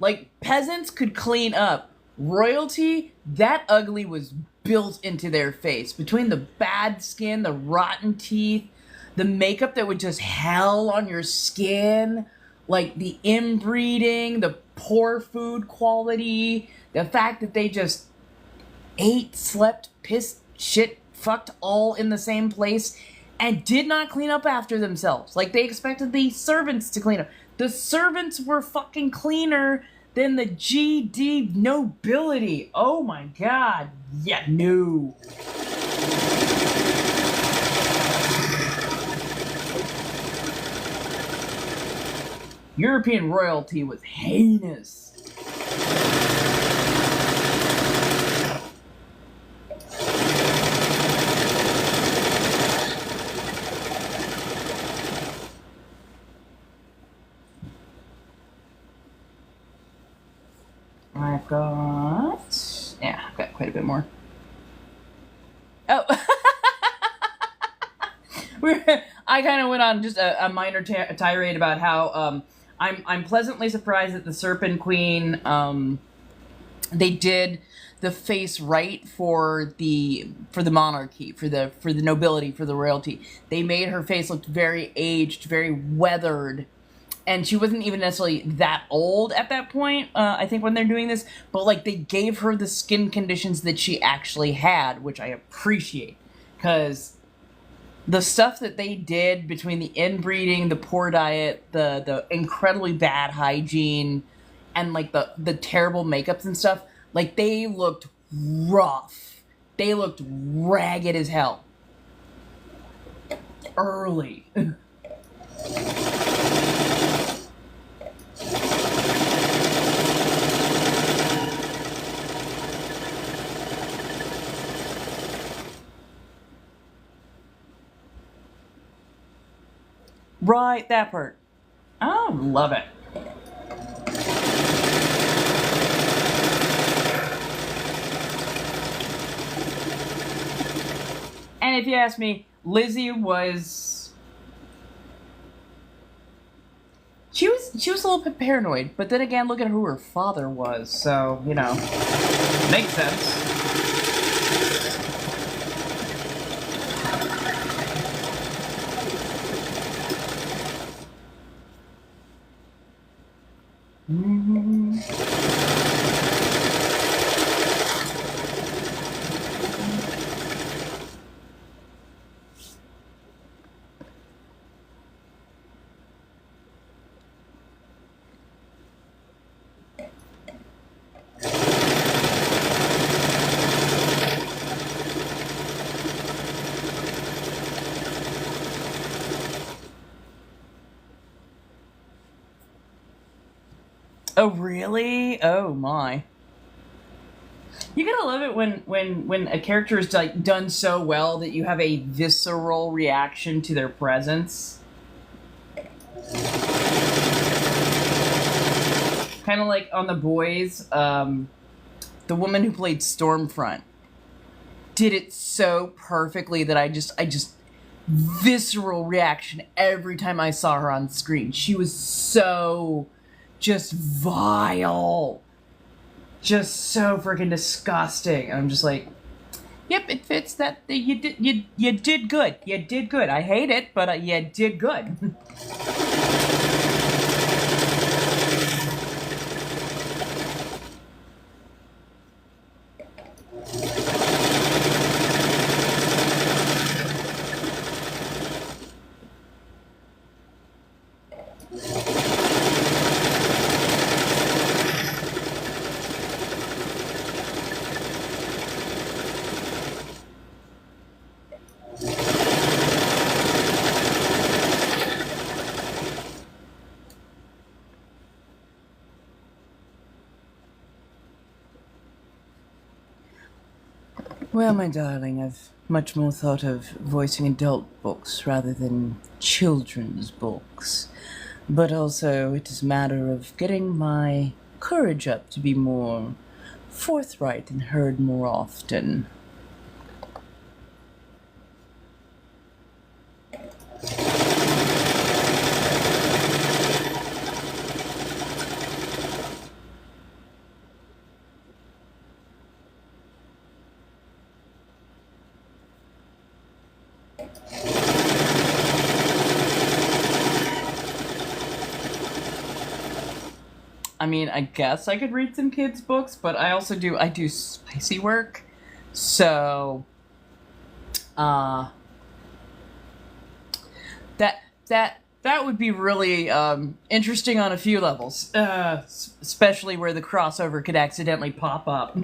Like, peasants could clean up. Royalty, that ugly was built into their face. Between the bad skin, the rotten teeth, the makeup that would just hell on your skin, like the inbreeding, the poor food quality, the fact that they just ate, slept, pissed, shit, fucked all in the same place and did not clean up after themselves. Like, they expected the servants to clean up. The servants were fucking cleaner than the GD nobility. Oh my god. Yeah, no. European royalty was heinous. I've got quite a bit more. Oh. I kind of went on just a minor tirade about how I'm pleasantly surprised that the Serpent Queen, they did the face right for the monarchy, for the nobility, for the royalty. They made her face look very aged, very weathered, and she wasn't even necessarily that old at that point, I think, when they're doing this, but like they gave her the skin conditions that she actually had, which I appreciate, because the stuff that they did between the inbreeding, the poor diet, the incredibly bad hygiene, and like the terrible makeups and stuff, like they looked rough. They looked ragged as hell. Early. Right, that part. Oh, love it. And if you ask me, Lizzie was... She was a little bit paranoid, but then again, look at who her father was, so, you know, makes sense. Oh, really? Oh, my. You gotta love it when a character is like done so well that you have a visceral reaction to their presence. Kind of like on The Boys, the woman who played Stormfront did it so perfectly that I just visceral reaction every time I saw her on screen. She was so just vile. Just so freaking disgusting. And I'm just like, yep, it fits that you did good. You did good. I hate it, but you did good. Well, my darling, I've much more thought of voicing adult books rather than children's books. But also, it is a matter of getting my courage up to be more forthright and heard more often. I mean, I guess I could read some kids' books, but I do spicy work. So, uh, that would be really interesting on a few levels, especially where the crossover could accidentally pop up.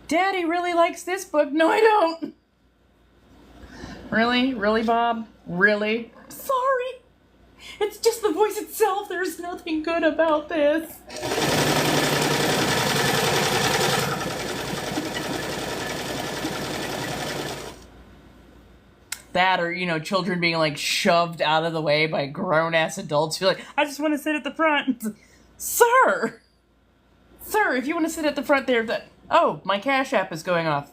Daddy really likes this book. No, I don't. Really? Really, Bob? Really? Sorry. It's just the voice itself. There's nothing good about this. That, or, children being, like, shoved out of the way by grown-ass adults who are like, I just want to sit at the front. Sir! Sir, if you want to sit at the front there, oh, my Cash App is going off.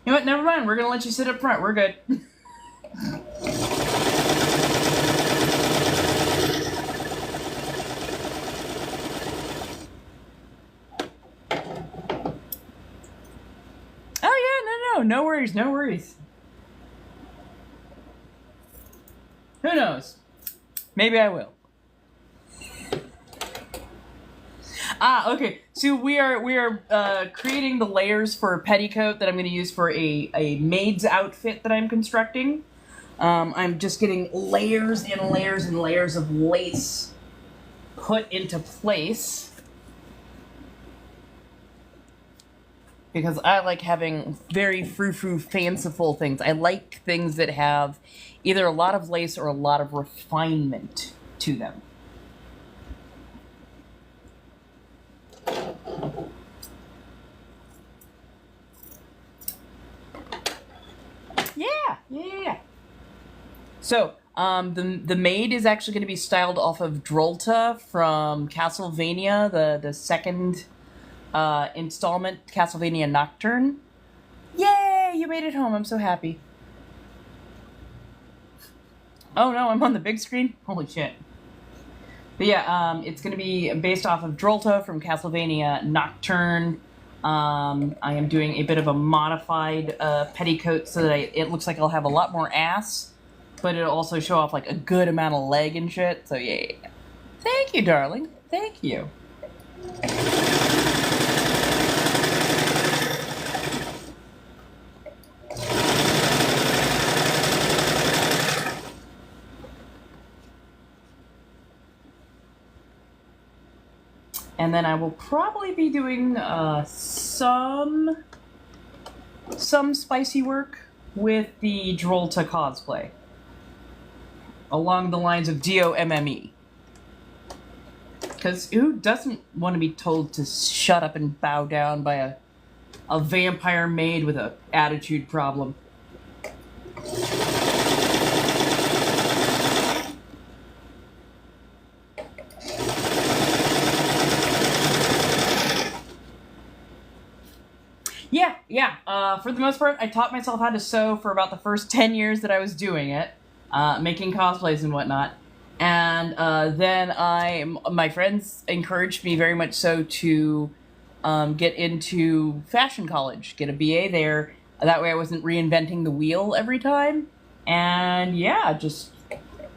You know what? Never mind. We're going to let you sit up front. We're good. Oh, yeah, no worries, no worries. Who knows? Maybe I will. Okay. So we are creating the layers for a petticoat that I'm going to use for a maid's outfit that I'm constructing. I'm just getting layers and layers and layers of lace put into place. Because I like having very frou-frou, fanciful things. I like things that have either a lot of lace or a lot of refinement to them. Yeah. So, the maid is actually going to be styled off of Drolta from Castlevania, the second installment, Castlevania Nocturne. Yay! You made it home. I'm so happy. Oh no, I'm on the big screen? Holy shit. But yeah, it's going to be based off of Drolta from Castlevania Nocturne. I am doing a bit of a modified petticoat so that it looks like I'll have a lot more ass, but it'll also show off like a good amount of leg and shit. So yeah. Thank you, darling. Thank you. And then I will probably be doing some spicy work with the Drolta cosplay. Along the lines of DOMME. Because who doesn't want to be told to shut up and bow down by a vampire maid with an attitude problem? Yeah. For the most part, I taught myself how to sew for about the first 10 years that I was doing it, making cosplays and whatnot. And then my friends encouraged me very much so to get into fashion college, get a BA there. That way I wasn't reinventing the wheel every time. And yeah,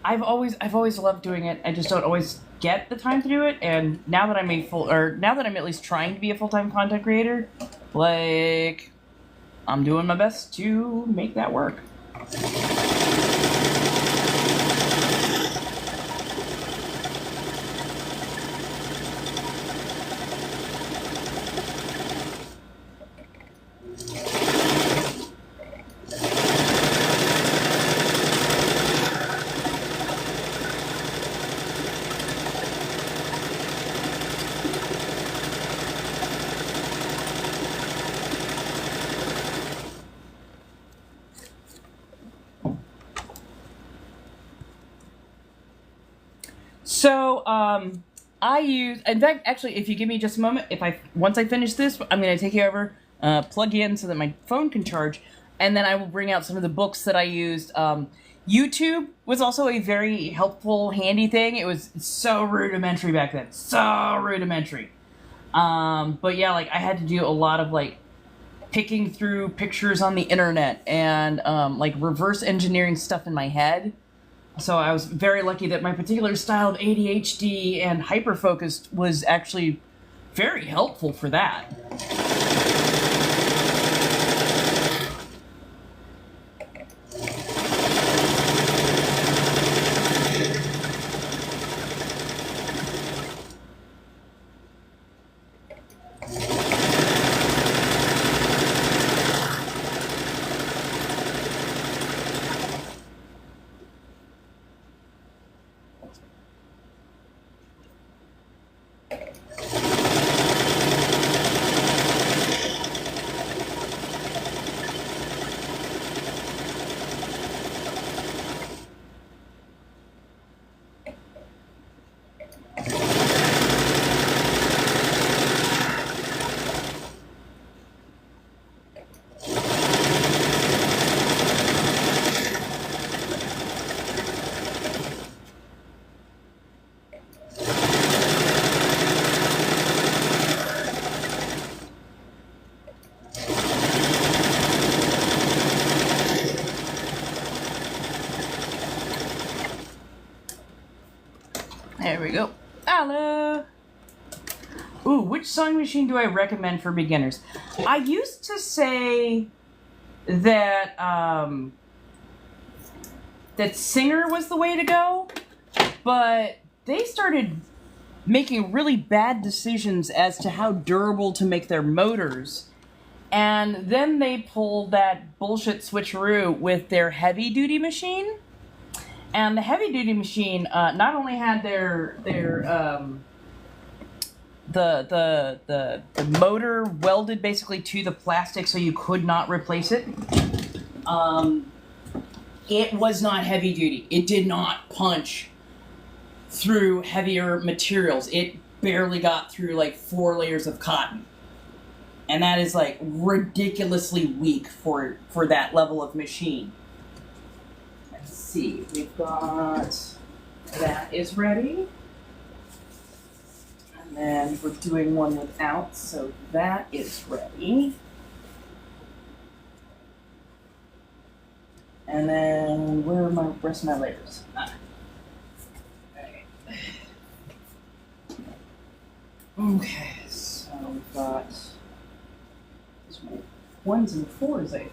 I've always loved doing it. I just don't always get the time to do it. And now that I'm at least trying to be a full-time content creator, like, I'm doing my best to make that work. So, in fact, actually, if you give me just a moment, once I finish this, I'm going to take you over, plug you in so that my phone can charge, and then I will bring out some of the books that I used. YouTube was also a very helpful, handy thing. It was so rudimentary back then. So rudimentary. But yeah, like I had to do a lot of like picking through pictures on the internet and like reverse engineering stuff in my head. So I was very lucky that my particular style of ADHD and hyperfocused was actually very helpful for that. There we go. Hello. Ooh, which sewing machine do I recommend for beginners? I used to say that that Singer was the way to go, but they started making really bad decisions as to how durable to make their motors. And then they pulled that bullshit switcheroo with their heavy duty machine. And the heavy duty machine not only had the motor welded basically to the plastic so you could not replace it. It was not heavy duty. It did not punch through heavier materials. It barely got through like 4 layers of cotton. And that is like ridiculously weak for that level of machine. Let's see, we've got that is ready. And then we're doing one without, so that is ready. And then where are my rest of my layers? Okay, so we've got ones and fours, I think.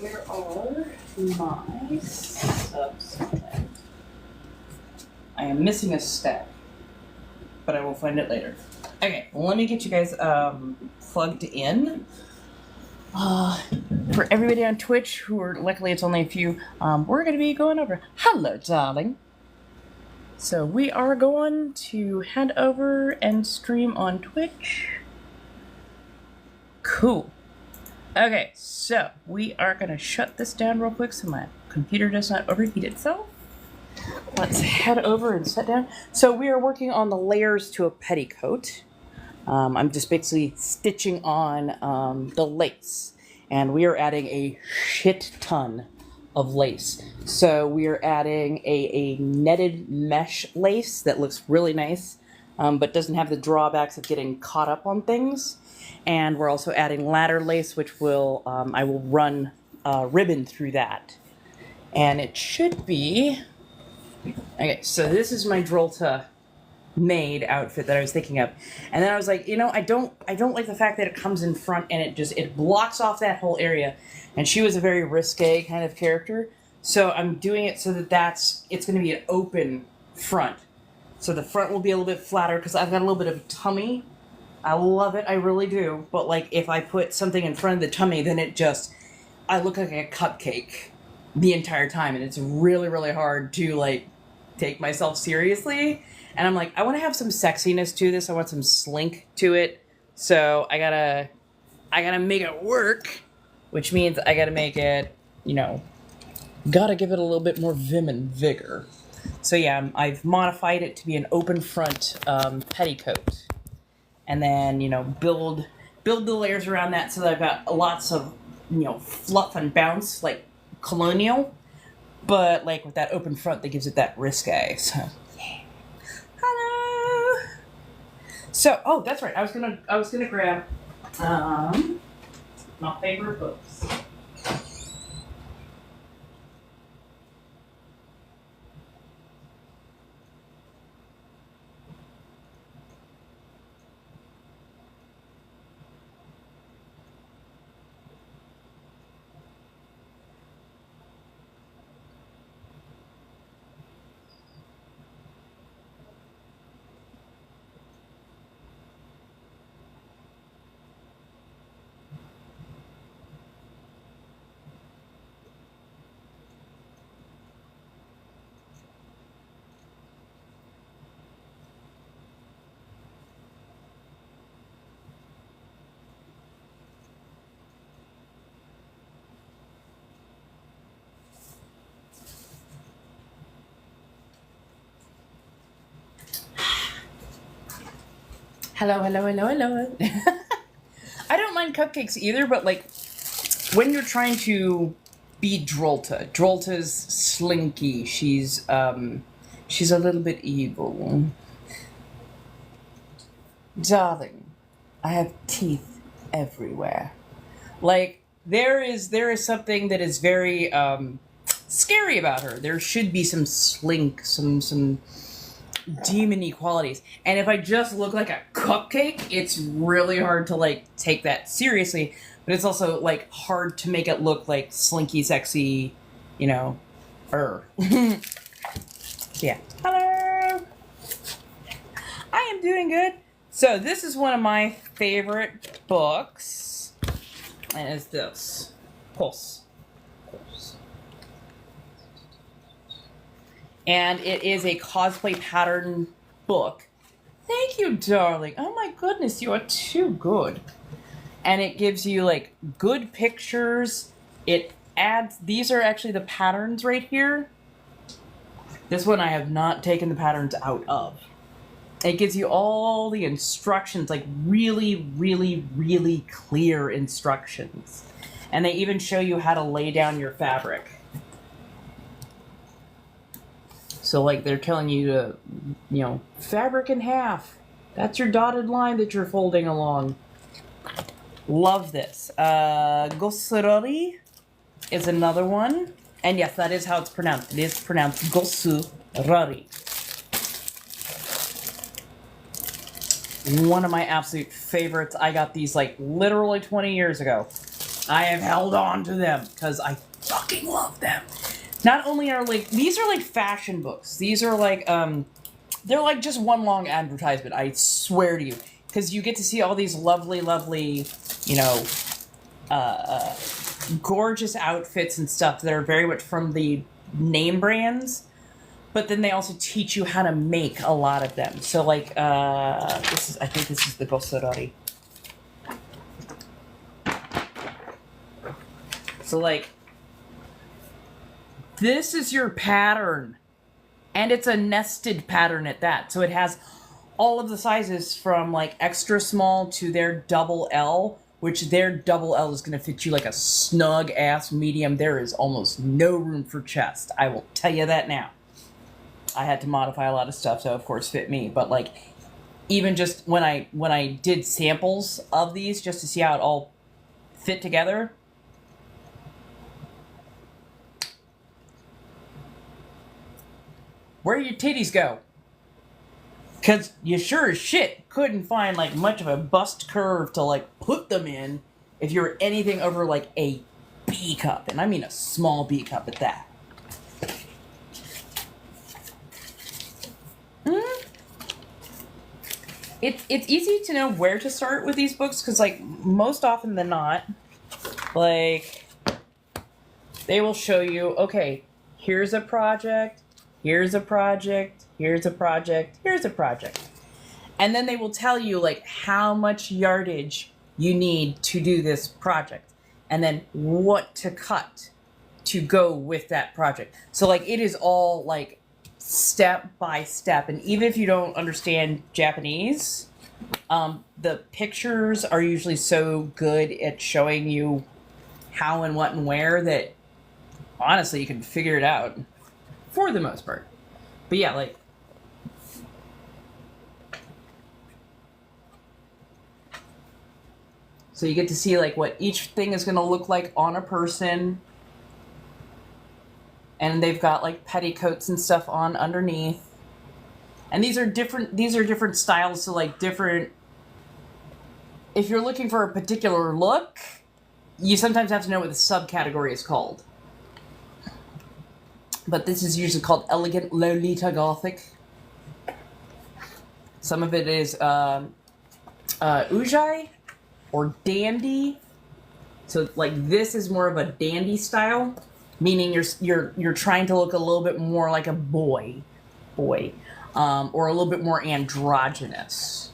Where are my subs? I am missing a stack, but I will find it later. Okay, well, let me get you guys plugged in. For everybody on Twitch, who are, luckily it's only a few, we're going to be going over. Hello, darling. So we are going to head over and stream on Twitch. Cool. Okay, so we are going to shut this down real quick so my computer does not overheat itself. Let's head over and sit down. So we are working on the layers to a petticoat. I'm just basically stitching on the lace. And we are adding a shit ton of lace. So we are adding a netted mesh lace that looks really nice, but doesn't have the drawbacks of getting caught up on things. And we're also adding ladder lace, which will I will run ribbon through that. And it should be... Okay, so this is my Drolta maid outfit that I was thinking of. And then I was like, you know, I don't like the fact that it comes in front and it blocks off that whole area. And she was a very risque kind of character. So I'm doing it so that it's going to be an open front. So the front will be a little bit flatter because I've got a little bit of a tummy. I love it, I really do. But like if I put something in front of the tummy, then I look like a cupcake the entire time. And it's really, really hard to like take myself seriously. And I'm like, I want to have some sexiness to this. I want some slink to it. So I gotta make it work, which means I gotta make it, you know, gotta give it a little bit more vim and vigor. So yeah, I've modified it to be an open front petticoat. And then, you know, build the layers around that so that I've got lots of, you know, fluff and bounce, like colonial. But like with that open front that gives it that risque. So yeah. Hello. So, oh, that's right. I was gonna grab my favorite books. Hello, hello, hello, hello. I don't mind cupcakes either, but like when you're trying to be Drolta's slinky. She's a little bit evil. Darling, I have teeth everywhere. Like there is something that is very scary about her. There should be some slink, some demony qualities. And if I just look like a cupcake, it's really hard to like take that seriously. But it's also like hard to make it look like slinky, sexy, you know. Yeah. Hello. I am doing good. So this is one of my favorite books, and it's this Pulse. And it is a cosplay pattern book. Thank you, darling. Oh my goodness, you are too good. And it gives you like good pictures. It adds, these are actually the patterns right here. This one I have not taken the patterns out of. It gives you all the instructions, like really, really, really clear instructions. And they even show you how to lay down your fabric. So like they're telling you to, you know, fabric in half. That's your dotted line that you're folding along. Love this. Gosurori is another one. And yes, that is how it's pronounced. It is pronounced Gosurori. One of my absolute favorites. I got these like literally 20 years ago. I have held on to them because I fucking love them. Not only are like, these are like fashion books. These are like, they're like just one long advertisement, I swear to you. Because you get to see all these lovely, lovely, you know, gorgeous outfits and stuff that are very much from the name brands. But then they also teach you how to make a lot of them. So like, I think this is the Gosurori. So like, this is your pattern. And it's a nested pattern at that. So it has all of the sizes from like extra small to their double L, which their double L is going to fit you like a snug ass medium. There is almost no room for chest. I will tell you that now. I had to modify a lot of stuff to, of course, fit me. But like, even just when I did samples of these just to see how it all fit together. Where your titties go? Because you sure as shit couldn't find like much of a bust curve to like put them in if you're anything over like a B cup. And I mean a small B cup at that. It's easy to know where to start with these books because like most often than not, like they will show you, okay, here's a project, here's a project, here's a project, here's a project. And then they will tell you like how much yardage you need to do this project and then what to cut to go with that project. So like it is all like step by step. And even if you don't understand Japanese, the pictures are usually so good at showing you how and what and where that honestly you can figure it out for the most part. But yeah, like So you get to see like what each thing is going to look like on a person. And they've got like petticoats and stuff on underneath. And these are different styles, so like different, if you're looking for a particular look, you sometimes have to know what the subcategory is called. But this is usually called Elegant Lolita Gothic. Some of it is Ujai or Dandy. So like this is more of a dandy style, meaning you're trying to look a little bit more like a boy, or a little bit more androgynous.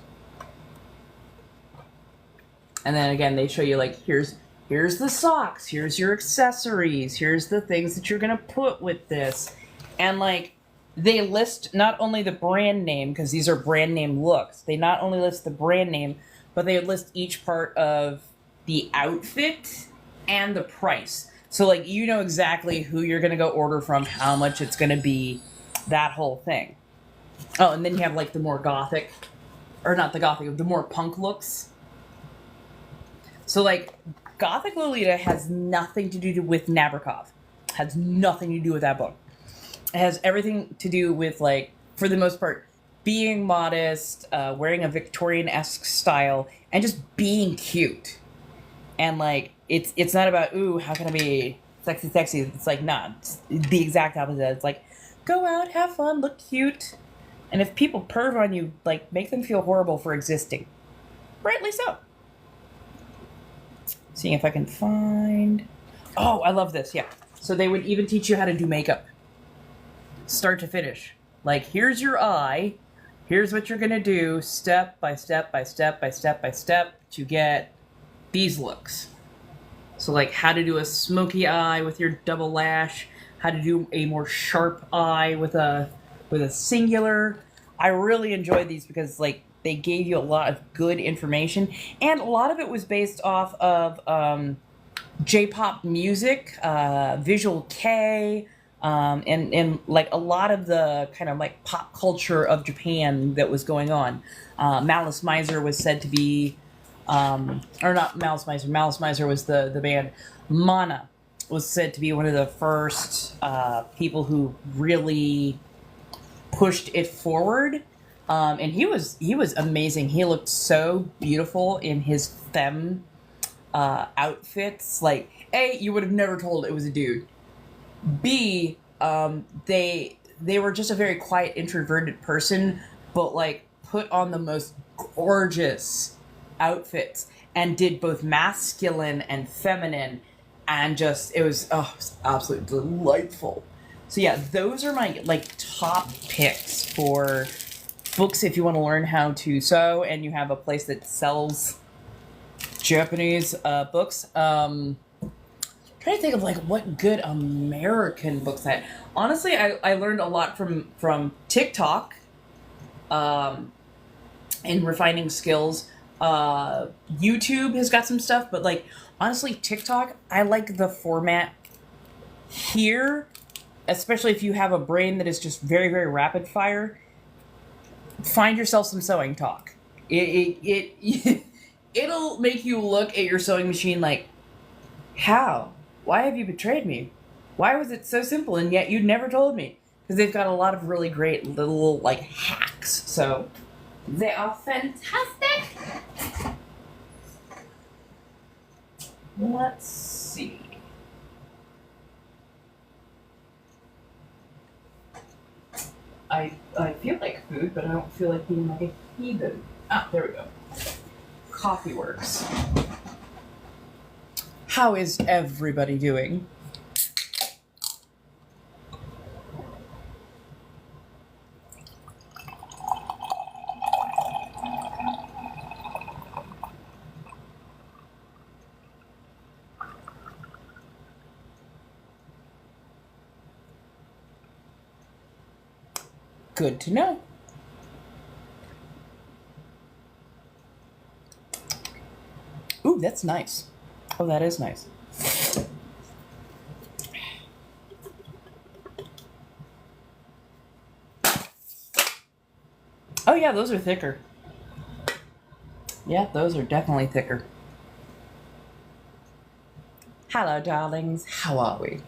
And then again, they show you like here's the socks, here's your accessories, here's the things that you're gonna put with this, and like they list not only the brand name, because these are brand name looks. They not only list the brand name, but they list each part of the outfit and the price. So like you know exactly who you're gonna go order from, how much it's gonna be, that whole thing. Oh, and then you have like the more gothic, or not the gothic, the more punk looks. So like Gothic Lolita has nothing to do with Nabokov. Has nothing to do with that book. It has everything to do with, like, for the most part, being modest, wearing a Victorian-esque style, and just being cute. And like it's not about, ooh, how can I be sexy? It's like, nah, it's the exact opposite. It's like, go out, have fun, look cute. And if people perv on you, like, make them feel horrible for existing. Rightly so. Seeing if I can find... Oh, I love this, yeah. So they would even teach you how to do makeup. Start to finish. Like, here's your eye. Here's what you're going to do step by step by step by step by step to get these looks. So, like, how to do a smoky eye with your double lash. How to do a more sharp eye with a singular. I really enjoyed these because, like, they gave you a lot of good information, and a lot of it was based off of J-pop music, Visual K, and like a lot of the kind of like pop culture of Japan that was going on. Malice Miser was said to be, or not Malice Miser. Malice Miser was the band. Mana was said to be one of the first people who really pushed it forward. And he was amazing. He looked so beautiful in his femme outfits. Like, A, you would have never told it was a dude. B, they were just a very quiet, introverted person, but like put on the most gorgeous outfits and did both masculine and feminine, and just it was absolutely delightful. So yeah, those are my like top picks for books if you want to learn how to sew and you have a place that sells Japanese books. Trying to think of like what good American books I had. Honestly, I learned a lot from TikTok in refining skills. YouTube has got some stuff, but like honestly, TikTok, I like the format here, especially if you have a brain that is just very, very rapid fire. Find yourself some sewing talk. It'll make you look at your sewing machine like, how? Why have you betrayed me? Why was it so simple and yet you never told me? Because they've got a lot of really great little like hacks. So they are fantastic. Let's see. I feel like food, but I don't feel like being like a heathen. Ah, there we go. Coffee Works. How is everybody doing? Good to know. Ooh, that's nice. Oh, that is nice. Oh yeah, those are thicker. Yeah, those are definitely thicker. Hello, darlings. How are we?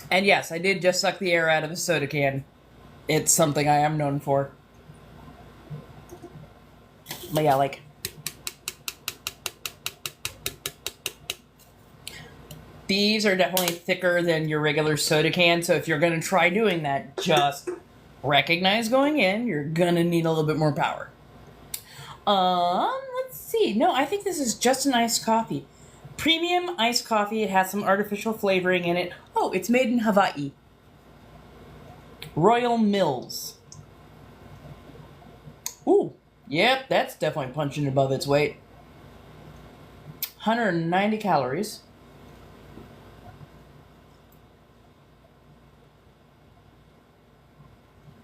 And yes, I did just suck the air out of a soda can. It's something I am known for. But yeah, like... these are definitely thicker than your regular soda can, so if you're going to try doing that, just recognize going in, you're going to need a little bit more power. Let's see. No, I think this is just an iced coffee. Premium iced coffee. It has some artificial flavoring in it. Oh, it's made in Hawaii. Royal Mills. Ooh, yep, that's definitely punching above its weight. 190 calories.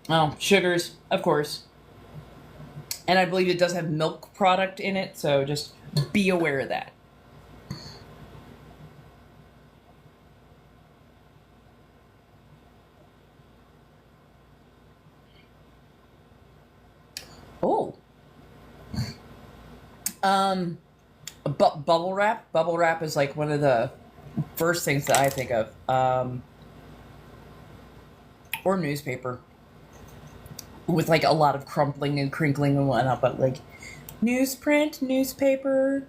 Oh, sugars, of course. And I believe it does have milk product in it, so just be aware of that. Oh. Bubble wrap. Bubble wrap is like one of the first things that I think of. Or newspaper. With like a lot of crumpling and crinkling and whatnot, but like newsprint, newspaper,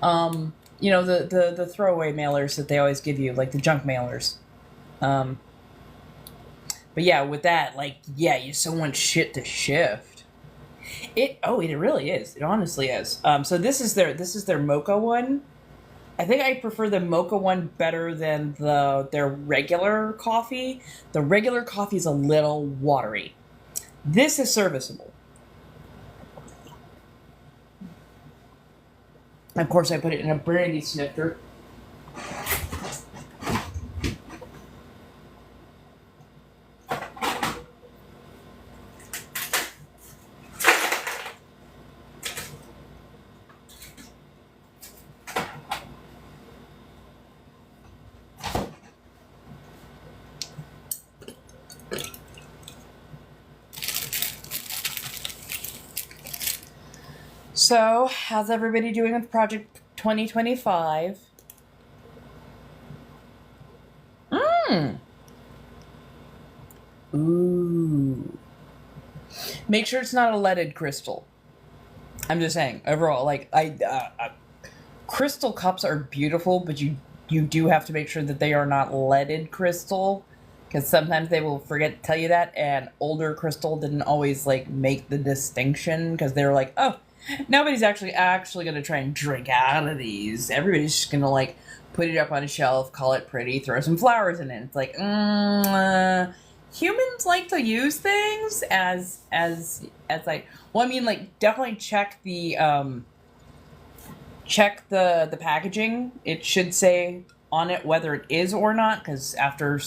you know, the throwaway mailers that they always give you, like the junk mailers. But yeah, with that, like, yeah, you so want shit to shift. It really is. It honestly is. So this is their mocha one. I think I prefer the mocha one better than their regular coffee. The regular coffee is a little watery. This is serviceable. Of course, I put it in a brandy snifter. So, how's everybody doing with Project 2025? Ooh. Make sure it's not a leaded crystal. I'm just saying, overall, like, crystal cups are beautiful, but you do have to make sure that they are not leaded crystal, because sometimes they will forget to tell you that, and older crystal didn't always, like, make the distinction, because they were like, oh, nobody's actually going to try and drink out of these. Everybody's just going to, like, put it up on a shelf, call it pretty, throw some flowers in it. It's like, humans like to use things as like, well, I mean, like, definitely check the packaging. It should say on it whether it is or not, because after a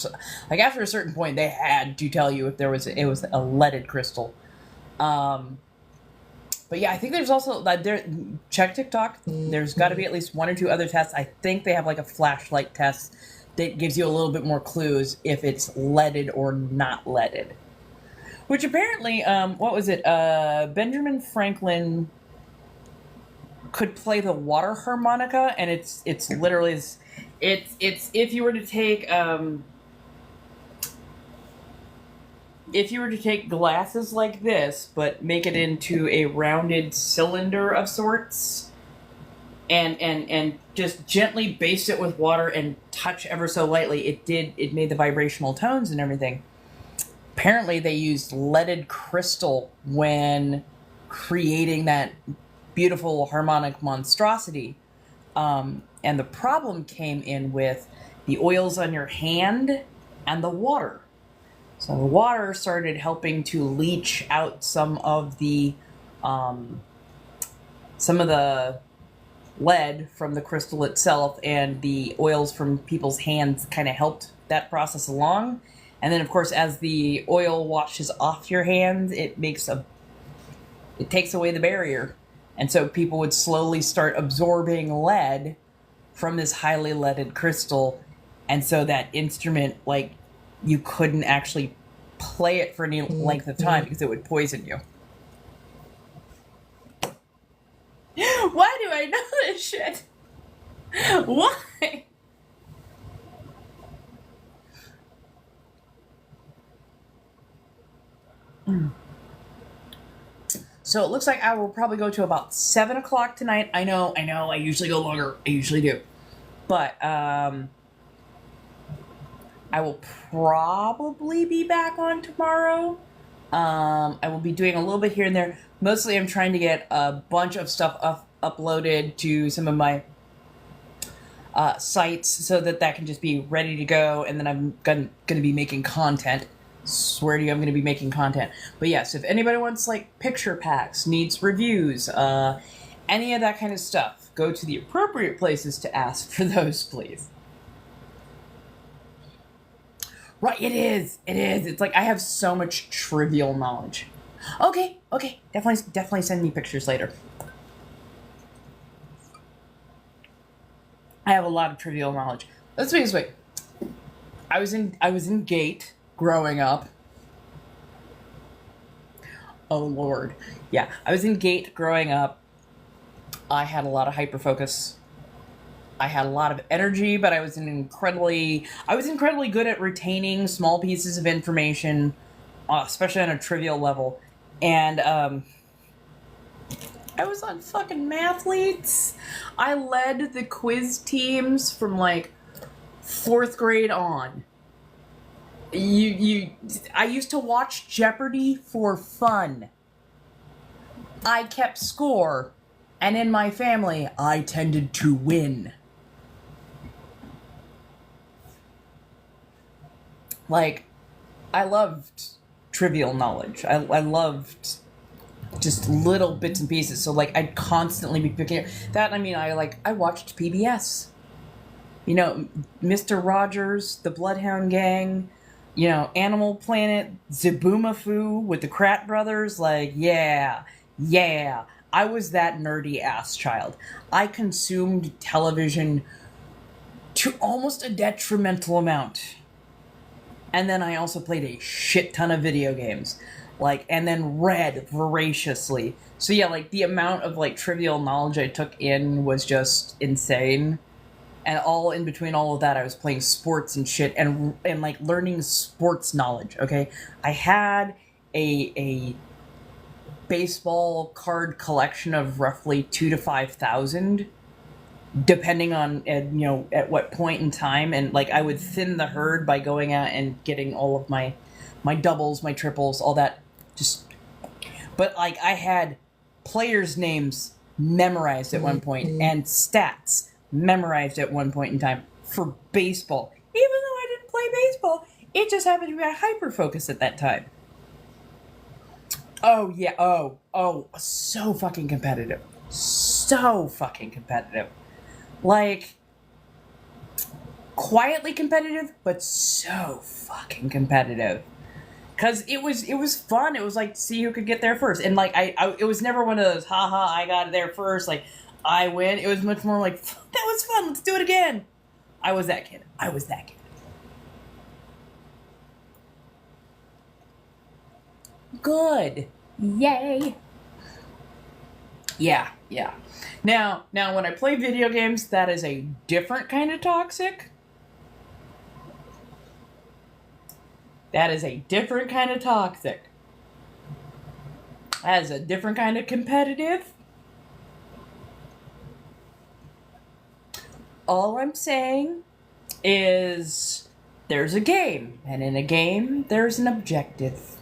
certain point, they had to tell you if it was a leaded crystal. But yeah, I think there's also check TikTok. There's got to be at least one or two other tests. I think they have like a flashlight test that gives you a little bit more clues if it's leaded or not leaded. Which apparently, what was it? Benjamin Franklin could play the water harmonica, and it's literally it's if you were to take glasses like this, but make it into a rounded cylinder of sorts, and just gently baste it with water and touch ever so lightly, it made the vibrational tones and everything. Apparently they used leaded crystal when creating that beautiful harmonic monstrosity. And the problem came in with the oils on your hand and the water. So the water started helping to leach out some of the lead from the crystal itself, and the oils from people's hands kind of helped that process along. And then, of course, as the oil washes off your hands, it takes away the barrier. And so people would slowly start absorbing lead from this highly leaded crystal. And so that instrument, like, you couldn't actually play it for any length of time because it would poison you. I know this shit? Why? So it looks like I will probably go to about 7 o'clock tonight. I know, I usually go longer. I usually do. But, I will probably be back on tomorrow. I will be doing a little bit here and there. Mostly I'm trying to get a bunch of stuff uploaded to some of my sites so that can just be ready to go, and then I'm going to be making content. Swear to you, I'm going to be making content. But yes, if anybody wants like picture packs, needs reviews, any of that kind of stuff, go to the appropriate places to ask for those, please. Right, it is. It's like I have so much trivial knowledge. Okay, definitely send me pictures later. I have a lot of trivial knowledge. Let's be this way. I was in Gate growing up. Oh Lord. Yeah, I was in Gate growing up. I had a lot of hyperfocus. I had a lot of energy, but I was incredibly good at retaining small pieces of information, especially on a trivial level. And I was on fucking mathletes. I led the quiz teams from like 4th grade on. I used to watch Jeopardy for fun. I kept score, and in my family, I tended to win. Like, I loved trivial knowledge. I loved just little bits and pieces. So, like, I'd constantly be picking that. I mean, I watched PBS. You know, Mr. Rogers, the Bloodhound Gang, you know, Animal Planet, Zaboomafoo with the Krat brothers. Like, yeah. I was that nerdy ass child. I consumed television to almost a detrimental amount. And then I also played a shit ton of video games. Like, and then read voraciously. So yeah, like, the amount of, like, trivial knowledge I took in was just insane. And all in between all of that, I was playing sports and shit and like, learning sports knowledge, okay? I had a baseball card collection of roughly 2,000 to 5,000. Depending on, you know, at what point in time. And, like, I would thin the herd by going out and getting all of my doubles, my triples, all that. But, like, I had players' names memorized at one point and stats memorized at one point in time for baseball. Even though I didn't play baseball, it just happened to be a hyper-focus at that time. Oh, yeah, oh, so fucking competitive. Like, quietly competitive, but so fucking competitive. Cause it was fun. It was like, see who could get there first. And like, it was never one of those, haha, I got there first, like, I win. It was much more like, that was fun, let's do it again. I was that kid. Good. Yay. Yeah. Now, when I play video games, that is a different kind of toxic. That is a different kind of toxic. That is a different kind of competitive. All I'm saying is there's a game, and in a game, there's an objective.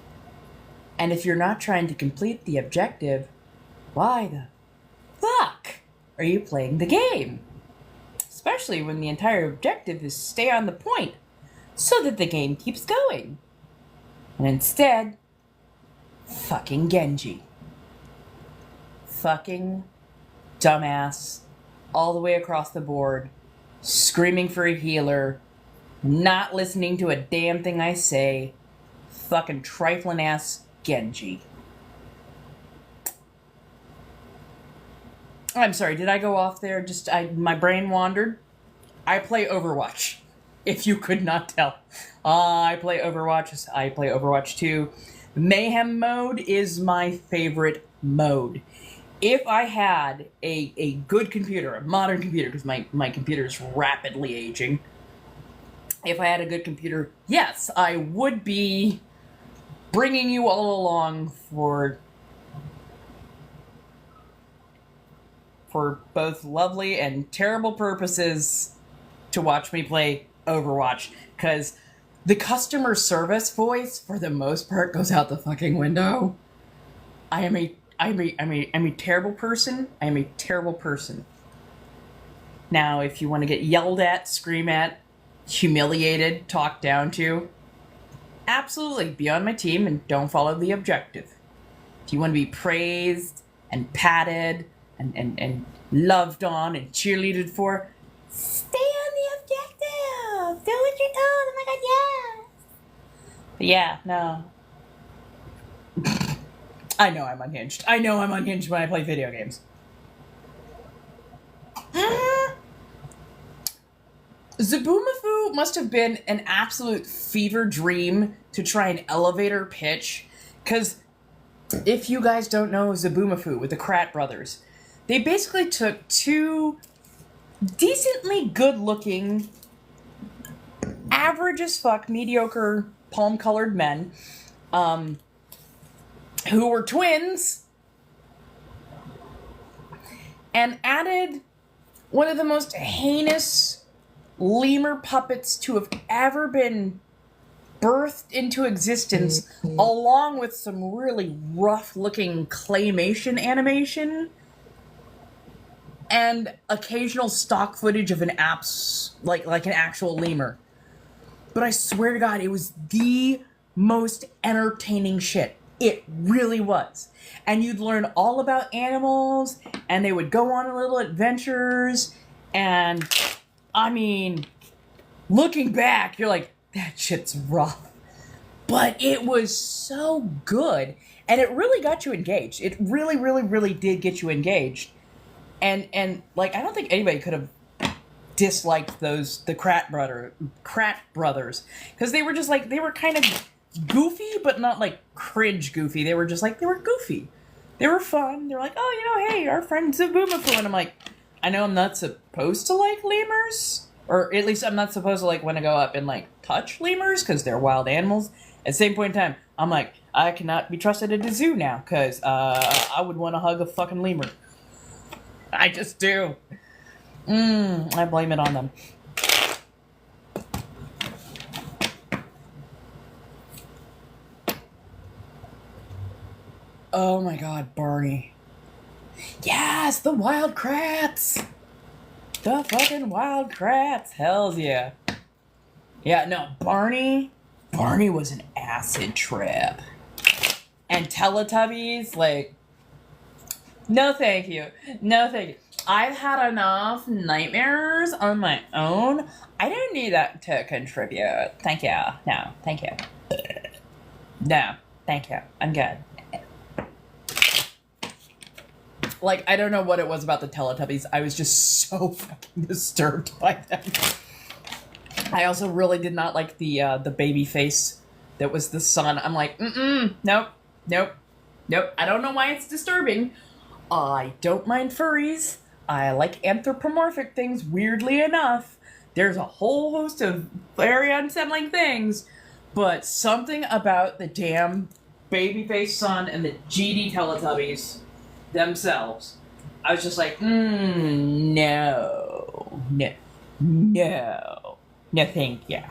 And if you're not trying to complete the objective, why the fuck are you playing the game? Especially when the entire objective is stay on the point so that the game keeps going. And instead, fucking Genji. Fucking dumbass all the way across the board, screaming for a healer, not listening to a damn thing I say, fucking trifling ass Genji. I'm sorry, did I go off there? My brain wandered. I play Overwatch, if you could not tell. I play Overwatch. I play Overwatch 2. Mayhem mode is my favorite mode. if I had a good computer, a modern computer, because my computer is rapidly aging. If I had a good computer, yes, I would be bringing you all along for both lovely and terrible purposes to watch me play Overwatch, because the customer service voice, for the most part, goes out the fucking window. I'm a terrible person. I am a terrible person. Now, if you want to get yelled at, scream at, humiliated, talked down to, absolutely, be on my team and don't follow the objective. If you want to be praised and patted and loved on and cheerleaded for, stay on the objective. Do what you're told. Oh my god, yeah. But yeah, no. I know I'm unhinged. I know I'm unhinged when I play video games. Zaboomafoo must have been an absolute fever dream to try an elevator pitch, because if you guys don't know Zaboomafoo with the Krat brothers, they basically took two decently good-looking, average as fuck, mediocre, palm-colored men, who were twins, and added one of the most heinous lemur puppets to have ever been birthed into existence, along with some really rough-looking claymation animation and occasional stock footage of an like an actual lemur. But I swear to God, it was the most entertaining shit. It really was. And you'd learn all about animals, and they would go on little adventures, and I mean, looking back, you're like, that shit's rough. But it was so good, and it really got you engaged. It really, really, really did get you engaged. And like, I don't think anybody could have disliked the Krat brothers, because they were just like, they were kind of goofy, but not like cringe goofy. They were just like, they were goofy. They were fun. They were like, oh, you know, hey, our friend Zaboomafoo. And I'm like, I know I'm not supposed to like lemurs, or at least I'm not supposed to like want to go up and like touch lemurs because they're wild animals. At the same point in time, I'm like, I cannot be trusted at a zoo now, because I would want to hug a fucking lemur. I just do. I blame it on them. Oh my god, Barney. Yes, the wild Krats! The fucking wild Krats! Hells yeah. Yeah, no, Barney was an acid trip. And Teletubbies, like, no thank you. No thank you. I've had enough nightmares on my own. I don't need that to contribute. Thank you. No, thank you. No, thank you. I'm good. Like, I don't know what it was about the Teletubbies. I was just so fucking disturbed by them. I also really did not like the baby face that was the son. I'm like, nope. I don't know why it's disturbing. I don't mind furries. I like anthropomorphic things, weirdly enough. There's a whole host of very unsettling things, but something about the damn babyface son and the GD Teletubbies themselves, I was just like, no, thank you.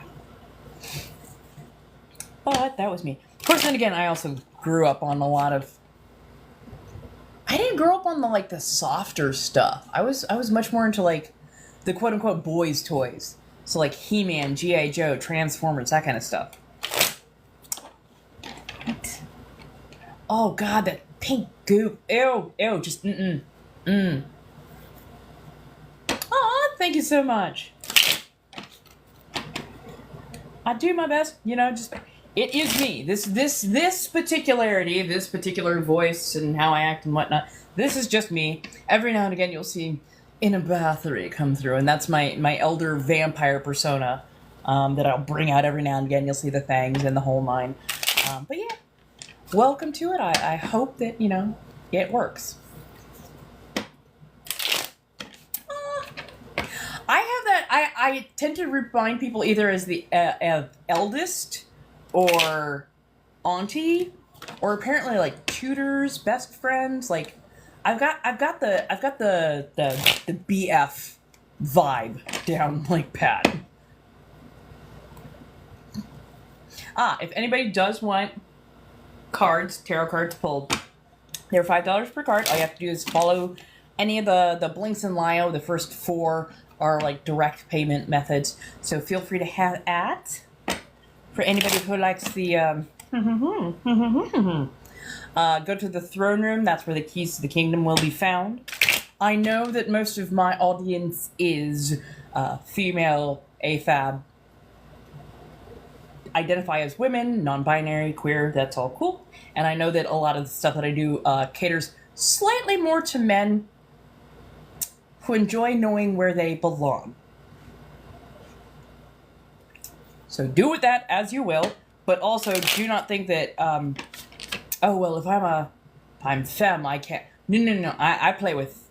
But that was me. Of course, then again, I also grew up on a lot of. I didn't grow up on the softer stuff. I was much more into like the quote unquote boys' toys. So like He-Man, G.I. Joe, Transformers, that kind of stuff. What? Oh god, that pink goop. Ew, just Aw, thank you so much. I do my best, just it is me. This particularity, this particular voice and how I act and whatnot, this is just me. Every now and again you'll see in a Bathory come through, and that's my elder vampire persona that I'll bring out every now and again. You'll see the fangs and the whole nine. But yeah, welcome to it. I hope that, it works. I tend to remind people either as the eldest or auntie, or apparently like tutors, best friends. Like I've got the BF vibe down like pat. If anybody does want cards, tarot cards pulled, they're $5 per card. All you have to do is follow any of the blinks in Lio. The first 4 are like direct payment methods. So feel free to have at for anybody who likes the go to the throne room. That's where the keys to the kingdom will be found. I know that most of my audience is female, AFAB, identify as women, non-binary, queer, that's all cool. And I know that a lot of the stuff that I do caters slightly more to men who enjoy knowing where they belong. So do with that as you will, but also do not think that, oh, well, if I'm femme, I can't. No. I play with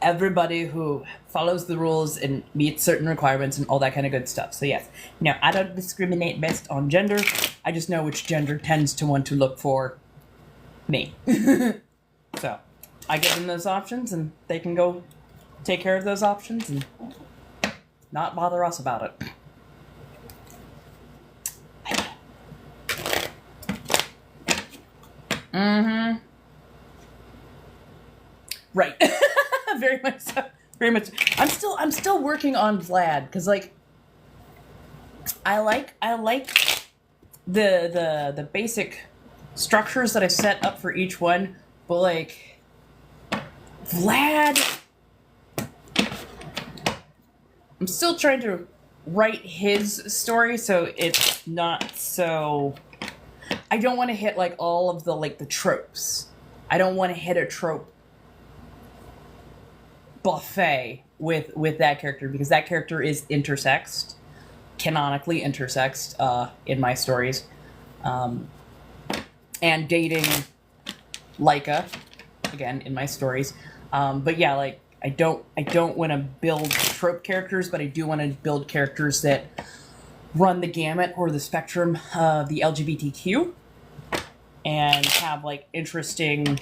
everybody who follows the rules and meets certain requirements and all that kind of good stuff. So yes, no, I don't discriminate based on gender. I just know which gender tends to want to look for me. So I give them those options and they can go take care of those options and not bother us about it. Mm-hmm. Right. Very much so. Very much. I'm still working on Vlad because like I like the basic structures that I set up for each one, but like Vlad, I'm still trying to write his story so it's not so. I don't want to hit like all of the like the tropes. I don't want to hit a trope buffet with that character because that character is intersexed, canonically intersexed in my stories, and dating Leica again in my stories. But yeah, like I don't want to build trope characters, but I do want to build characters that run the gamut or the spectrum of the LGBTQ and have like interesting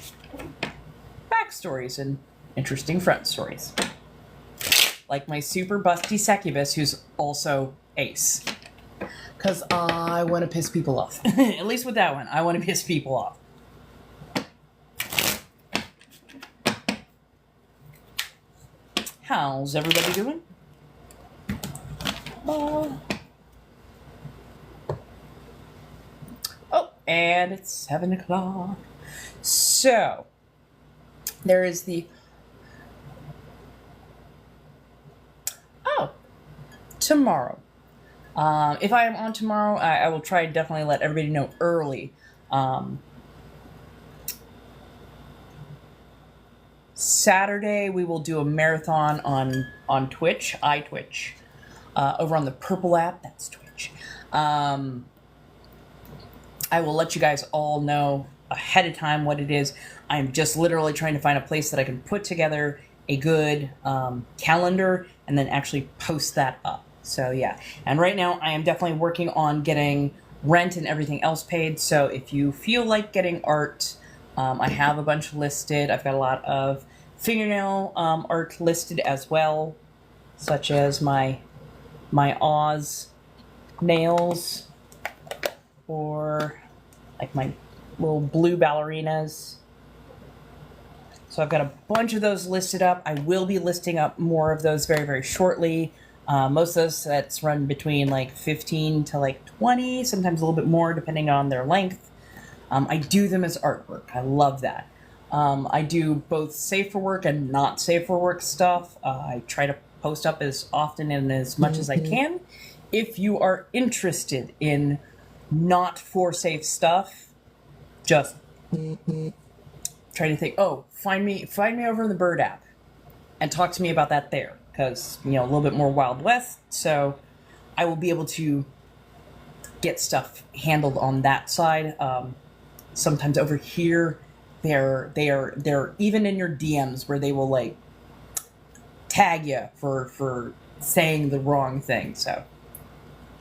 backstories and interesting front stories. Like my super busty succubus who's also ace. Because I want to piss people off. At least with that one, I want to piss people off. How's everybody doing? Oh, and it's 7 o'clock. So, there is the... tomorrow. If I am on tomorrow, I will try to definitely let everybody know early. Saturday, we will do a marathon on Twitch, iTwitch, over on the Purple app. That's Twitch. I will let you guys all know ahead of time what it is. I'm just literally trying to find a place that I can put together a good calendar and then actually post that up. So yeah, and right now I am definitely working on getting rent and everything else paid. So if you feel like getting art, I have a bunch listed. I've got a lot of fingernail art listed as well, such as my Oz nails or like my little blue ballerinas. So I've got a bunch of those listed up. I will be listing up more of those very, very shortly. Most of those sets run between like 15 to like 20, sometimes a little bit more depending on their length. I do them as artwork. I love that. I do both safe for work and not safe for work stuff. I try to post up as often and as much as I can. If you are interested in not for safe stuff, just try to think, oh, find me over in the Bird app and talk to me about that there. Because, you know, a little bit more Wild West, so I will be able to get stuff handled on that side. Sometimes over here, they're even in your DMs where they will like tag you for saying the wrong thing. So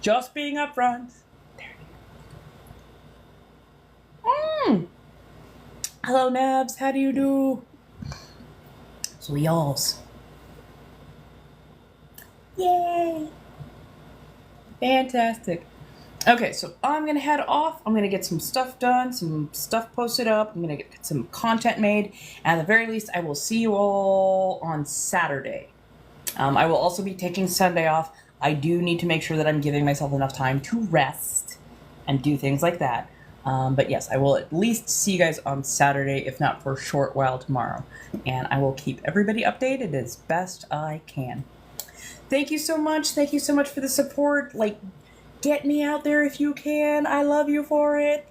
just being upfront. Hello, Nabs. How do you do? So y'alls. Yay! Fantastic. Okay, so I'm gonna head off. I'm gonna get some stuff done, some stuff posted up. I'm gonna get some content made. And at the very least, I will see you all on Saturday. I will also be taking Sunday off. I do need to make sure that I'm giving myself enough time to rest and do things like that. But yes, I will at least see you guys on Saturday, if not for a short while tomorrow. And I will keep everybody updated as best I can. Thank you so much. Thank you so much for the support. Like, get me out there if you can. I love you for it.